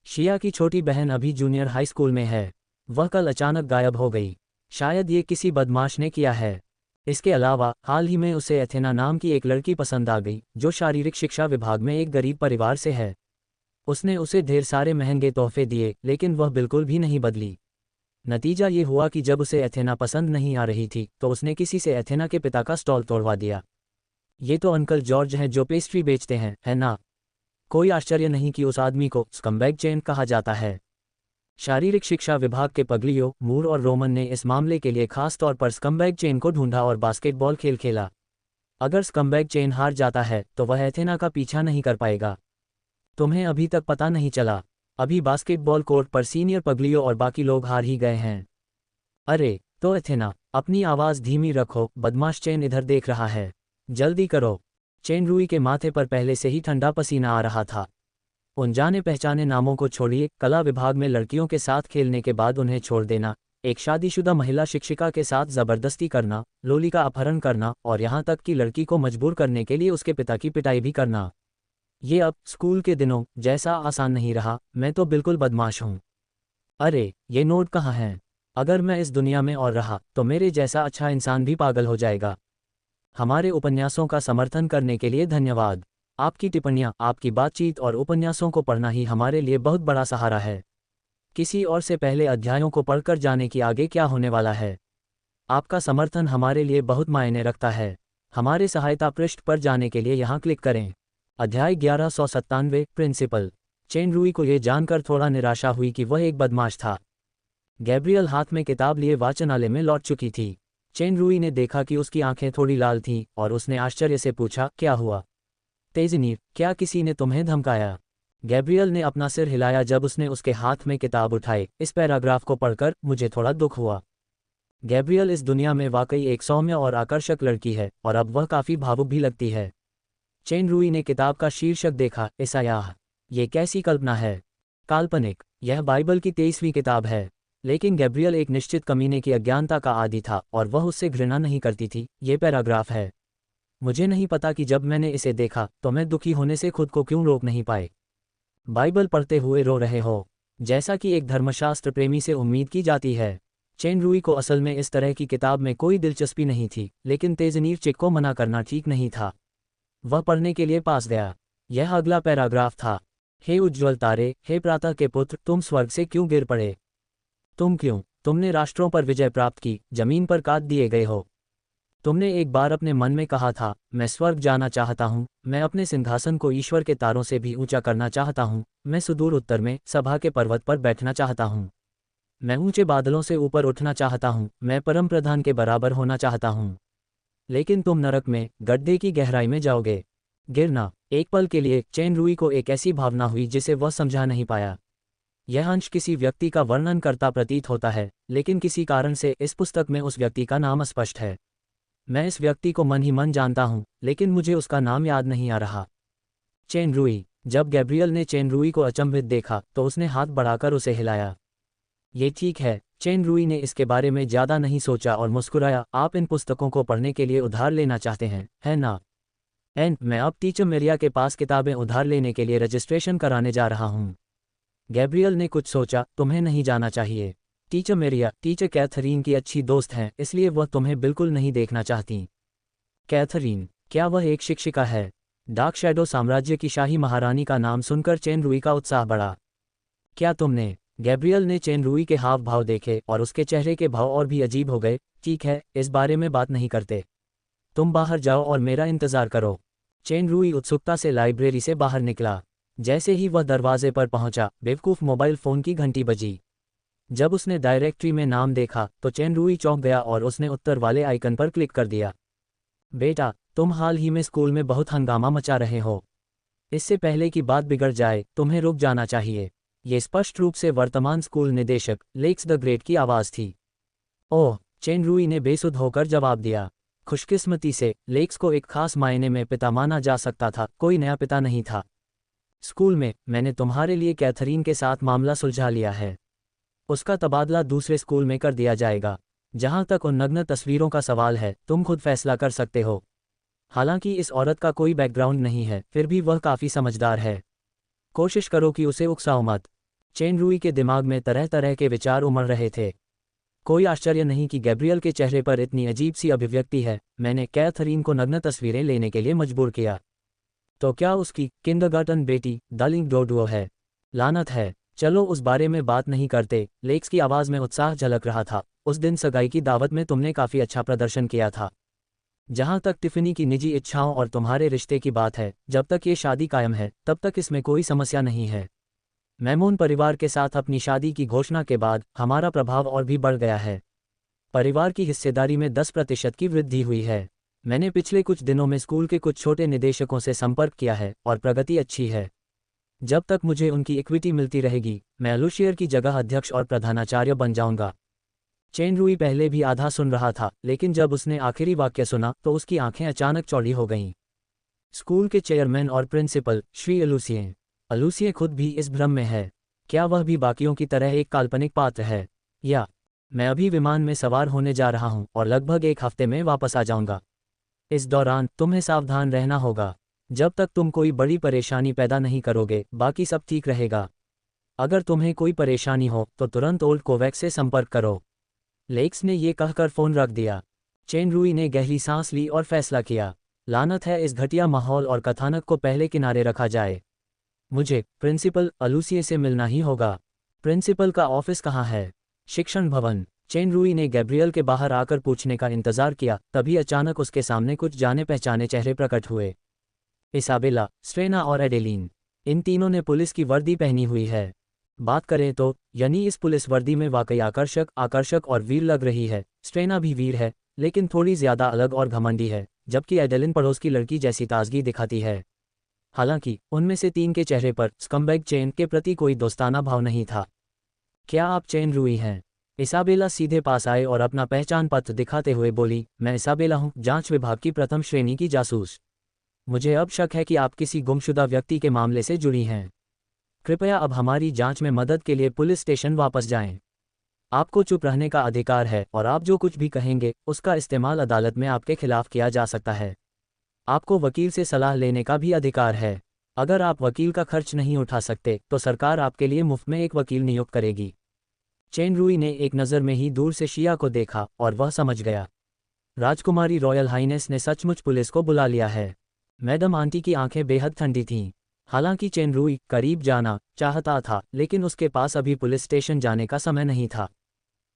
शिया की छोटी बहन अभी जूनियर हाई स्कूल में है। वह कल अचानक गायब हो गई। शायद ये किसी बदमाश ने किया है। इसके अलावा हाल ही में उसे एथेना नाम की एक लड़की पसंद आ गई, जो शारीरिक शिक्षा विभाग में एक गरीब परिवार से है। उसने उसे ढेर सारे महंगे तोहफे दिए, लेकिन वह बिल्कुल भी नहीं बदली। नतीजा ये हुआ कि जब उसे एथेना पसंद नहीं आ रही थी तो उसने किसी से एथेना के पिता का स्टॉल तोड़वा दिया। ये तो अंकल जॉर्ज हैं जो पेस्ट्री बेचते हैं, है ना? कोई आश्चर्य नहीं कि उस आदमी को स्कम्बैग चेन कहा जाता है। शारीरिक शिक्षा विभाग के पगलियो, मूर और रोमन ने इस मामले के लिए खास तौर पर स्कम्बैग चेन को ढूंढा और बास्केटबॉल खेल खेला। अगर स्कम्बैग चेन हार जाता है तो वह एथेना का पीछा नहीं कर पाएगा। तुम्हें अभी तक पता नहीं चला? अभी बास्केटबॉल कोर्ट पर सीनियर पगलियो और बाकी लोग हार ही गए हैं। अरे तो एथेना, अपनी आवाज़ धीमी रखो, बदमाश चेन इधर देख रहा है। जल्दी करो। चेन रूई के माथे पर पहले से ही ठंडा पसीना आ रहा था। उन जाने पहचाने नामों को छोड़िए, कला विभाग में लड़कियों के साथ खेलने के बाद उन्हें छोड़ देना, एक शादीशुदा महिला शिक्षिका के साथ जबरदस्ती करना, लोली का अपहरण करना और यहाँ तक कि लड़की को मजबूर करने के लिए उसके पिता की पिटाई भी करना। ये अब स्कूल के दिनों जैसा आसान नहीं रहा। मैं तो बिल्कुल बदमाश हूँ। अरे ये नोट कहाँ हैं? अगर मैं इस दुनिया में और रहा तो मेरे जैसा अच्छा इंसान भी पागल हो जाएगा। हमारे उपन्यासों का समर्थन करने के लिए धन्यवाद। आपकी टिप्पणियाँ, आपकी बातचीत और उपन्यासों को पढ़ना ही हमारे लिए बहुत बड़ा सहारा है। किसी और से पहले अध्यायों को पढ़कर जाने की आगे क्या होने वाला है। आपका समर्थन हमारे लिए बहुत मायने रखता है। हमारे सहायता पृष्ठ पर जाने के लिए यहाँ क्लिक करें। अध्याय 1197 प्रिंसिपल। चेन रूई को यह जानकर थोड़ा निराशा हुई कि वह एक बदमाश था। गैब्रियल हाथ में किताब लिए वाचनालय में लौट चुकी थी। चेन रूई ने देखा कि उसकी आंखें थोड़ी लाल थीं और उसने आश्चर्य से पूछा, क्या हुआ? तेजनीर, क्या किसी ने तुम्हें धमकाया? गैब्रियल ने अपना सिर हिलाया जब उसने उसके हाथ में किताब उठाई। इस पैराग्राफ को पढ़कर मुझे थोड़ा दुख हुआ। गैब्रियल इस दुनिया में वाकई एक सौम्य और आकर्षक लड़की है और अब वह काफ़ी भावुक भी लगती है। चेन रूई ने किताब का शीर्षक देखा, ईसायाह। ये कैसी कल्पना है? काल्पनिक। यह बाइबल की 23वीं किताब है। लेकिन गैब्रियल एक निश्चित कमीने की अज्ञानता का आदी था और वह उससे घृणा नहीं करती थी। ये पैराग्राफ है। मुझे नहीं पता कि जब मैंने इसे देखा तो मैं दुखी होने से खुद को क्यों रोक नहीं पाए। बाइबल पढ़ते हुए रो रहे हो, जैसा कि एक धर्मशास्त्र प्रेमी से उम्मीद की जाती है। चेन रूई को असल में इस तरह की किताब में कोई दिलचस्पी नहीं थी, लेकिन तेजनीर चिक को मना करना ठीक नहीं था। वह पढ़ने के लिए पास गया। यह अगला पैराग्राफ था। हे उज्ज्वल तारे, हे प्रातः के पुत्र, तुम स्वर्ग से क्यों गिर पड़े? तुमने राष्ट्रों पर विजय प्राप्त की, जमीन पर काट दिए गए हो। तुमने एक बार अपने मन में कहा था, मैं स्वर्ग जाना चाहता हूँ, मैं अपने सिंहासन को ईश्वर के तारों से भी ऊंचा करना चाहता हूँ, मैं सुदूर उत्तर में सभा के पर्वत पर बैठना चाहता हूँ, मैं ऊंचे बादलों से ऊपर उठना चाहता हूँ, मैं परम प्रधान के बराबर होना चाहता हूँ। लेकिन तुम नरक में, गड्ढे की गहराई में जाओगे। गिरना। एक पल के लिए चेन रूई को एक ऐसी भावना हुई जिसे वह समझा नहीं पाया। यह अंश किसी व्यक्ति का वर्णन करता प्रतीत होता है, लेकिन किसी कारण से इस पुस्तक में उस व्यक्ति का नाम अस्पष्ट है। मैं इस व्यक्ति को मन ही मन जानता हूँ, लेकिन मुझे उसका नाम याद नहीं आ रहा। चेन रूई। जब गैब्रियल ने चेन रूई को अचंभित देखा तो उसने हाथ बढ़ाकर उसे हिलाया। ये ठीक है। चेन रूई ने इसके बारे में ज़्यादा नहीं सोचा और मुस्कुराया। आप इन पुस्तकों को पढ़ने के लिए उधार लेना चाहते हैं, है ना? मैं अब टीचर मेरिया के पास किताबें उधार लेने के लिए रजिस्ट्रेशन कराने जा रहा हूँ। गैब्रियल ने कुछ सोचा। तुम्हें नहीं जाना चाहिए। टीचर मेरिया टीचर कैथरीन की अच्छी दोस्त हैं, इसलिए वह तुम्हें बिल्कुल नहीं देखना चाहती। कैथरीन? क्या वह एक शिक्षिका है? डार्क शैडो साम्राज्य की शाही महारानी का नाम सुनकर चेन रूई का उत्साह बढ़ा। क्या तुमने? गैब्रियल ने चेन रूई के हाव भाव देखे और उसके चेहरे के भाव और भी अजीब हो गए। ठीक है, इस बारे में बात नहीं करते। तुम बाहर जाओ और मेरा इंतजार करो। चेन रूई उत्सुकता से लाइब्रेरी से बाहर निकला। जैसे ही वह दरवाजे पर पहुंचा, बेवकूफ़ मोबाइल फ़ोन की घंटी बजी। जब उसने डायरेक्टरी में नाम देखा तो चेन रूई चौंक गया और उसने उत्तर वाले आइकन पर क्लिक कर दिया। बेटा, तुम हाल ही में स्कूल में बहुत हंगामा मचा रहे हो। इससे पहले कि बात बिगड़ जाए, तुम्हें रुक जाना चाहिए। ये स्पष्ट रूप से वर्तमान स्कूल निदेशक लेक्स द ग्रेट की आवाज़ थी। ओह, चेन रूई ने बेसुध होकर जवाब दिया। खुशकिस्मती से लेक्स को एक खास मायने में पिता माना जा सकता था, कोई नया पिता नहीं था। स्कूल में मैंने तुम्हारे लिए कैथरीन के साथ मामला सुलझा लिया है। उसका तबादला दूसरे स्कूल में कर दिया जाएगा। जहां तक उन नग्न तस्वीरों का सवाल है, तुम खुद फैसला कर सकते हो। हालांकि इस औरत का कोई बैकग्राउंड नहीं है, फिर भी वह काफ़ी समझदार है। कोशिश करो कि उसे उकसाओ मत। चेन रूई के दिमाग में तरह तरह के विचार उमड़ रहे थे। कोई आश्चर्य नहीं कि गैब्रियल के चेहरे पर इतनी अजीब सी अभिव्यक्ति है। मैंने कैथरीन को नग्न तस्वीरें लेने के लिए मजबूर किया। तो क्या उसकी किंडरगार्टन बेटी डार्लिंग डोडुओ है? लानत है। चलो उस बारे में बात नहीं करते। लेक्स की आवाज़ में उत्साह झलक रहा था। उस दिन सगाई की दावत में तुमने काफ़ी अच्छा प्रदर्शन किया था। जहाँ तक टिफ़नी की निजी इच्छाओं और तुम्हारे रिश्ते की बात है, जब तक ये शादी कायम है तब तक इसमें कोई समस्या नहीं है। मैमून परिवार के साथ अपनी शादी की घोषणा के बाद हमारा प्रभाव और भी बढ़ गया है। परिवार की हिस्सेदारी में 10% की वृद्धि हुई है। मैंने पिछले कुछ दिनों में स्कूल के कुछ छोटे निदेशकों से संपर्क किया है और प्रगति अच्छी है। जब तक मुझे उनकी इक्विटी मिलती रहेगी, मैं अलूशियर की जगह अध्यक्ष और प्रधानाचार्य बन जाऊंगा। चेन रूई पहले भी आधा सुन रहा था, लेकिन जब उसने आखिरी वाक्य सुना तो उसकी आंखें अचानक चौड़ी हो गईं। स्कूल के चेयरमैन और प्रिंसिपल श्री अलूसिए खुद भी इस भ्रम में है। क्या वह भी बाकियों की तरह एक काल्पनिक पात्र है? या मैं अभी विमान में सवार होने जा रहा हूं और लगभग एक हफ्ते में वापस आ जाऊंगा। इस दौरान तुम्हें सावधान रहना होगा। जब तक तुम कोई बड़ी परेशानी पैदा नहीं करोगे, बाकी सब ठीक रहेगा। अगर तुम्हें कोई परेशानी हो तो तुरंत ओल्ड कोवैक्स से संपर्क करो। लेक्स ने ये कहकर फ़ोन रख दिया। चेन रूई ने गहरी सांस ली और फैसला किया, लानत है इस घटिया माहौल और कथानक को पहले किनारे रखा जाए। मुझे प्रिंसिपल अलूसिए से मिलना ही होगा। प्रिंसिपल का ऑफिस कहाँ है? शिक्षण भवन। चेन रूई ने गैब्रियल के बाहर आकर पूछने का इंतजार किया, तभी अचानक उसके सामने कुछ जाने पहचाने चेहरे प्रकट हुए। इसाबेला, स्ट्रेना और एडेलीन। इन तीनों ने पुलिस की वर्दी पहनी हुई है। बात करें तो यानी इस पुलिस वर्दी में वाकई आकर्षक और वीर लग रही है। स्ट्रेना भी वीर है, लेकिन थोड़ी ज्यादा अलग और घमंडी है, जबकि एडेलिन पड़ोस की लड़की जैसी ताजगी दिखाती है। हालांकि उनमें से तीन के चेहरे पर स्कम्बैग चेन के प्रति कोई दोस्ताना भाव नहीं था। क्या आप चेन रूई हैं? इसाबेला सीधे पास आए और अपना पहचान पत्र दिखाते हुए बोली, मैं इसाबेला हूँ, जांच विभाग की प्रथम श्रेणी की जासूस। मुझे अब शक है कि आप किसी गुमशुदा व्यक्ति के मामले से जुड़ी हैं। कृपया अब हमारी जांच में मदद के लिए पुलिस स्टेशन वापस जाएं। आपको चुप रहने का अधिकार है और आप जो कुछ भी कहेंगे उसका इस्तेमाल अदालत में आपके खिलाफ किया जा सकता है। आपको वकील से सलाह लेने का भी अधिकार है। अगर आप वकील का खर्च नहीं उठा सकते तो सरकार आपके लिए मुफ्त में एक वकील नियुक्त करेगी। चेन रूई ने एक नज़र में ही दूर से शिया को देखा और वह समझ गया, राजकुमारी रॉयल हाइनेस ने सचमुच पुलिस को बुला लिया है। मैडम आंटी की आंखें बेहद ठंडी थीं। हालांकि चेन रूई करीब जाना चाहता था, लेकिन उसके पास अभी पुलिस स्टेशन जाने का समय नहीं था।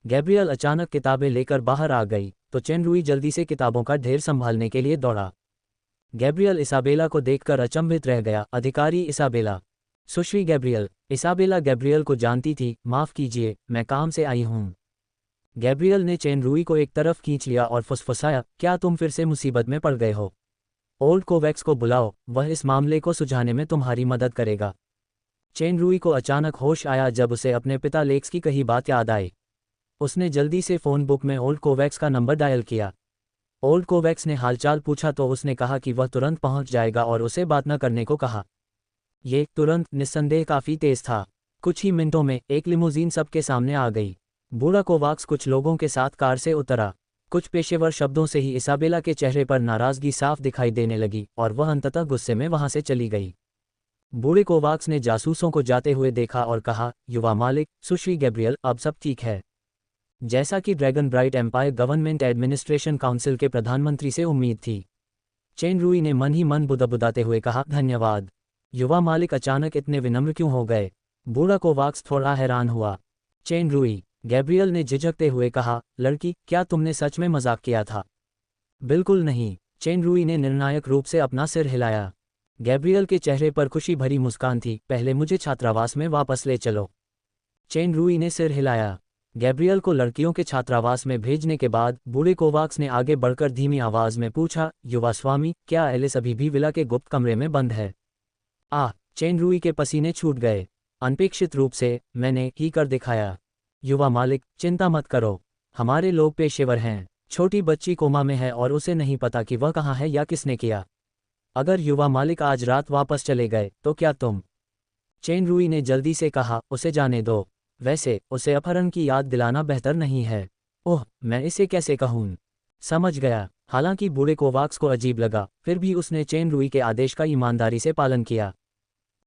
गैब्रियल अचानक किताबें लेकर बाहर आ गई तो चेन रूई जल्दी से किताबों का ढेर संभालने के लिए दौड़ा। गैब्रियल इसाबेला को देखकर अचंभित रह गया। अधिकारी इसाबेला। सुश्री गैब्रियल। इसाबेला गैब्रियल को जानती थी। माफ़ कीजिए, मैं काम से आई हूँ। गैब्रियल ने चेन रूई को एक तरफ खींच लिया और फुसफुसाया, क्या तुम फिर से मुसीबत में पड़ गए हो? ओल्ड कोवैक्स को बुलाओ, वह इस मामले को सुलझाने में तुम्हारी मदद करेगा। चेन रूई को अचानक होश आया जब उसे अपने पिता लेक्स की कही बात याद आई। उसने जल्दी से फ़ोन बुक में ओल्ड कोवैक्स का नंबर डायल किया। ओल्ड कोवैक्स ने हालचाल पूछा तो उसने कहा कि वह तुरंत पहुंच जाएगा और उसे बात न करने को कहा। ये तुरंत निस्संदेह काफ़ी तेज था। कुछ ही मिनटों में एक लिमोजीन सबके सामने आ गई। बूढ़ा कोवाक्स कुछ लोगों के साथ कार से उतरा। कुछ पेशेवर शब्दों से ही इसाबेला के चेहरे पर नाराज़गी साफ दिखाई देने लगी और वह अंततः गुस्से में वहां से चली गई। बूढ़े कोवाक्स ने जासूसों को जाते हुए देखा और कहा, युवा मालिक, सुश्री गैब्रियल, अब सब ठीक है, जैसा कि dragon bright empire government administration council के प्रधानमंत्री से उम्मीद थी। चेन रूई ने मन ही मन बुदबुदाते हुए कहा, धन्यवाद। युवा मालिक अचानक इतने विनम्र क्यों हो गए? बूढ़ा कोवाक्स थोड़ा हैरान हुआ। चेन रूई। गैब्रियल ने झिझकते हुए कहा, लड़की, क्या तुमने सच में मजाक किया था? बिल्कुल नहीं। चेन रूई ने निर्णायक रूप से अपना सिर हिलाया। गैब्रियल के चेहरे पर खुशी भरी मुस्कान थी। पहले मुझे छात्रावास में वापस ले चलो। चेन रूई ने सिर हिलाया। गैब्रियल को लड़कियों के छात्रावास में भेजने के बाद बूढ़े कोवाक्स ने आगे बढ़कर धीमी आवाज में पूछा, युवा स्वामी, क्या एलिस अभी भी विला के गुप्त कमरे में बंद है? चेन रूई के पसीने छूट गए। अनपेक्षित रूप से, मैंने ही कर दिखाया। युवा मालिक, चिंता मत करो, हमारे लोग पेशेवर हैं। छोटी बच्ची कोमा में है और उसे नहीं पता कि वह कहाँ है या किसने किया। अगर युवा मालिक आज रात वापस चले गए तो क्या तुम? चेन रूई ने जल्दी से कहा, उसे जाने दो। वैसे उसे अपहरण की याद दिलाना बेहतर नहीं है। ओह, मैं इसे कैसे कहूँ? समझ गया। हालांकि बूढ़े कोवाक्स को अजीब लगा, फिर भी उसने चेन रूई के आदेश का ईमानदारी से पालन किया।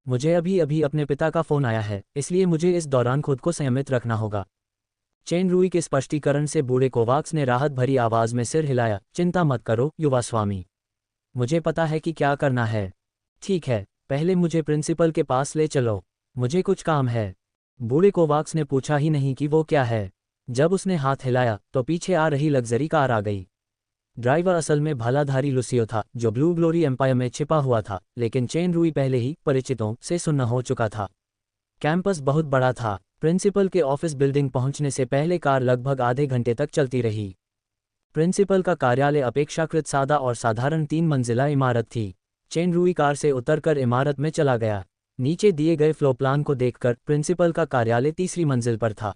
मुझे अभी अभी अपने पिता का फ़ोन आया है, इसलिए मुझे इस दौरान खुद को संयमित रखना होगा। चेन रूई के स्पष्टीकरण से बूढ़े कोवाक्स ने राहत भरी आवाज़ में सिर हिलाया। चिंता मत करो युवा स्वामी, मुझे पता है कि क्या करना है। ठीक है, पहले मुझे प्रिंसिपल के पास ले चलो, मुझे कुछ काम है। बूढ़े कोवाक्स ने पूछा ही नहीं कि वो क्या है। जब उसने हाथ हिलाया तो पीछे आ रही लग्जरी कार आ गई। ड्राइवर असल में भालाधारी लुसियो था, जो ब्लू ग्लोरी एम्पायर में छिपा हुआ था, लेकिन चेन रूई पहले ही परिचितों से सुन्न हो चुका था। कैंपस बहुत बड़ा था। प्रिंसिपल के ऑफिस बिल्डिंग पहुंचने से पहले कार लगभग आधे घंटे तक चलती रही। प्रिंसिपल का कार्यालय अपेक्षाकृत सादा और साधारण 3 मंजिला इमारत थी। चेन रूई कार से उतरकर इमारत में चला गया। नीचे दिए गए फ्लो प्लान को देखकर प्रिंसिपल का कार्यालय तीसरी मंजिल पर था।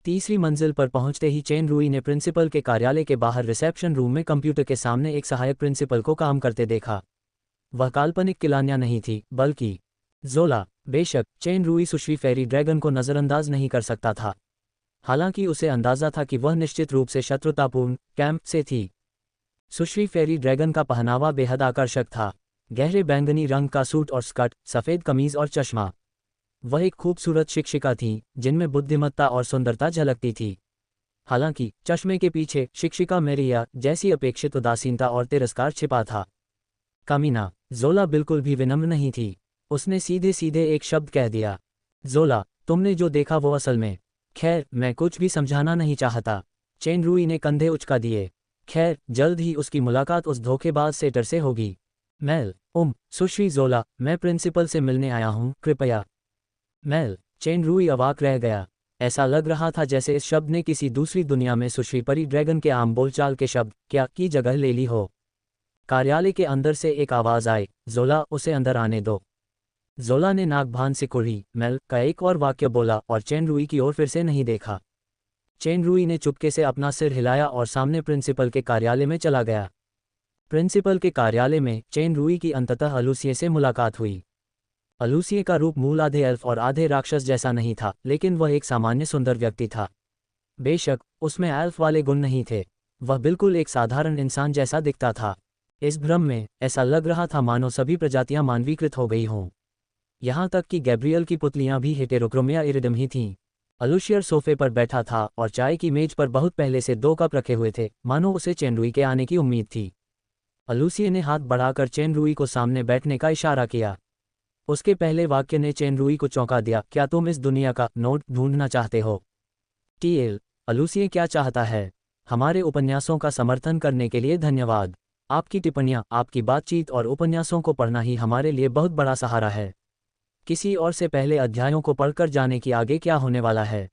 तीसरी मंजिल पर पहुंचते ही चेन रूई ने प्रिंसिपल के कार्यालय के बाहर रिसेप्शन रूम में कंप्यूटर के सामने एक सहायक प्रिंसिपल को काम करते देखा। वह काल्पनिक किलान्या नहीं थी, बल्कि जोला। बेशक चेन रूई सुश्री फेरी ड्रैगन को नज़रअंदाज नहीं कर सकता था। हालांकि उसे अंदाजा था कि वह निश्चित रूप से शत्रुतापूर्ण कैंप से थी। सुश्री फेरी ड्रैगन का पहनावा बेहद आकर्षक था। गहरे बैंगनी रंग का सूट और स्कर्ट, सफ़ेद कमीज और चश्मा। वह एक खूबसूरत शिक्षिका थी जिनमें बुद्धिमत्ता और सुंदरता झलकती थी। हालांकि चश्मे के पीछे शिक्षिका मेरिया जैसी अपेक्षित उदासीनता और तिरस्कार छिपा था। कमीना, ज़ोला बिल्कुल भी विनम्र नहीं थी। उसने सीधे सीधे एक शब्द कह दिया, ज़ोला, तुमने जो देखा वो असल में। खैर, मैं कुछ भी समझाना नहीं चाहता। चेन रूई ने कंधे उचका दिए। खैर, जल्द ही उसकी मुलाकात उस धोखेबाज सेटर से होगी। मेल, सुश्री ज़ोला, मैं प्रिंसिपल से मिलने आया हूँ, कृपया। मेल, चेन रूई अवाक रह गया। ऐसा लग रहा था जैसे इस शब्द ने किसी दूसरी दुनिया में सुश्री परी ड्रैगन के आम बोलचाल के शब्द क्या की जगह ले ली हो। कार्यालय के अंदर से एक आवाज़ आई, ज़ोला, उसे अंदर आने दो। ज़ोला ने नाक भान सिकुड़ी, मेल का एक और वाक्य बोला और चेन रूई की ओर फिर से नहीं देखा। चेन रूई ने चुपके से अपना सिर हिलाया और सामने प्रिंसिपल के कार्यालय में चला गया। प्रिंसिपल के कार्यालय में चेन रूई की अंततः अलूसिए से मुलाकात हुई। अलूसिए का रूप मूल आधे एल्फ और आधे राक्षस जैसा नहीं था, लेकिन वह एक सामान्य सुंदर व्यक्ति था। बेशक उसमें एल्फ वाले गुण नहीं थे, वह बिल्कुल एक साधारण इंसान जैसा दिखता था। इस भ्रम में ऐसा लग रहा था मानो सभी प्रजातियां मानवीकृत हो गई हों। यहाँ तक कि गैब्रियल की पुतलियां भी हेटेरोक्रोमिया इरिडम ही थीं। अलूशियर सोफे पर बैठा था और चाय की मेज पर बहुत पहले से 2 कप रखे हुए थे, मानो उसे चेन रूई के आने की उम्मीद थी। अलूसिए ने हाथ बढ़ाकर चेन रूई को सामने बैठने का इशारा किया। उसके पहले वाक्य ने चेन रूई को चौंका दिया, क्या तुम इस दुनिया का नोट ढूंढना चाहते हो? टीएल, अलूसिए क्या चाहता है? हमारे उपन्यासों का समर्थन करने के लिए धन्यवाद। आपकी टिप्पणियां, आपकी बातचीत और उपन्यासों को पढ़ना ही हमारे लिए बहुत बड़ा सहारा है। किसी और से पहले अध्यायों को पढ़कर जाने की आगे क्या होने वाला है।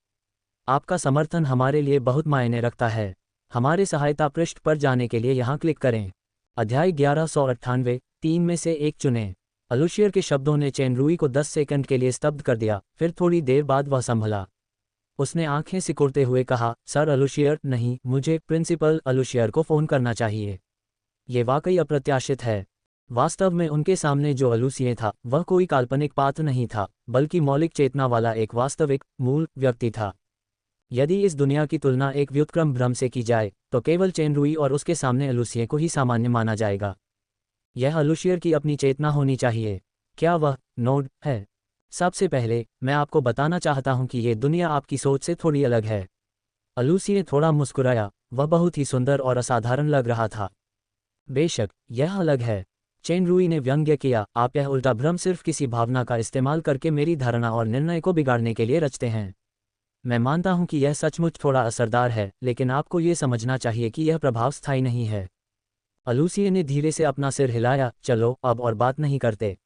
आपका समर्थन हमारे लिए बहुत मायने रखता है। हमारे सहायता पृष्ठ पर जाने के लिए यहाँ क्लिक करें। अध्याय 1198, 3 में से एक चुनें। अलूशियर के शब्दों ने चेन रूई को 10 सेकंड के लिए स्तब्ध कर दिया, फिर थोड़ी देर बाद वह संभला। उसने आंखें सिकुड़ते हुए कहा, सर अलूशियर, नहीं, मुझे प्रिंसिपल अलूशियर को फ़ोन करना चाहिए। ये वाकई अप्रत्याशित है। वास्तव में उनके सामने जो अलूसिए था वह कोई काल्पनिक पात्र नहीं था, बल्कि मौलिक चेतना वाला एक वास्तविक, मूल व्यक्ति था। यदि इस दुनिया की तुलना एक व्युत्क्रम भ्रम से की जाए तो केवल चेन रूई और उसके सामने अलूसिए को ही सामान्य माना जाएगा। यह अलूशियर की अपनी चेतना होनी चाहिए। क्या वह नोड है? सबसे पहले मैं आपको बताना चाहता हूं कि ये दुनिया आपकी सोच से थोड़ी अलग है। अलूसिए थोड़ा मुस्कुराया, वह बहुत ही सुंदर और असाधारण लग रहा था। बेशक यह अलग है, चेन रूई ने व्यंग्य किया, आप यह उल्टा भ्रम सिर्फ किसी भावना का इस्तेमाल करके मेरी धारणा और निर्णय को बिगाड़ने के लिए रचते हैं। मैं मानता हूं कि यह सचमुच थोड़ा असरदार है, लेकिन आपको ये समझना चाहिए कि यह प्रभाव स्थायी नहीं है। अलूसिए ने धीरे से अपना सिर हिलाया, चलो अब और बात नहीं करते।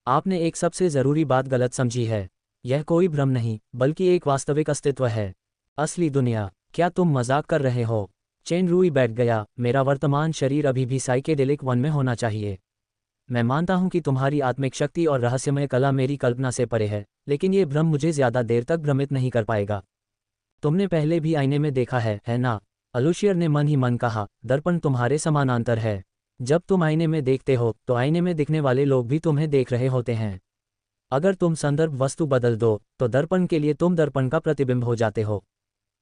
आपने एक सबसे ज़रूरी बात गलत समझी है। यह कोई भ्रम नहीं, बल्कि एक वास्तविक अस्तित्व है। असली दुनिया। क्या तुम मजाक कर रहे हो? चेन रूई बैठ गया, मेरा वर्तमान शरीर अभी भी साइकेडेलिक 1 में होना चाहिए। मैं मानता हूं कि तुम्हारी आत्मिक शक्ति और रहस्यमय कला मेरी कल्पना से परे है, लेकिन ये भ्रम मुझे ज़्यादा देर तक भ्रमित नहीं कर पाएगा। तुमने पहले भी आईने में देखा है ना? अलूशियर ने मन ही मन कहा, दर्पण तुम्हारे समानांतर है। जब तुम आईने में देखते हो तो आईने में दिखने वाले लोग भी तुम्हें देख रहे होते हैं। अगर तुम संदर्भ वस्तु बदल दो तो दर्पण के लिए तुम दर्पण का प्रतिबिंब हो जाते हो।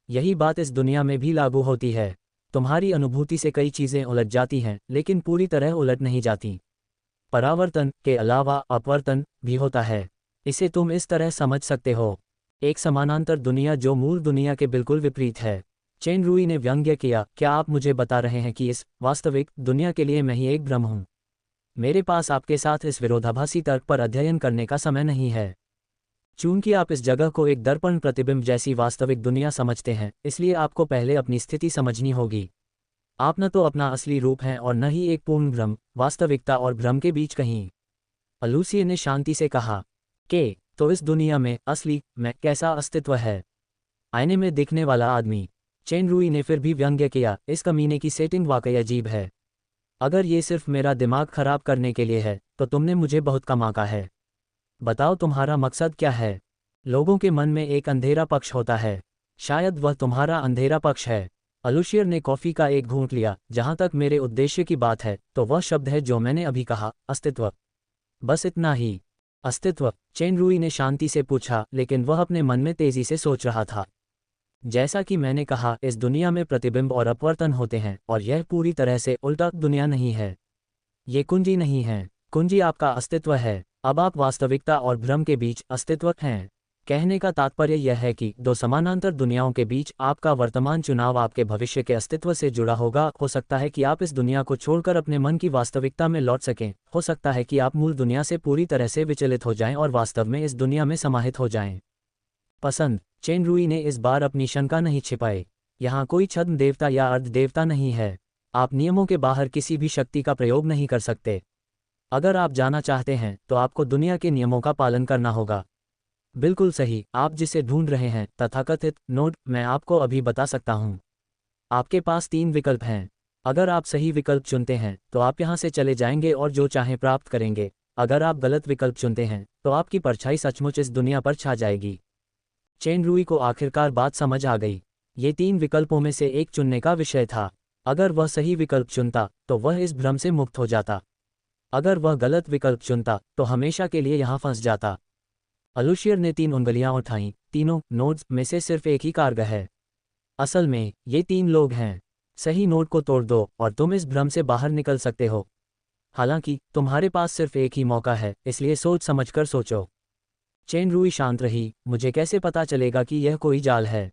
यही बात इस दुनिया में भी लागू होती है। तुम्हारी अनुभूति से कई चीज़ें उलझ जाती हैं, लेकिन पूरी तरह उलट नहीं जाती। परावर्तन के अलावा अपवर्तन भी होता है। इसे तुम इस तरह समझ सकते हो, एक समानांतर दुनिया जो मूल दुनिया के बिल्कुल विपरीत है। चेन रूई ने व्यंग्य किया, क्या आप मुझे बता रहे हैं कि इस वास्तविक दुनिया के लिए मैं ही एक भ्रम हूं? मेरे पास आपके साथ इस विरोधाभासी तर्क पर अध्ययन करने का समय नहीं है। चूंकि आप इस जगह को एक दर्पण प्रतिबिंब जैसी वास्तविक दुनिया समझते हैं, इसलिए आपको पहले अपनी स्थिति समझनी होगी। आप न तो अपना असली रूप हैं और न ही एक पूर्ण भ्रम, वास्तविकता और भ्रम के बीच कहीं। अलूसिए ने शांति से कहा, तो इस दुनिया में असली मैं कैसा अस्तित्व है? आईने में दिखने वाला आदमी। चेन रूई ने फिर भी व्यंग्य किया, इस कमीने की सेटिंग वाकई अजीब है। अगर ये सिर्फ मेरा दिमाग खराब करने के लिए है तो तुमने मुझे बहुत कम आंका है। बताओ तुम्हारा मकसद क्या है? लोगों के मन में एक अंधेरा पक्ष होता है, शायद वह तुम्हारा अंधेरा पक्ष है। अलूशियर ने कॉफ़ी का एक घूंट लिया, जहाँ तक मेरे उद्देश्य की बात है तो वह शब्द है जो मैंने अभी कहा, अस्तित्व। बस इतना ही। अस्तित्व? चेन रूई ने शांति से पूछा, लेकिन वह अपने मन में तेजी से सोच रहा था। जैसा कि मैंने कहा, इस दुनिया में प्रतिबिंब और अपवर्तन होते हैं, और यह पूरी तरह से उल्टा दुनिया नहीं है। ये कुंजी नहीं है। कुंजी आपका अस्तित्व है। अब आप वास्तविकता और भ्रम के बीच अस्तित्व हैं। कहने का तात्पर्य यह है कि दो समानांतर दुनियाओं के बीच आपका वर्तमान चुनाव आपके भविष्य के अस्तित्व से जुड़ा होगा। हो सकता है कि आप इस दुनिया को छोड़कर अपने मन की वास्तविकता में लौट सकें, हो सकता है कि आप मूल दुनिया से पूरी तरह से विचलित हो जाएं और वास्तव में इस दुनिया में समाहित हो जाएं। पसंद। चेन रुई ने इस बार अपनी शंका नहीं छिपाई। यहाँ कोई छद्म देवता या अर्ध देवता नहीं है। आप नियमों के बाहर किसी भी शक्ति का प्रयोग नहीं कर सकते। अगर आप जाना चाहते हैं तो आपको दुनिया के नियमों का पालन करना होगा। बिल्कुल सही, आप जिसे ढूंढ रहे हैं, तथाकथित नोड, मैं आपको अभी बता सकता हूं। आपके पास 3 विकल्प हैं। अगर आप सही विकल्प चुनते हैं तो आप यहां से चले जाएंगे और जो चाहें प्राप्त करेंगे। अगर आप गलत विकल्प चुनते हैं तो आपकी परछाई सचमुच इस दुनिया पर छा जाएगी। चेन रुई को आखिरकार बात समझ आ गई। ये 3 विकल्पों में से एक चुनने का विषय था। अगर वह सही विकल्प चुनता तो वह इस भ्रम से मुक्त हो जाता। अगर वह गलत विकल्प चुनता तो हमेशा के लिए यहां फंस जाता। अलूशियर ने 3 उंगलियां उठाईं। तीनों नोड्स में से सिर्फ एक ही कारगर है। असल में ये 3 लोग हैं। सही नोड को तोड़ दो और तुम इस भ्रम से बाहर निकल सकते हो। हालांकि तुम्हारे पास सिर्फ एक ही मौका है, इसलिए सोच समझकर सोचो। चेन रुई शांत रही। मुझे कैसे पता चलेगा कि यह कोई जाल है?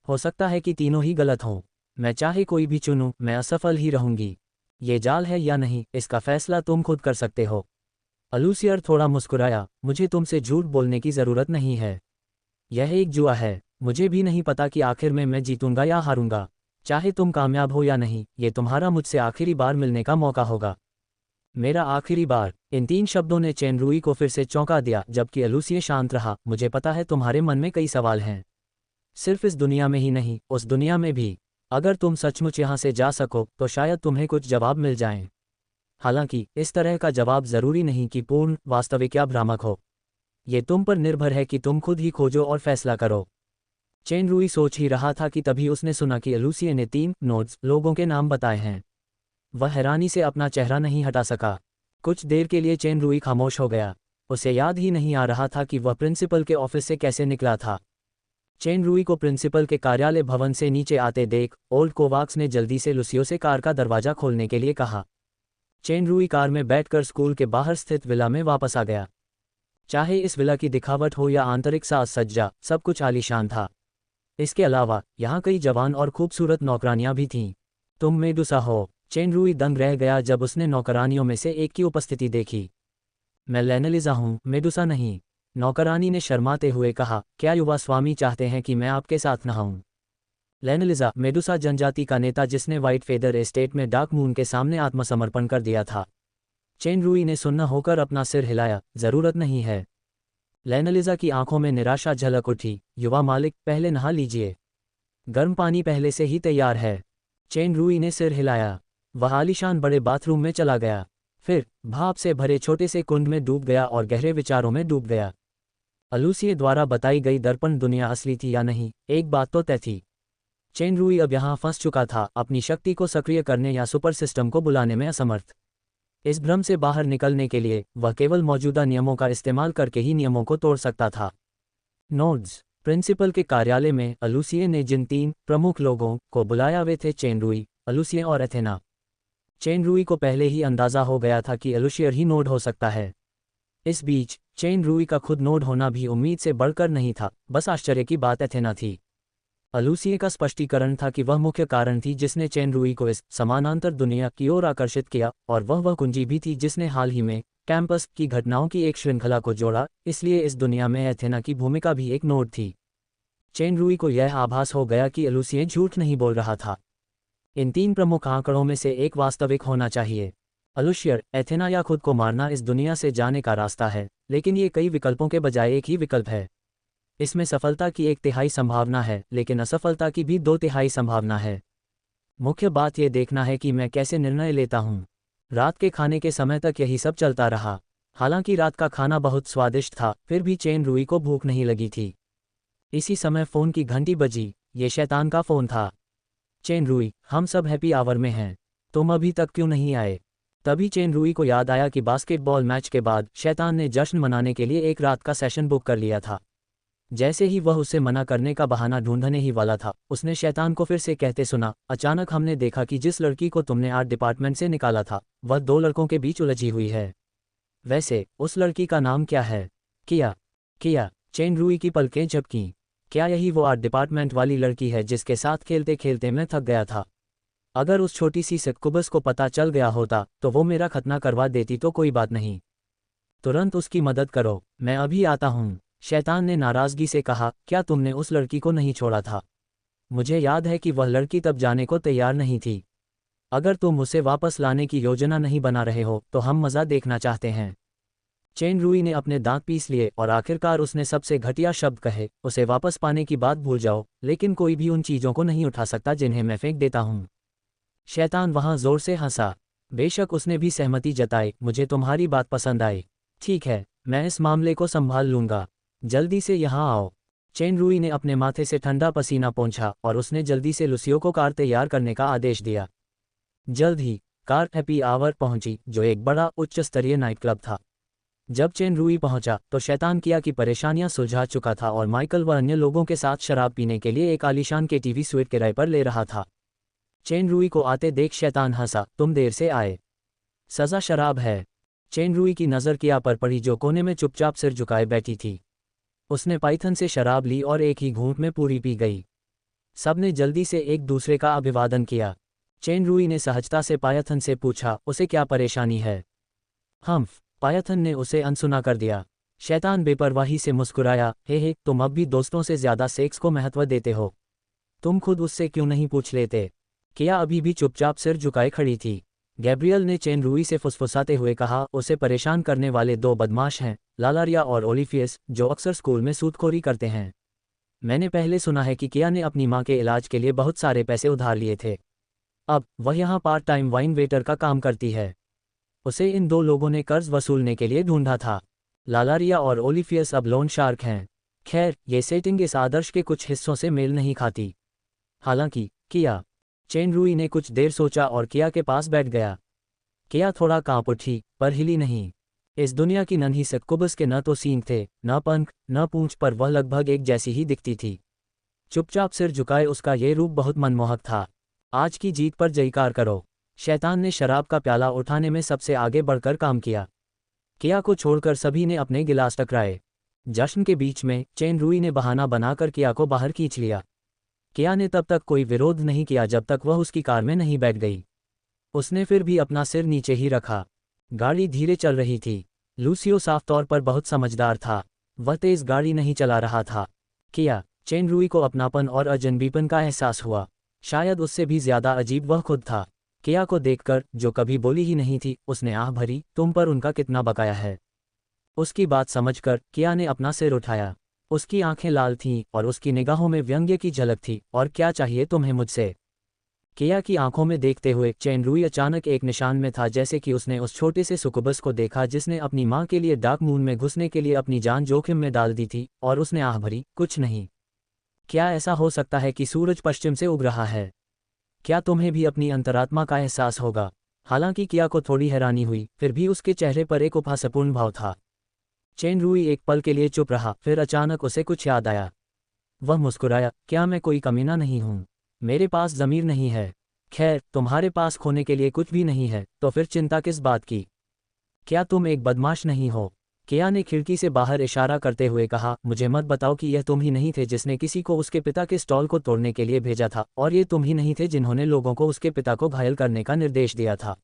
हो सकता है कि तीनों ही गलत हों। मैं चाहे कोई भी चुनूं, मैं असफल ही रहूंगी। ये जाल है या नहीं, इसका फैसला तुम खुद कर सकते हो। अलूसियर थोड़ा मुस्कुराया। मुझे तुमसे झूठ बोलने की ज़रूरत नहीं है। यह एक जुआ है। मुझे भी नहीं पता कि आखिर में मैं जीतूंगा या हारूंगा। चाहे तुम कामयाब हो या नहीं, ये तुम्हारा मुझसे आखिरी बार मिलने का मौका होगा। मेरा आखिरी बार। इन 3 शब्दों ने चेन रुई को फिर से चौंका दिया, जबकि अलूसियर शांत रहा। मुझे पता है तुम्हारे मन में कई सवाल हैं। सिर्फ इस दुनिया में ही नहीं, उस दुनिया में भी। अगर तुम सचमुच यहाँ से जा सको तो शायद तुम्हें कुछ जवाब मिल जाएं। हालांकि इस तरह का जवाब जरूरी नहीं कि पूर्ण, वास्तविक या भ्रामक हो। ये तुम पर निर्भर है कि तुम खुद ही खोजो और फैसला करो। चेन रुई सोच ही रहा था कि तभी उसने सुना कि अलूसियर ने 3 नोड्स लोगों के नाम बताए हैं। वह हैरानी से अपना चेहरा नहीं हटा सका। कुछ देर के लिए चेन रुई खामोश हो गया। उसे याद ही नहीं आ रहा था कि वह प्रिंसिपल के ऑफिस से कैसे निकला था। चेन रुई को प्रिंसिपल के कार्यालय भवन से नीचे आते देख ओल्ड कोवाक्स ने जल्दी से लुसियो से कार का दरवाजा खोलने के लिए कहा। चेन रुई कार में बैठकर स्कूल के बाहर स्थित विला में वापस आ गया। चाहे इस विला की दिखावट हो या आंतरिक साज सज्जा, सब कुछ आलीशान था। इसके अलावा यहाँ कई जवान और खूबसूरत नौकरानियां भी थीं। तुम मेडुसा हो? चेन रुई दंग रह गया जब उसने नौकरानियों में से एक की उपस्थिति देखी। मैं लेनेलिजा हूँ, मेडुसा नहीं, नौकरानी ने शर्माते हुए कहा। क्या युवा स्वामी चाहते हैं कि मैं आपके साथ नहाऊं? लेनेलिजा, मेडुसा जनजाति का नेता जिसने व्हाइट फेदर एस्टेट में डार्क मून के सामने आत्मसमर्पण कर दिया था। चेन रुई ने सुन्न होकर अपना सिर हिलाया। जरूरत नहीं है। लेनेलिजा की आंखों में निराशा झलक उठी। युवा मालिक, पहले नहा लीजिए। गर्म पानी पहले से ही तैयार है। चेन रुई ने सिर हिलाया। वह आलीशान बड़े बाथरूम में चला गया। फिर भाप से भरे छोटे से कुंड में डूब गया और गहरे विचारों में डूब गया। अलूसियर द्वारा बताई गई दर्पण दुनिया असली थी या नहीं, एक बात तो तय थी। चेन रुई अब यहाँ फंस चुका था, अपनी शक्ति को सक्रिय करने या सुपर सिस्टम को बुलाने में असमर्थ। इस भ्रम से बाहर निकलने के लिए वह केवल मौजूदा नियमों का इस्तेमाल करके ही नियमों को तोड़ सकता था। नोड्स। प्रिंसिपल के कार्यालय में अलूसियर ने जिन 3 प्रमुख लोगों को बुलाया वे थे चेन रुई, अलूसियर और एथेना। चेन रुई को पहले ही अंदाजा हो गया था कि अलूसियर ही नोड हो सकता है। इस बीच चेन रुई का खुद नोड होना भी उम्मीद से बढ़कर नहीं था। बस आश्चर्य की बात एथेना थी। अलूसियर का स्पष्टीकरण था कि वह मुख्य कारण थी जिसने चेन रुई को इस समानांतर दुनिया की ओर आकर्षित किया, और वह कुंजी भी थी जिसने हाल ही में कैंपस की घटनाओं की एक श्रृंखला को जोड़ा। इसलिए इस दुनिया में एथेना की भूमिका भी एक नोड थी। चेन रुई को यह आभास हो गया कि अलूसियर झूठ नहीं बोल रहा था। इन 3 प्रमुख आंकड़ों में से एक वास्तविक होना चाहिए। अलूसियर, एथेना या खुद को मारना इस दुनिया से जाने का रास्ता है, लेकिन ये कई विकल्पों के बजाय एक ही विकल्प है। इसमें सफलता की 1/3 संभावना है, लेकिन असफलता की भी 2/3 संभावना है। मुख्य बात यह देखना है कि मैं कैसे निर्णय लेता हूँ। रात के खाने के समय तक यही सब चलता रहा। हालांकि रात का खाना बहुत स्वादिष्ट था, फिर भी चेन रुई को भूख नहीं लगी थी। इसी समय फ़ोन की घंटी बजी। ये शैतान का फ़ोन था। चेन रुई, हम सब हैप्पी आवर में हैं। तुम अभी तक क्यों नहीं आए? तभी चेन रुई को याद आया कि बास्केटबॉल मैच के बाद शैतान ने जश्न मनाने के लिए एक रात का सेशन बुक कर लिया था। जैसे ही वह उसे मना करने का बहाना ढूंढने ही वाला था, उसने शैतान को फिर से कहते सुना, अचानक हमने देखा कि जिस लड़की को तुमने आर्ट डिपार्टमेंट से निकाला था, वह 2 लड़कों के बीच उलझी हुई है। वैसे उस लड़की का नाम क्या है? किया। किया। चेन रूई की पलकें झपकीं। क्या यही वो आर्ट डिपार्टमेंट वाली लड़की है जिसके साथ खेलते खेलते मैं थक गया था? अगर उस छोटी सी सक्कुबस को पता चल गया होता तो वो मेरा खतना करवा देती तो कोई बात नहीं। तुरंत उसकी मदद करो, मैं अभी आता हूँ। शैतान ने नाराजगी से कहा, क्या तुमने उस लड़की को नहीं छोड़ा था? मुझे याद है कि वह लड़की तब जाने को तैयार नहीं थी। अगर तुम उसे वापस लाने की योजना नहीं बना रहे हो तो हम मज़ा देखना चाहते हैं। चेन रूई ने अपने दांत पीस लिए और आखिरकार उसने सबसे घटिया शब्द कहे, उसे वापस पाने की बात भूल जाओ, लेकिन कोई भी उन चीज़ों को नहीं उठा सकता जिन्हें मैं फेंक देता हूँ। शैतान वहां जोर से हंसा। बेशक उसने भी सहमति जताई, मुझे तुम्हारी बात पसंद आई। ठीक है, मैं इस मामले को संभाल लूंगा। जल्दी से यहाँ आओ। चेन रूई ने अपने माथे से ठंडा पसीना पोंछा और उसने जल्दी से लुसियो को कार तैयार करने का आदेश दिया। जल्द ही कार हैप्पी आवर पहुंची, जो एक बड़ा उच्च स्तरीय नाइट क्लब था। जब चेन रूई पहुंचा तो शैतान किया की परेशानियां सुलझा चुका था और माइकल व अन्य लोगों के साथ शराब पीने के लिए एक आलीशान के टीवी स्वीट किराए पर ले रहा था। चेन रूई को आते देख शैतान हंसा, तुम देर से आए। सजा शराब है। चेन रूई की नज़र किया पर पड़ी, जो कोने में चुपचाप सिर झुकाए बैठी थी। उसने पाइथन से शराब ली और एक ही घूंट में पूरी पी गई। सबने जल्दी से एक दूसरे का अभिवादन किया। चेन रूई ने सहजता से पायथन से पूछा, उसे क्या परेशानी है? हम्फ, पायथन ने उसे अनसुना कर दिया। शैतान बेपरवाही से मुस्कुराया, हे तुम अब भी दोस्तों से ज़्यादा सेक्स को महत्व देते हो। तुम खुद उससे क्यों नहीं पूछ लेते? किया अभी भी चुपचाप सिर झुकाए खड़ी थी। गैब्रियल ने चेन रूई से फुसफुसाते हुए कहा, उसे परेशान करने वाले दो बदमाश हैं, लालारिया और ओलिफियस, जो अक्सर स्कूल में सूदखोरी करते हैं। मैंने पहले सुना है कि किया ने अपनी माँ के इलाज के लिए बहुत सारे पैसे उधार लिए थे। अब वह यहाँ पार्ट टाइम वाइन वेटर का काम करती है। उसे इन दो लोगों ने कर्ज वसूलने के लिए ढूंढा था। लालारिया और ओलिफियस अब लोन शार्क हैं। खैर, ये सेटिंग इस आदर्श के कुछ हिस्सों से मेल नहीं खाती। हालांकि किया। चेन रूई ने कुछ देर सोचा और किया के पास बैठ गया। किया थोड़ा कांप उठी, पर हिली नहीं। इस दुनिया की नन्ही सक्कुबस के न तो सींग थे, न पंख, न पूंछ, पर वह लगभग एक जैसी ही दिखती थी। चुपचाप सिर झुकाए उसका ये रूप बहुत मनमोहक था। आज की जीत पर जयकार करो। शैतान ने शराब का प्याला उठाने में सबसे आगे बढ़कर काम किया। किया को छोड़कर सभी ने अपने गिलास टकराए। जश्न के बीच में चेन रूई ने बहाना बनाकर किया को बाहर खींच लिया। किया ने तब तक कोई विरोध नहीं किया जब तक वह उसकी कार में नहीं बैठ गई। उसने फिर भी अपना सिर नीचे ही रखा। गाड़ी धीरे चल रही थी। लूसियो साफ तौर पर बहुत समझदार था। वह तेज गाड़ी नहीं चला रहा था। किया। चेन रूई को अपनापन और अजनबीपन का एहसास हुआ। शायद उससे भी ज्यादा अजीब वह खुद था। किया को देखकर, जो कभी बोली ही नहीं थी, उसने आह भरी, तुम पर उनका कितना बकाया है? उसकी बात समझकर किया ने अपना सिर उठाया। उसकी आंखें लाल थीं और उसकी निगाहों में व्यंग्य की झलक थी। और क्या चाहिए तुम्हें मुझसे? किया की आंखों में देखते हुए चेन रूई अचानक एक निशान में था, जैसे कि उसने उस छोटे से सुकुबस को देखा जिसने अपनी मां के लिए डार्क मून में घुसने के लिए अपनी जान जोखिम में डाल दी थी। और उसने आह भरी, कुछ नहीं। क्या ऐसा हो सकता है कि सूरज पश्चिम से उग रहा है? क्या तुम्हें भी अपनी अंतरात्मा का एहसास होगा? हालांकि किया को थोड़ी हैरानी हुई, फिर भी उसके चेहरे पर एक उपहासपूर्ण भाव था। चेन रूई एक पल के लिए चुप रहा, फिर अचानक उसे कुछ याद आया। वह मुस्कुराया, क्या मैं कोई कमीना नहीं हूं? मेरे पास ज़मीर नहीं है। खैर, तुम्हारे पास खोने के लिए कुछ भी नहीं है, तो फिर चिंता किस बात की? क्या तुम एक बदमाश नहीं हो? किया ने खिड़की से बाहर इशारा करते हुए कहा, मुझे मत बताओ कि यह तुम ही नहीं थे जिसने किसी को उसके पिता के स्टॉल को तोड़ने के लिए भेजा था, और ये तुम ही नहीं थे जिन्होंने लोगों को उसके पिता को घायल करने का निर्देश दिया था।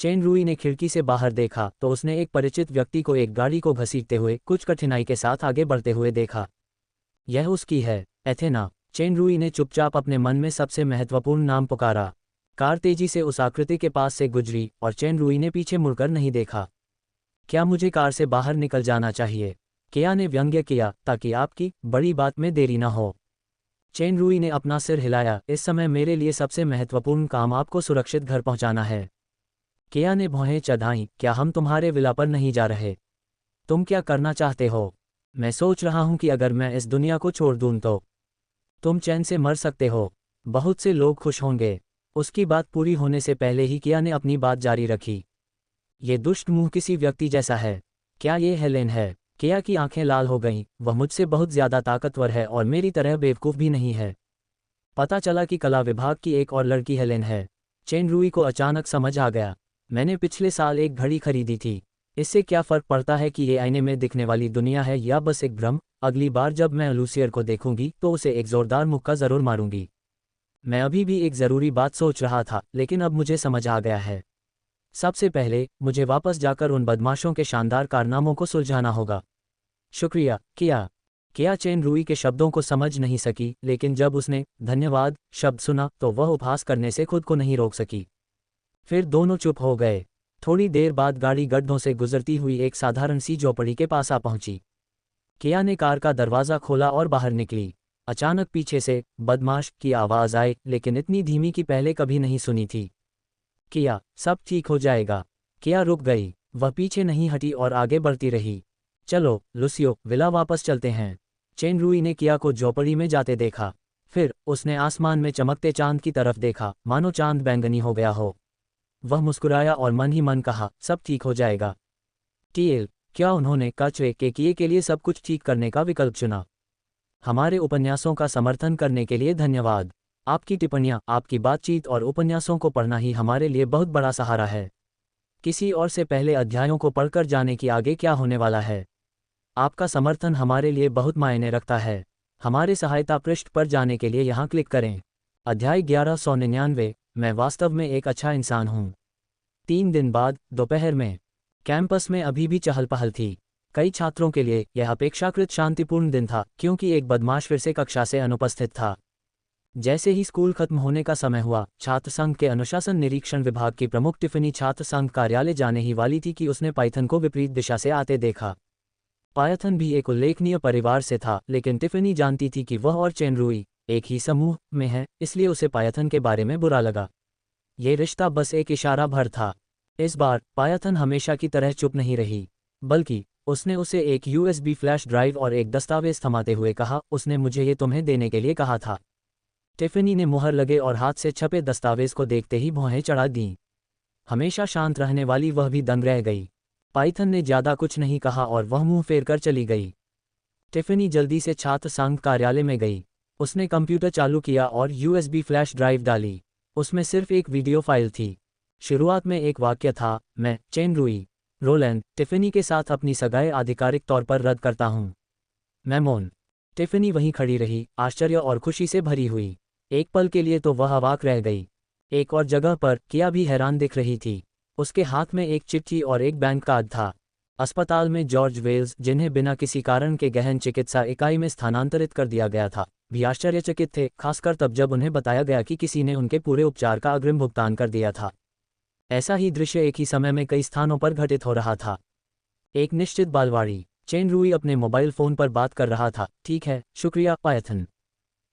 चेन रूई ने खिड़की से बाहर देखा तो उसने एक परिचित व्यक्ति को एक गाड़ी को घसीटते हुए कुछ कठिनाई के साथ आगे बढ़ते हुए देखा। यह उसकी है, एथेना। चेन रूई ने चुपचाप अपने मन में सबसे महत्वपूर्ण नाम पुकारा। कार तेजी से उस आकृति के पास से गुजरी और चेन रूई ने पीछे मुड़कर नहीं देखा। क्या मुझे कार से बाहर निकल जाना चाहिए? किया ने व्यंग्य किया, ताकि आपकी बड़ी बात में देरी न हो। चेन रूई ने अपना सिर हिलाया, इस समय मेरे लिए सबसे महत्वपूर्ण काम आपको सुरक्षित घर पहुंचाना है। किया ने भौहें चढ़ाईं, क्या हम तुम्हारे विला पर नहीं जा रहे? तुम क्या करना चाहते हो? मैं सोच रहा हूं कि अगर मैं इस दुनिया को छोड़ दूं तो तुम चैन से मर सकते हो। बहुत से लोग खुश होंगे। उसकी बात पूरी होने से पहले ही किया ने अपनी बात जारी रखी। ये दुष्ट मुंह किसी व्यक्ति जैसा है। क्या ये हेलेन है? किया की आंखें लाल हो गईं, वह मुझसे बहुत ज्यादा ताकतवर है और मेरी तरह बेवकूफ़ भी नहीं है। पता चला कि कला विभाग की एक और लड़की हेलेन है। चेन रूई को अचानक समझ आ गया। मैंने पिछले साल एक घड़ी खरीदी थी। इससे क्या फ़र्क पड़ता है कि ये आईने में दिखने वाली दुनिया है या बस एक भ्रम। अगली बार जब मैं लूसियर को देखूंगी तो उसे एक ज़ोरदार मुक्का ज़रूर मारूंगी। मैं अभी भी एक ज़रूरी बात सोच रहा था, लेकिन अब मुझे समझ आ गया है। सबसे पहले मुझे वापस जाकर उन बदमाशों के शानदार कारनामों को सुलझाना होगा। शुक्रिया किया। किया चेन रूई के शब्दों को समझ नहीं सकी, लेकिन जब उसने धन्यवाद शब्द सुना तो वह उपहास करने से खुद को नहीं रोक सकी। फिर दोनों चुप हो गए। थोड़ी देर बाद गाड़ी गड्ढों से गुजरती हुई एक साधारण सी झोपड़ी के पास आ पहुंची। किया ने कार का दरवाज़ा खोला और बाहर निकली। अचानक पीछे से बदमाश की आवाज़ आई, लेकिन इतनी धीमी कि पहले कभी नहीं सुनी थी। किया, सब ठीक हो जाएगा। किया रुक गई। वह पीछे नहीं हटी और आगे बढ़ती रही। चलो लुसियो, विला वापस चलते हैं। चेन रूई ने किया को झोपड़ी में जाते देखा। फिर उसने आसमान में चमकते चांद की तरफ देखा, मानो चांद बैंगनी हो गया हो। वह मुस्कुराया और मन ही मन कहा, सब ठीक हो जाएगा। टीएल, क्या उन्होंने कचरे के किए के लिए सब कुछ ठीक करने का विकल्प चुना? हमारे उपन्यासों का समर्थन करने के लिए धन्यवाद। आपकी टिप्पणियाँ, आपकी बातचीत और उपन्यासों को पढ़ना ही हमारे लिए बहुत बड़ा सहारा है। किसी और से पहले अध्यायों को पढ़कर जाने कि आगे क्या होने वाला है। आपका समर्थन हमारे लिए बहुत मायने रखता है। हमारे सहायता पृष्ठ पर जाने के लिए यहाँ क्लिक करें। अध्याय 1199, मैं वास्तव में एक अच्छा इंसान हूँ। 3 दिन बाद दोपहर में कैंपस में अभी भी चहल पहल थी। कई छात्रों के लिए यह अपेक्षाकृत शांतिपूर्ण दिन था, क्योंकि एक बदमाश फिर से कक्षा से अनुपस्थित था। जैसे ही स्कूल खत्म होने का समय हुआ, छात्र संघ के अनुशासन निरीक्षण विभाग की प्रमुख टिफ़नी छात्र संघ कार्यालय जाने ही वाली थी कि उसने पाइथन को विपरीत दिशा से आते देखा। पाइथन भी एक उल्लेखनीय परिवार से था, लेकिन टिफ़नी जानती थी कि वह और चेन रूई एक ही समूह में है, इसलिए उसे पाइथन के बारे में बुरा लगा। ये रिश्ता बस एक इशारा भर था। इस बार पाइथन हमेशा की तरह चुप नहीं रही, बल्कि उसने उसे एक USB फ्लैश ड्राइव और एक दस्तावेज थमाते हुए कहा, उसने मुझे ये तुम्हें देने के लिए कहा था। टिफ़नी ने मुहर लगे और हाथ से छपे दस्तावेज को देखते ही भौहें चढ़ा दीं। हमेशा शांत रहने वाली वह भी दंग रह गई। पाइथन ने ज़्यादा कुछ नहीं कहा और वह मुंह फेर कर चली गई। टिफ़नी जल्दी से छात्र संघ कार्यालय में गई। उसने कंप्यूटर चालू किया और USB फ्लैश ड्राइव डाली। उसमें सिर्फ एक वीडियो फाइल थी। शुरुआत में एक वाक्य था, मैं चेन रूई रोलैंड टिफ़नी के साथ अपनी सगाई आधिकारिक तौर पर रद्द करता हूँ। मैमोन। टिफ़नी वहीं खड़ी रही, आश्चर्य और खुशी से भरी हुई। एक पल के लिए तो वह अवाक रह गई। एक और जगह पर किया भी हैरान दिख रही थी। उसके हाथ में एक चिट्ठी और एक बैंक कार्ड था। अस्पताल में जॉर्ज वेल्स, जिन्हें बिना किसी कारण के गहन चिकित्सा इकाई में स्थानांतरित कर दिया गया था, भी आश्चर्यचकित थे, खासकर तब जब उन्हें बताया गया कि किसी ने उनके पूरे उपचार का अग्रिम भुगतान कर दिया था। ऐसा ही दृश्य एक ही समय में कई स्थानों पर घटित हो रहा था। एक निश्चित बालवाड़ी। चेन रूई अपने मोबाइल फ़ोन पर बात कर रहा था। ठीक है, शुक्रिया पाइथन।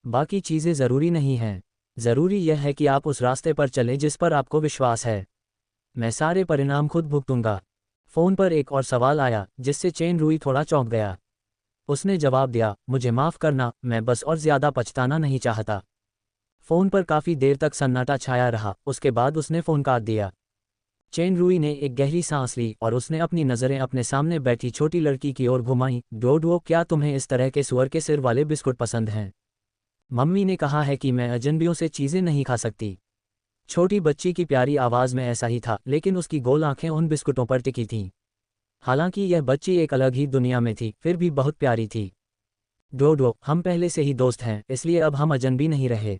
बाकी चीज़ें ज़रूरी नहीं हैं। ज़रूरी यह है कि आप उस रास्ते पर चलें जिस पर आपको विश्वास है। मैं सारे परिणाम खुद भुगतूंगा। फ़ोन पर एक और सवाल आया, जिससे चेन रूई थोड़ा चौंक गया। उसने जवाब दिया, मुझे माफ़ करना, मैं बस और ज़्यादा पछताना नहीं चाहता। फ़ोन पर काफ़ी देर तक सन्नाटा छाया रहा, उसके बाद उसने फ़ोन काट दिया। चेन रूई ने एक गहरी सांस ली और उसने अपनी नज़रें अपने सामने बैठी छोटी लड़की की ओर घुमाईं। डोडो, क्या तुम्हें इस तरह के सुअर के सिर वाले बिस्कुट पसंद हैं? मम्मी ने कहा है कि मैं अजनबियों से चीज़ें नहीं खा सकती। छोटी बच्ची की प्यारी आवाज़ में ऐसा ही था, लेकिन उसकी गोल आंखें उन बिस्कुटों पर टिकी थीं। हालांकि यह बच्ची एक अलग ही दुनिया में थी, फिर भी बहुत प्यारी थी। डोडो, हम पहले से ही दोस्त हैं, इसलिए अब हम अजनबी नहीं रहे।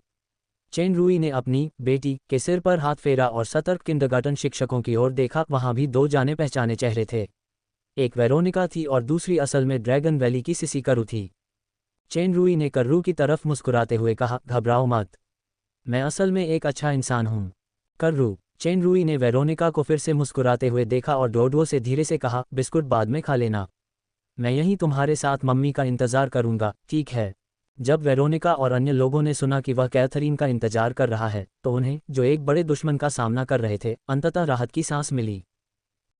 चेन रूई ने अपनी बेटी के सिर पर हाथ फेरा और सतर्क किंडरगार्टन शिक्षकों की ओर देखा। वहां भी 2 जाने पहचाने चेहरे थे। एक वेरोनिका थी और दूसरी असल में ड्रैगन वैली की सिसी करू थी। चेन रूई ने कर्रू की तरफ मुस्कुराते हुए कहा, घबराओ मत, मैं असल में एक अच्छा इंसान हूँ। कर्रू। चेन रूई ने वेरोनिका को फिर से मुस्कुराते हुए देखा और डोडो से धीरे से कहा, बिस्कुट बाद में खा लेना, मैं यहीं तुम्हारे साथ मम्मी का इंतज़ार करूँगा, ठीक है? जब वेरोनिका और अन्य लोगों ने सुना कि वह कैथरीन का इंतजार कर रहा है, तो उन्हें, जो एक बड़े दुश्मन का सामना कर रहे थे, अंततः राहत की सांस मिली।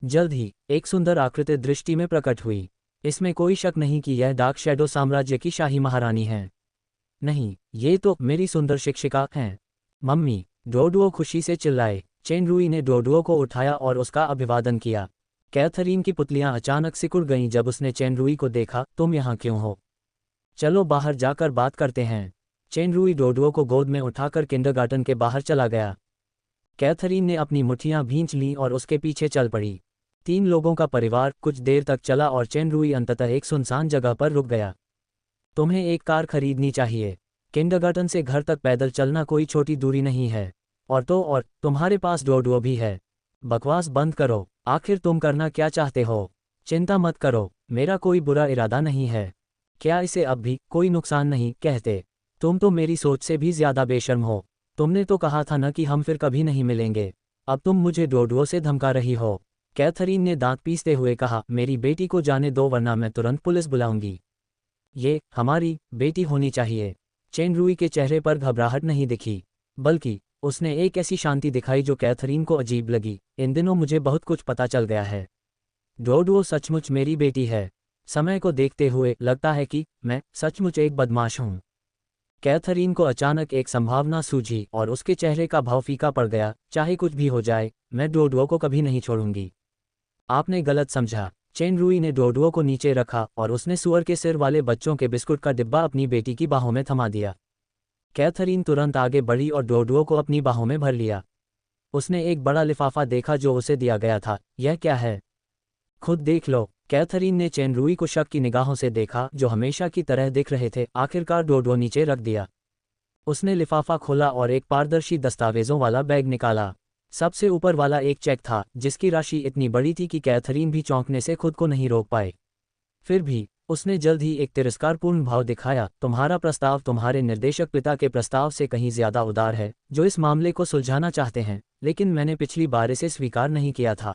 जल्द ही एक सुंदर आकृति दृष्टि में प्रकट हुई। इसमें कोई शक नहीं कि यह डार्क शैडो साम्राज्य की शाही महारानी है। नहीं, ये तो मेरी सुंदर शिक्षिका हैं। मम्मी, डोडुओ खुशी से चिल्लाए। चेन रूई ने डोडुओ को उठाया और उसका अभिवादन किया। कैथरीन की पुतलियां अचानक सिकुड़ गईं जब उसने चेन रूई को देखा। तुम यहाँ क्यों हो? चलो बाहर जाकर बात करते हैं। चेन रूई डोडुओ को गोद में उठाकर किंडरगार्टन के बाहर चला गया। कैथरीन ने अपनी मुट्ठियां भींच लीं और उसके पीछे चल पड़ी। 3 लोगों का परिवार कुछ देर तक चला और चेन रुई अंततः एक सुनसान जगह पर रुक गया। तुम्हें एक कार खरीदनी चाहिए। किंडरगार्टन से घर तक पैदल चलना कोई छोटी दूरी नहीं है। और तुम्हारे पास डोडो भी है। बकवास बंद करो। आखिर तुम करना क्या चाहते हो? चिंता मत करो, मेरा कोई बुरा इरादा नहीं है। क्या इसे अब भी कोई नुकसान नहीं कहते? तुम तो मेरी सोच से भी ज्यादा बेशर्म हो। तुमने तो कहा था ना कि हम फिर कभी नहीं मिलेंगे। अब तुम मुझे डोडो से धमका रही हो। कैथरीन ने दांत पीसते हुए कहा, मेरी बेटी को जाने दो वरना मैं तुरंत पुलिस बुलाऊंगी। ये हमारी बेटी होनी चाहिए। चेन रुई के चेहरे पर घबराहट नहीं दिखी, बल्कि उसने एक ऐसी शांति दिखाई जो कैथरीन को अजीब लगी। इन दिनों मुझे बहुत कुछ पता चल गया है। डोडो सचमुच मेरी बेटी है। समय को देखते हुए लगता है कि मैं सचमुच एक बदमाश हूँ। कैथरीन को अचानक एक संभावना सूझी और उसके चेहरे का भाव फीका पड़ गया। चाहे कुछ भी हो जाए, मैं डोडो को कभी नहीं छोड़ूंगी। आपने गलत समझा। चेन रुई ने डोडो को नीचे रखा और उसने सुअर के सिर वाले बच्चों के बिस्कुट का डिब्बा अपनी बेटी की बाहों में थमा दिया। कैथरीन तुरंत आगे बढ़ी और डोडो को अपनी बाहों में भर लिया। उसने एक बड़ा लिफाफा देखा जो उसे दिया गया था। यह क्या है? खुद देख लो। कैथरीन ने चेन रुई को शक की निगाहों से देखा, जो हमेशा की तरह दिख रहे थे। आखिरकार डोडो नीचे रख दिया। उसने लिफाफा खोला और एक पारदर्शी दस्तावेजों वाला बैग निकाला। सबसे ऊपर वाला एक चेक था, जिसकी राशि इतनी बड़ी थी कि कैथरीन भी चौंकने से खुद को नहीं रोक पाए। फिर भी उसने जल्द ही एक तिरस्कारपूर्ण भाव दिखाया। तुम्हारा प्रस्ताव तुम्हारे निर्देशक पिता के प्रस्ताव से कहीं ज्यादा उदार है, जो इस मामले को सुलझाना चाहते हैं, लेकिन मैंने पिछली बार इसे स्वीकार नहीं किया था।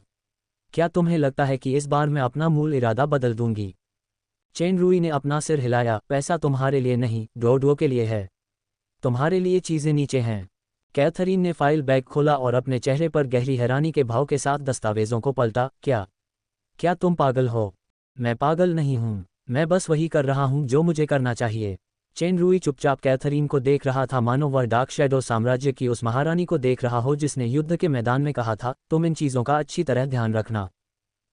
क्या तुम्हें लगता है कि इस बार मैं अपना मूल इरादा बदल दूंगी? चेन रुई ने अपना सिर हिलाया। पैसा तुम्हारे लिए नहीं, डोडो के लिए है। तुम्हारे लिए चीजें नीचे हैं। कैथरीन ने फाइल बैग खोला और अपने चेहरे पर गहरी हैरानी के भाव के साथ दस्तावेजों को पलटा। क्या तुम पागल हो? मैं पागल नहीं हूं, मैं बस वही कर रहा हूं जो मुझे करना चाहिए। चेन रुई चुपचाप कैथरीन को देख रहा था, मानो वह डार्क शैडो साम्राज्य की उस महारानी को देख रहा हो जिसने युद्ध के मैदान में कहा था, तुम इन चीज़ों का अच्छी तरह ध्यान रखना,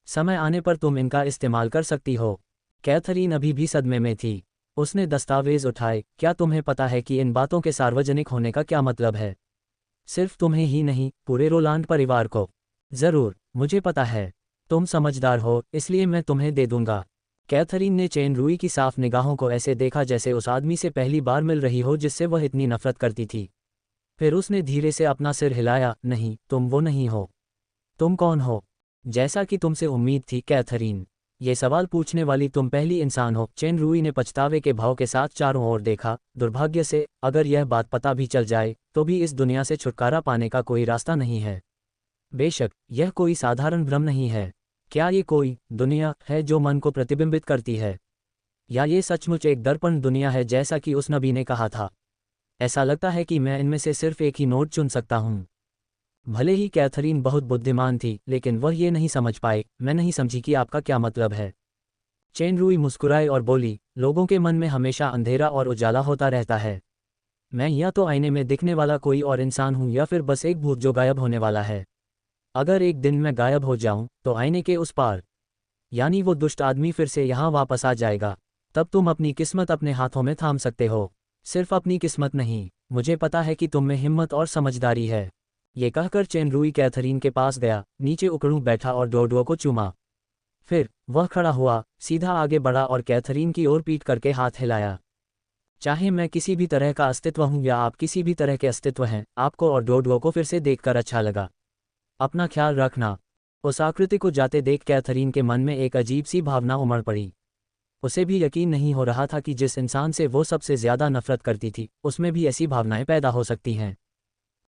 समय आने पर तुम इनका इस्तेमाल कर सकती हो। कैथरीन अभी भी सदमे में थी। उसने दस्तावेज उठाए। क्या तुम्हें पता है कि इन बातों के सार्वजनिक होने का क्या मतलब है? सिर्फ तुम्हें ही नहीं, पूरे रोलांड परिवार को। जरूर, मुझे पता है। तुम समझदार हो, इसलिए मैं तुम्हें दे दूंगा। कैथरीन ने चेन रुई की साफ निगाहों को ऐसे देखा जैसे उस आदमी से पहली बार मिल रही हो जिससे वह इतनी नफरत करती थी। फिर उसने धीरे से अपना सिर हिलाया। नहीं, तुम वो नहीं हो। तुम कौन हो? जैसा कि तुमसे उम्मीद थी कैथरीन, ये सवाल पूछने वाली तुम पहली इंसान हो। चेन रुई ने पछतावे के भाव के साथ चारों ओर देखा। दुर्भाग्य से, अगर यह बात पता भी चल जाए तो भी इस दुनिया से छुटकारा पाने का कोई रास्ता नहीं है। बेशक यह कोई साधारण भ्रम नहीं है। क्या ये कोई दुनिया है जो मन को प्रतिबिंबित करती है, या ये सचमुच एक दर्पण दुनिया है जैसा कि उस नबी ने कहा था? ऐसा लगता है कि मैं इनमें से सिर्फ एक ही नोट चुन सकता हूँ। भले ही कैथरीन बहुत बुद्धिमान थी, लेकिन वह ये नहीं समझ पाए। मैं नहीं समझी कि आपका क्या मतलब है। चेन रुई मुस्कुराए और बोली, लोगों के मन में हमेशा अंधेरा और उजाला होता रहता है। मैं या तो आईने में दिखने वाला कोई और इंसान हूँ या फिर बस एक भूत जो गायब होने वाला है। अगर एक दिन मैं गायब हो जाऊं तो आईने के उस पार, यानी वो दुष्ट आदमी फिर से यहाँ वापस आ जाएगा। तब तुम अपनी किस्मत अपने हाथों में थाम सकते हो। सिर्फ अपनी किस्मत नहीं, मुझे पता है कि तुम में हिम्मत और समझदारी है। ये कहकर चेन रुई कैथरीन के पास गया, नीचे उकड़ू बैठा और डोडो को चूमा। फिर वह खड़ा हुआ, सीधा आगे बढ़ा और कैथरीन की ओर पीट करके हाथ हिलाया। चाहे मैं किसी भी तरह का अस्तित्व हूं या आप किसी भी तरह के अस्तित्व हैं, आपको और डोडो को फिर से देखकर अच्छा लगा। अपना ख्याल रखना। उस आकृति को जाते देख कैथरीन के मन में एक अजीब सी भावना उमड़ पड़ी। उसे भी यकीन नहीं हो रहा था कि जिस इंसान से वो सबसे ज्यादा नफरत करती थी, उसमें भी ऐसी भावनाएं पैदा हो सकती हैं।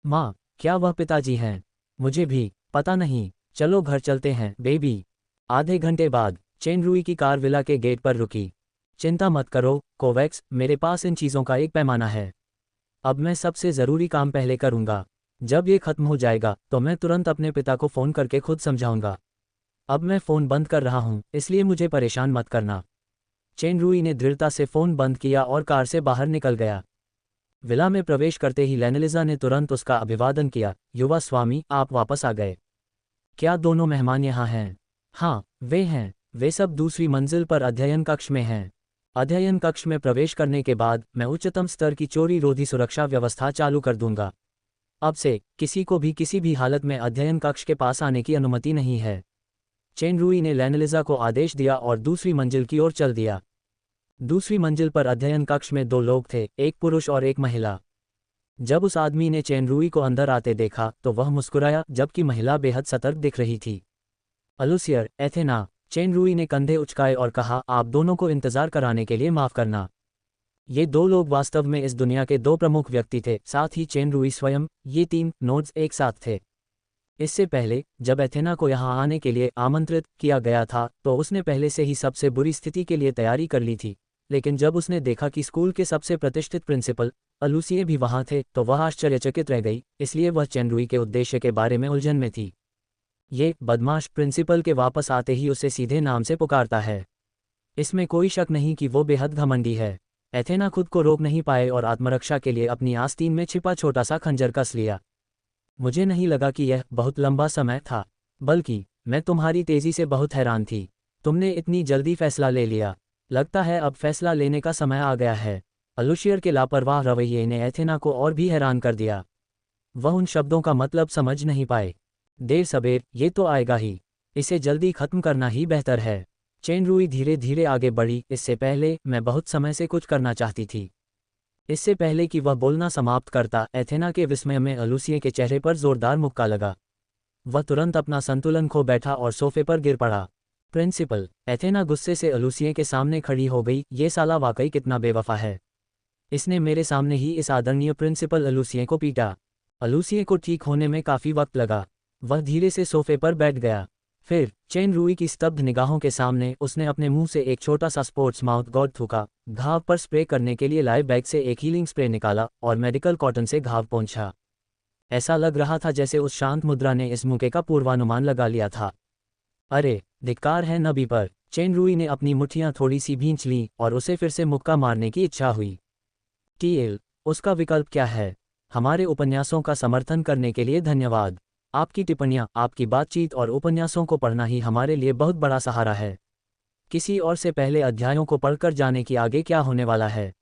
माँ, क्या वह पिताजी हैं? मुझे भी पता नहीं। चलो घर चलते हैं बेबी। आधे घंटे बाद चेन रुई की कार विला के गेट पर रुकी। चिंता मत करो कोवैक्स, मेरे पास इन चीज़ों का एक पैमाना है। अब मैं सबसे ज़रूरी काम पहले करूँगा। जब ये खत्म हो जाएगा तो मैं तुरंत अपने पिता को फ़ोन करके खुद समझाऊंगा। अब मैं फ़ोन बंद कर रहा हूँ, इसलिए मुझे परेशान मत करना। चेन रुई ने दृढ़ता से फ़ोन बंद किया और कार से बाहर निकल गया। विला में प्रवेश करते ही लेनेलिजा ने तुरंत उसका अभिवादन किया। युवा स्वामी, आप वापस आ गए। क्या दोनों मेहमान यहाँ हैं? हाँ, वे हैं। वे सब दूसरी मंजिल पर अध्ययन कक्ष में हैं। अध्ययन कक्ष में प्रवेश करने के बाद मैं उच्चतम स्तर की चोरी रोधी सुरक्षा व्यवस्था चालू कर दूंगा। अब से किसी को भी किसी भी हालत में अध्ययन कक्ष के पास आने की अनुमति नहीं है। चेन रूई ने लेनेलिजा को आदेश दिया और दूसरी मंजिल की ओर चल दिया। दूसरी मंजिल पर अध्ययन कक्ष में 2 लोग थे, एक पुरुष और एक महिला। जब उस आदमी ने चेन रूई को अंदर आते देखा तो वह मुस्कुराया, जबकि महिला बेहद सतर्क दिख रही थी। अलूसियर, एथेना, चेन रूई ने कंधे उचकाए और कहा, आप दोनों को इंतजार कराने के लिए माफ करना। ये 2 लोग वास्तव में इस दुनिया के 2 प्रमुख व्यक्ति थे, साथ ही चेन रूई स्वयं। ये 3 नोड्स एक साथ थे। इससे पहले जब एथेना को यहाँ आने के लिए आमंत्रित किया गया था तो उसने पहले से ही सबसे बुरी स्थिति के लिए तैयारी कर ली थी, लेकिन जब उसने देखा कि स्कूल के सबसे प्रतिष्ठित प्रिंसिपल अलूसिए भी वहाँ थे तो वह आश्चर्यचकित रह गई। इसलिए वह चेन रूई के उद्देश्य के बारे में उलझन में थी। ये बदमाश प्रिंसिपल के वापस आते ही उसे सीधे नाम से पुकारता है। इसमें कोई शक नहीं कि वो बेहद घमंडी है। एथेना खुद को रोक नहीं पाए और आत्मरक्षा के लिए अपनी आस्तीन में छिपा छोटा सा खंजर कस लिया। मुझे नहीं लगा कि यह बहुत लंबा समय था, बल्कि मैं तुम्हारी तेजी से बहुत हैरान थी। तुमने इतनी जल्दी फैसला ले लिया। लगता है अब फैसला लेने का समय आ गया है। अलूशियर के लापरवाह रवैये ने एथेना को और भी हैरान कर दिया। वह उन शब्दों का मतलब समझ नहीं पाए। देर सबेर ये तो आएगा ही, इसे जल्दी खत्म करना ही बेहतर है। चेन रूई धीरे धीरे आगे बढ़ी। इससे पहले मैं बहुत समय से कुछ करना चाहती थी। इससे पहले कि वह बोलना समाप्त करता, एथेना के विस्मय में अलूसिए के चेहरे पर जोरदार मुक्का लगा। वह तुरंत अपना संतुलन खो बैठा और सोफे पर गिर पड़ा। प्रिंसिपल, एथेना गुस्से से अलूसिए के सामने खड़ी हो गई। ये साला वाकई कितना बेवफा है। इसने मेरे सामने ही इस आदरणीय प्रिंसिपल अलूसिए को पीटा। अलूसिए को ठीक होने में काफ़ी वक्त लगा। वह धीरे से सोफे पर बैठ गया। फिर चेन रूई की स्तब्ध निगाहों के सामने उसने अपने मुंह से एक छोटा सा स्पोर्ट्स माउथ गार्ड थूका, घाव पर स्प्रे करने के लिए लाए बैग से एक हीलिंग स्प्रे निकाला और मेडिकल कॉटन से घाव पोंछा। ऐसा लग रहा था जैसे उस शांत मुद्रा ने इस मौके का पूर्वानुमान लगा लिया था। अरे, धिक्कार है नबी पर। चेन रूई ने अपनी मुट्ठियां थोड़ी सी भींच लीं और उसे फिर से मुक्का मारने की इच्छा हुई। टीएल, उसका विकल्प क्या है? हमारे उपन्यासों का समर्थन करने के लिए धन्यवाद। आपकी टिप्पणियां, आपकी बातचीत और उपन्यासों को पढ़ना ही हमारे लिए बहुत बड़ा सहारा है। किसी और से पहले अध्यायों को पढ़कर जाने की आगे क्या होने वाला है।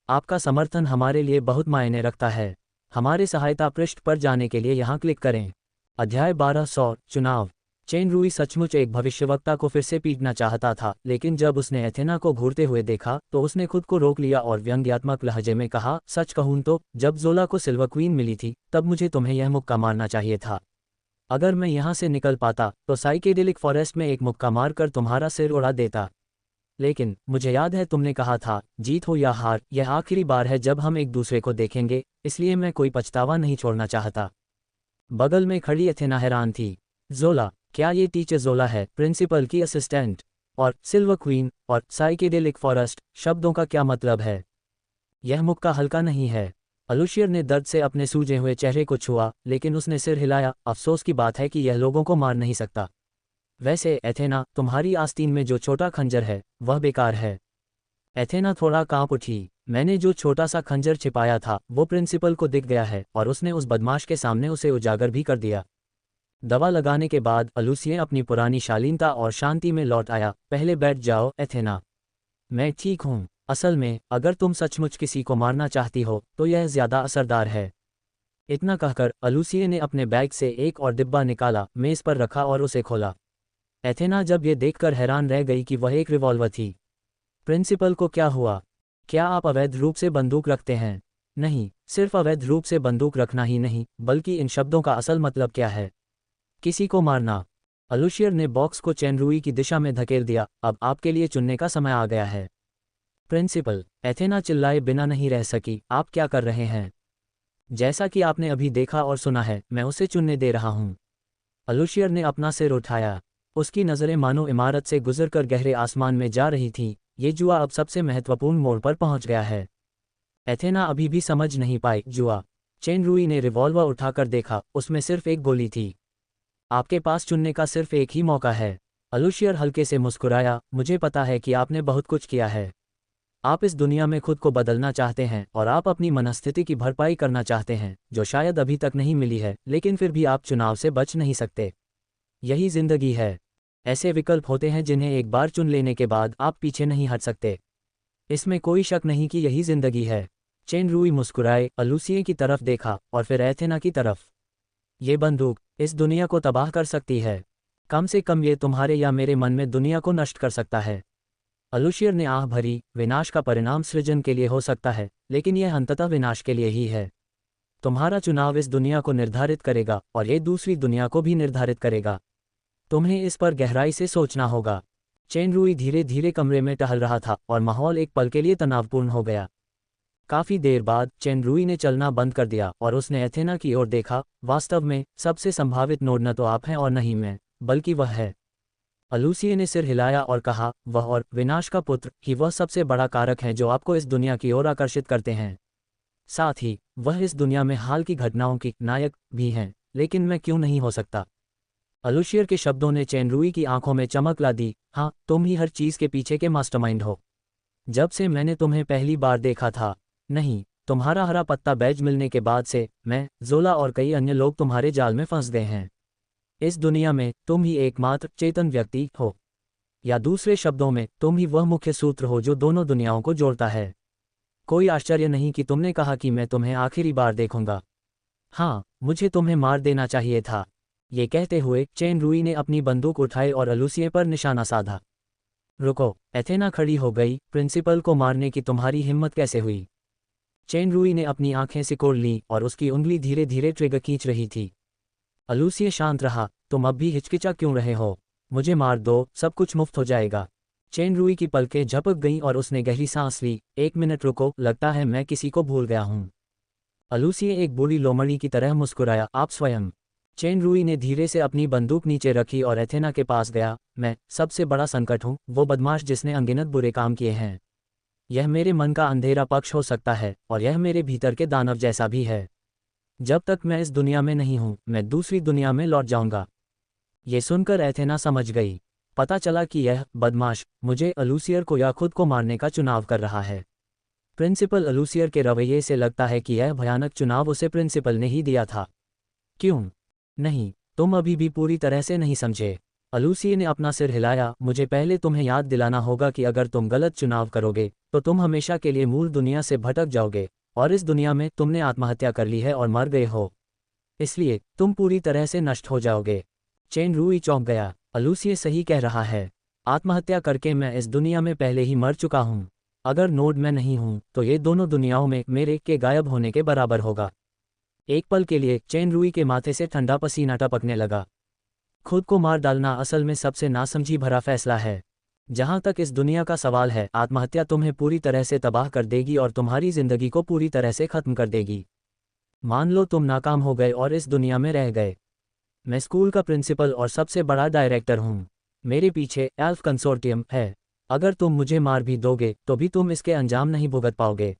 आपका समर्थन हमारे लिए बहुत मायने रखता है। हमारे सहायता पृष्ठ पर जाने के लिए यहाँ क्लिक करें। अध्याय 1200 चुनाव। चेन रूई सचमुच एक भविष्यवक्ता को फिर से पीटना चाहता था, लेकिन जब उसने एथेना को घूरते हुए देखा तो उसने खुद को रोक लिया और व्यंग्यात्मक लहजे में कहा, सच कहूं तो जब जोला को सिल्वर क्वीन मिली थी तब मुझे तुम्हें यह मुक्का मारना चाहिए था। अगर मैं यहाँ से निकल पाता तो साइकेडेलिक फॉरेस्ट में एक मुक्का मारकर तुम्हारा सिर उड़ा देता। लेकिन मुझे याद है तुमने कहा था, जीत हो या हार, यह आखिरी बार है जब हम एक दूसरे को देखेंगे, इसलिए मैं कोई पछतावा नहीं छोड़ना चाहता। बगल में खड़ी एथेना हैरान थी। जोला, क्या ये टीचर जोला है, प्रिंसिपल की असिस्टेंट? और सिल्वर क्वीन और साइकेडेलिक फॉरेस्ट शब्दों का क्या मतलब है? यह मुक्का हल्का नहीं है। अलूशियर ने दर्द से अपने सूजे हुए चेहरे को छुआ, लेकिन उसने सिर हिलाया। अफसोस की बात है कि यह लोगों को मार नहीं सकता। वैसे एथेना, तुम्हारी आस्तीन में जो छोटा खंजर है वह बेकार है। एथेना थोड़ा कांप उठी। मैंने जो छोटा सा खंजर छिपाया था वो प्रिंसिपल को दिख गया है और उसने उस बदमाश के सामने उसे उजागर भी कर दिया। दवा लगाने के बाद अलूसिए अपनी पुरानी शालीनता और शांति में लौट आया। पहले बैठ जाओ एथेना। मैं ठीक हूँ। असल में अगर तुम सचमुच किसी को मारना चाहती हो तो यह ज़्यादा असरदार है। इतना कहकर अलूसिए ने अपने बैग से एक और डिब्बा निकाला, मेज़ पर रखा और उसे खोला। एथेना जब ये देखकर हैरान रह गई कि वह एक रिवॉल्वर थी। प्रिंसिपल को क्या हुआ? क्या आप अवैध रूप से बंदूक रखते हैं? नहीं, सिर्फ अवैध रूप से बंदूक रखना ही नहीं, बल्कि इन शब्दों का असल मतलब क्या है? किसी को मारना। अलूशियर ने बॉक्स को चेन रूई की दिशा में धकेल दिया। अब आपके लिए चुनने का समय आ गया है। प्रिंसिपल, एथेना चिल्लाए बिना नहीं रह सकी, आप क्या कर रहे हैं? जैसा कि आपने अभी देखा और सुना है, मैं उसे चुनने दे रहा हूं। अलूशियर ने अपना सिर उठाया। उसकी नज़रें मानो इमारत से गुजरकर गहरे आसमान में जा रही थीं। ये जुआ अब सबसे महत्वपूर्ण मोड़ पर पहुंच गया है। एथेना अभी भी समझ नहीं पाई जुआ। चेन रूई ने रिवॉल्वर उठाकर देखा, उसमें सिर्फ एक गोली थी। आपके पास चुनने का सिर्फ एक ही मौका है। अलूशियर हल्के से मुस्कुराया, मुझे पता है कि आपने बहुत कुछ किया है। आप इस दुनिया में खुद को बदलना चाहते हैं और आप अपनी मनस्थिति की भरपाई करना चाहते हैं, जो शायद अभी तक नहीं मिली है, लेकिन फिर भी आप चुनाव से बच नहीं सकते। यही जिंदगी है। ऐसे विकल्प होते हैं जिन्हें एक बार चुन लेने के बाद आप पीछे नहीं हट सकते। इसमें कोई शक नहीं कि यही जिंदगी है। चेन रूई मुस्कुराए, अलूसिए की तरफ देखा और फिर एथेना की तरफ। ये बंदूक इस दुनिया को तबाह कर सकती है। कम से कम ये तुम्हारे या मेरे मन में दुनिया को नष्ट कर सकता है। अलूशियर ने आह भरी, विनाश का परिणाम सृजन के लिए हो सकता है, लेकिन यह अंततः विनाश के लिए ही है। तुम्हारा चुनाव इस दुनिया को निर्धारित करेगा और ये दूसरी दुनिया को भी निर्धारित करेगा। तुम्हें इस पर गहराई से सोचना होगा। चेन रुई धीरे धीरे कमरे में टहल रहा था और माहौल एक पल के लिए तनावपूर्ण हो गया। काफी देर बाद चेन रुई ने चलना बंद कर दिया और उसने एथेना की ओर देखा। वास्तव में सबसे संभावित नोड न तो आप हैं और न ही मैं, बल्कि वह है। अलूसिए ने सिर हिलाया और कहा, वह और विनाश का पुत्र ही वह सबसे बड़ा कारक है जो आपको इस दुनिया की ओर आकर्षित करते हैं। साथ ही वह इस दुनिया में हाल की घटनाओं की नायक भी हैं। लेकिन मैं क्यों नहीं हो सकता? अलूशियर के शब्दों ने चेन रुई की आंखों में चमक ला दी। हाँ, तुम ही हर चीज के पीछे के मास्टरमाइंड हो। जब से मैंने तुम्हें पहली बार देखा था, नहीं, तुम्हारा हरा पत्ता बैज मिलने के बाद से, मैं, जोला और कई अन्य लोग तुम्हारे जाल में फंस गए हैं। इस दुनिया में तुम ही एकमात्र चेतन व्यक्ति हो, या दूसरे शब्दों में तुम ही वह मुख्य सूत्र हो जो दोनों दुनियाओं को जोड़ता है। कोई आश्चर्य नहीं कि तुमने कहा कि मैं तुम्हें आखिरी बार देखूंगा। हाँ, मुझे तुम्हें मार देना चाहिए था। ये कहते हुए चेन रुई ने अपनी बंदूक उठाई और अलूसिए पर निशाना साधा। रुको, एथेना खड़ी हो गई। प्रिंसिपल को मारने की तुम्हारी हिम्मत कैसे हुई? चेन रुई ने अपनी आंखें सिकोड़ लीं और उसकी उंगली धीरे धीरे ट्रिगर खींच रही थी। अलूसिए शांत रहा। तुम अब भी हिचकिचा क्यों रहे हो? मुझे मार दो, सब कुछ मुफ्त हो जाएगा। चेन रुई की पलकें झपक गईं और उसने गहरी सांस ली। एक मिनट रुको, लगता है मैं किसी को भूल गया हूँ। अलूसिए एक बूढ़ी लोमड़ी की तरह मुस्कुराया। आप स्वयं। चेन रुई ने धीरे से अपनी बंदूक नीचे रखी और एथेना के पास गया। मैं सबसे बड़ा संकट हूँ, वो बदमाश जिसने अनगिनत बुरे काम किए हैं। यह मेरे मन का अंधेरा पक्ष हो सकता है और यह मेरे भीतर के दानव जैसा भी है। जब तक मैं इस दुनिया में नहीं हूँ, मैं दूसरी दुनिया में लौट जाऊंगा। ये सुनकर एथेना समझ गई। पता चला कि यह बदमाश मुझे, अलूसियर को या खुद को मारने का चुनाव कर रहा है। प्रिंसिपल अलूसियर के रवैये से लगता है कि यह भयानक चुनाव उसे प्रिंसिपल ने ही दिया था। क्यों नहीं, तुम अभी भी पूरी तरह से नहीं समझे। अलूसिए ने अपना सिर हिलाया। मुझे पहले तुम्हें याद दिलाना होगा कि अगर तुम गलत चुनाव करोगे तो तुम हमेशा के लिए मूल दुनिया से भटक जाओगे, और इस दुनिया में तुमने आत्महत्या कर ली है और मर गए हो। इसलिए तुम पूरी तरह से नष्ट हो जाओगे। चेन रुई चौंक गया। अलूसिए सही कह रहा है। आत्महत्या करके मैं इस दुनिया में पहले ही मर चुका हूँ। अगर नोड मैं नहीं हूँ तो ये दोनों दुनियाओं में मेरे के गायब होने के बराबर होगा। एक पल के लिए चेन रुई के माथे से ठंडा पसीना टपकने लगा। खुद को मार डालना असल में सबसे नासमझी भरा फैसला है। जहां तक इस दुनिया का सवाल है, आत्महत्या तुम्हें पूरी तरह से तबाह कर देगी और तुम्हारी जिंदगी को पूरी तरह से खत्म कर देगी। मान लो तुम नाकाम हो गए और इस दुनिया में रह गए। मैं स्कूल का प्रिंसिपल और सबसे बड़ा डायरेक्टर हूँ। मेरे पीछे एल्फ कंसोर्टियम है। अगर तुम मुझे मार भी दोगे तो भी तुम इसके अंजाम नहीं भुगत पाओगे।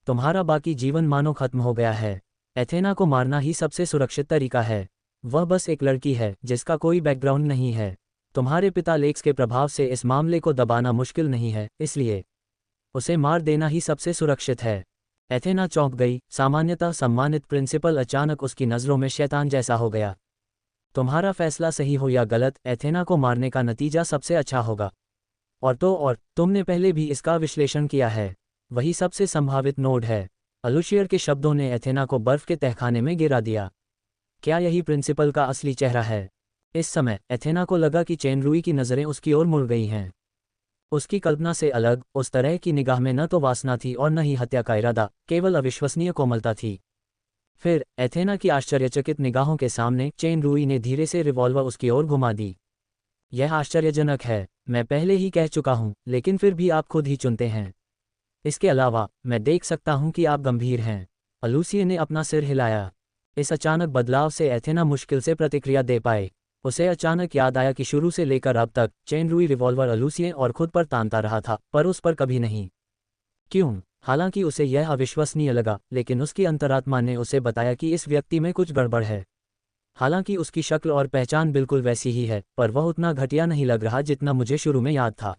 तुम्हारा बाकी जीवन मानो खत्म हो गया है। एथेना को मारना ही सबसे सुरक्षित तरीका है। वह बस एक लड़की है जिसका कोई बैकग्राउंड नहीं है। तुम्हारे पिता लेक्स के प्रभाव से इस मामले को दबाना मुश्किल नहीं है, इसलिए उसे मार देना ही सबसे सुरक्षित है। एथेना चौंक गई। सामान्यतः सम्मानित प्रिंसिपल अचानक उसकी नज़रों में शैतान जैसा हो गया। तुम्हारा फैसला सही हो या गलत, एथेना को मारने का नतीजा सबसे अच्छा होगा। और तुमने पहले भी इसका विश्लेषण किया है। वही सबसे संभावित नोड है। अलूशियर के शब्दों ने एथेना को बर्फ के तहखाने में गिरा दिया। क्या यही प्रिंसिपल का असली चेहरा है? इस समय एथेना को लगा कि चेन रुई की नज़रें उसकी ओर मुड़ गई हैं। उसकी कल्पना से अलग, उस तरह की निगाह में न तो वासना थी और न ही हत्या का इरादा, केवल अविश्वसनीय कोमलता थी। फिर एथेना की आश्चर्यचकित निगाहों के सामने चेन रुई ने धीरे से रिवॉल्वर उसकी ओर घुमा दी। यह आश्चर्यजनक है, मैं पहले ही कह चुका हूं, लेकिन फिर भी आप खुद ही चुनते हैं। इसके अलावा मैं देख सकता हूं कि आप गंभीर हैं। अलूसिए ने अपना सिर हिलाया। इस अचानक बदलाव से एथेना मुश्किल से प्रतिक्रिया दे पाए। उसे अचानक याद आया कि शुरू से लेकर अब तक चेन रुई रिवॉल्वर अलूसिए और खुद पर तानता रहा था, पर उस पर कभी नहीं। क्यों? हालांकि उसे यह अविश्वसनीय लगा, लेकिन उसकी अंतरात्मा ने उसे बताया कि इस व्यक्ति में कुछ गड़बड़ है। हालांकि उसकी शक्ल और पहचान बिल्कुल वैसी ही है, पर वह उतना घटिया नहीं लग रहा जितना मुझे शुरू में याद था।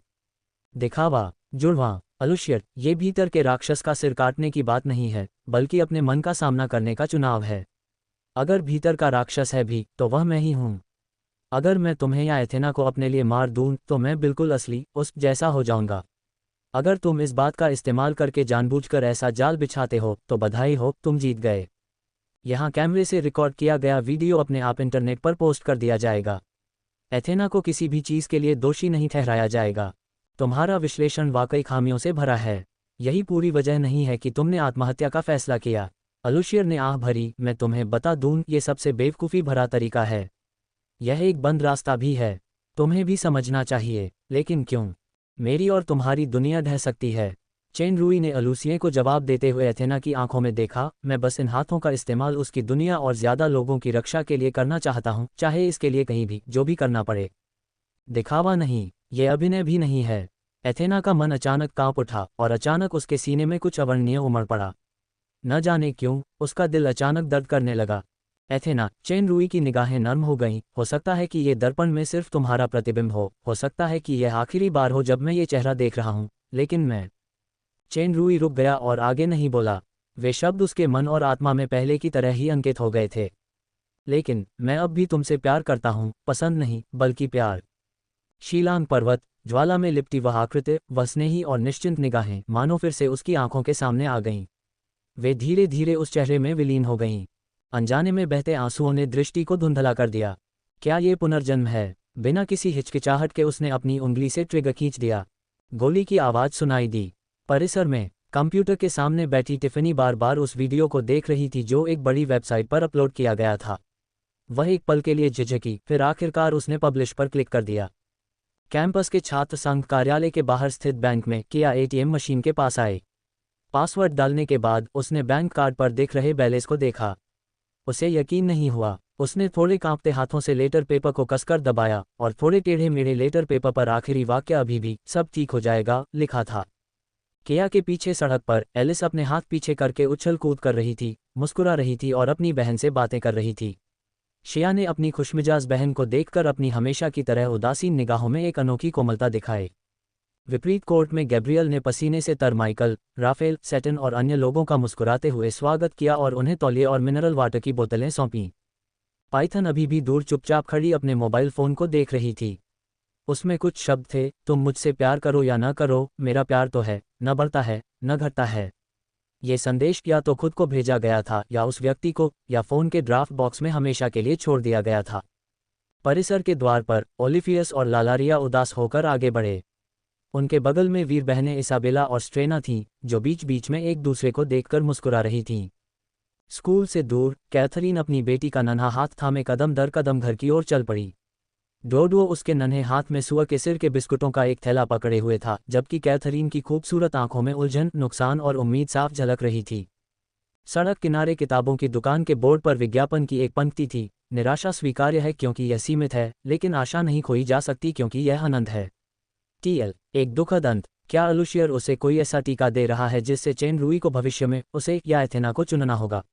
दिखावा, जुड़वां। अलूशियर, ये भीतर के राक्षस का सिर काटने की बात नहीं है, बल्कि अपने मन का सामना करने का चुनाव है। अगर भीतर का राक्षस है भी, तो वह मैं ही हूँ। अगर मैं तुम्हें या एथेना को अपने लिए मार दूं तो मैं बिल्कुल असली उस जैसा हो जाऊंगा। अगर तुम इस बात का इस्तेमाल करके जानबूझकर ऐसा जाल बिछाते हो तो बधाई हो, तुम जीत गए। यहाँ कैमरे से रिकॉर्ड किया गया वीडियो अपने आप इंटरनेट पर पोस्ट कर दिया जाएगा। एथेना को किसी भी चीज़ के लिए दोषी नहीं ठहराया जाएगा। तुम्हारा विश्लेषण वाकई खामियों से भरा है। यही पूरी वजह नहीं है कि तुमने आत्महत्या का फैसला किया। अलूशियर ने आह भरी, मैं तुम्हें बता दूं, ये सबसे बेवकूफ़ी भरा तरीका है। यह एक बंद रास्ता भी है। तुम्हें भी समझना चाहिए। लेकिन क्यों? मेरी और तुम्हारी दुनिया ढह सकती है। चेन रूई ने अलूसिये को जवाब देते हुए एथेना की आंखों में देखा। मैं बस इन हाथों का इस्तेमाल उसकी दुनिया और ज़्यादा लोगों की रक्षा के लिए करना चाहता हूँ, चाहे इसके लिए कहीं भी जो भी करना पड़े। दिखावा नहीं, ये अभिनय भी नहीं है। एथेना का मन अचानक कांप उठा और अचानक उसके सीने में कुछ अवर्णनीय उमड़ पड़ा। न जाने क्यों उसका दिल अचानक दर्द करने लगा। एथेना, चेन रूई की निगाहें नर्म हो गईं। हो सकता है कि ये दर्पण में सिर्फ तुम्हारा प्रतिबिंब हो सकता है कि यह आखिरी बार हो जब मैं ये चेहरा देख रहा हूँ, लेकिन मैं। चेन रूई रुक गया और आगे नहीं बोला। वे शब्द उसके मन और आत्मा में पहले की तरह ही अंकित हो गए थे। लेकिन मैं अब भी तुमसे प्यार करता हूँ, पसंद नहीं बल्कि प्यार। शीलांग पर्वत, ज्वाला में लिपटी वह आकृति, वह स्नेही और निश्चिंत निगाहें मानो फिर से उसकी आंखों के सामने आ गईं। वे धीरे धीरे उस चेहरे में विलीन हो गईं। अनजाने में बहते आंसुओं ने दृष्टि को धुंधला कर दिया। क्या ये पुनर्जन्म है? बिना किसी हिचकिचाहट के उसने अपनी उंगली से ट्रिगर खींच दिया। गोली की आवाज़ सुनाई दी। परिसर में कंप्यूटर के सामने बैठी टिफ़नी बार बार उस वीडियो को देख रही थी जो एक बड़ी वेबसाइट पर अपलोड किया गया था। वह एक पल के लिए झिझकी, फिर आखिरकार उसने पब्लिश पर क्लिक कर दिया। कैंपस के छात्र संघ कार्यालय के बाहर स्थित बैंक में किया एटीएम मशीन के पास आए। पासवर्ड डालने के बाद उसने बैंक कार्ड पर दिख रहे बैलेंस को देखा। उसे यकीन नहीं हुआ। उसने थोड़े कांपते हाथों से लेटर पेपर को कसकर दबाया और थोड़े टेढ़े मेढ़े लेटर पेपर पर आखिरी वाक्य अभी भी सब ठीक हो जाएगा लिखा था। केया के पीछे सड़क पर एलिस अपने हाथ पीछे करके उछल कूद कर रही थी, मुस्कुरा रही थी और अपनी बहन से बातें कर रही थी। शिया ने अपनी खुशमिजाज बहन को देखकर अपनी हमेशा की तरह उदासीन निगाहों में एक अनोखी कोमलता दिखाई। विपरीत कोर्ट में गैब्रियल ने पसीने से तर माइकल, राफेल, सेटन और अन्य लोगों का मुस्कुराते हुए स्वागत किया और उन्हें तौलिए और मिनरल वाटर की बोतलें सौंपीं। पाइथन अभी भी दूर चुपचाप खड़ी अपने मोबाइल फ़ोन को देख रही थी। उसमें कुछ शब्द थे, तुम मुझसे प्यार करो या न करो, मेरा प्यार तो है, न बढ़ता है न घटता है। ये संदेश या तो खुद को भेजा गया था या उस व्यक्ति को, या फ़ोन के ड्राफ्ट बॉक्स में हमेशा के लिए छोड़ दिया गया था। परिसर के द्वार पर ओलिफियस और लालारिया उदास होकर आगे बढ़े। उनके बगल में वीर बहनें इसाबेला और स्ट्रेना थीं, जो बीच बीच में एक दूसरे को देखकर मुस्कुरा रही थीं। स्कूल से दूर कैथरीन अपनी बेटी का नन्हा हाथ थामे कदम दर कदम घर की ओर चल पड़ी। डोडो उसके नन्हे हाथ में सुअर के सिर के बिस्कुटों का एक थैला पकड़े हुए था, जबकि कैथरीन की खूबसूरत आंखों में उलझन, नुकसान और उम्मीद साफ झलक रही थी। सड़क किनारे किताबों की दुकान के बोर्ड पर विज्ञापन की एक पंक्ति थी, निराशा स्वीकार्य है क्योंकि यह सीमित है, लेकिन आशा नहीं खोई जा सकती क्योंकि यह अनंत है। TL, एक दुखद अंत। क्या अलूशियर उसे कोई ऐसा टीका दे रहा है जिससे चेन रूई को भविष्य में उसे या एथेना को चुनना होगा?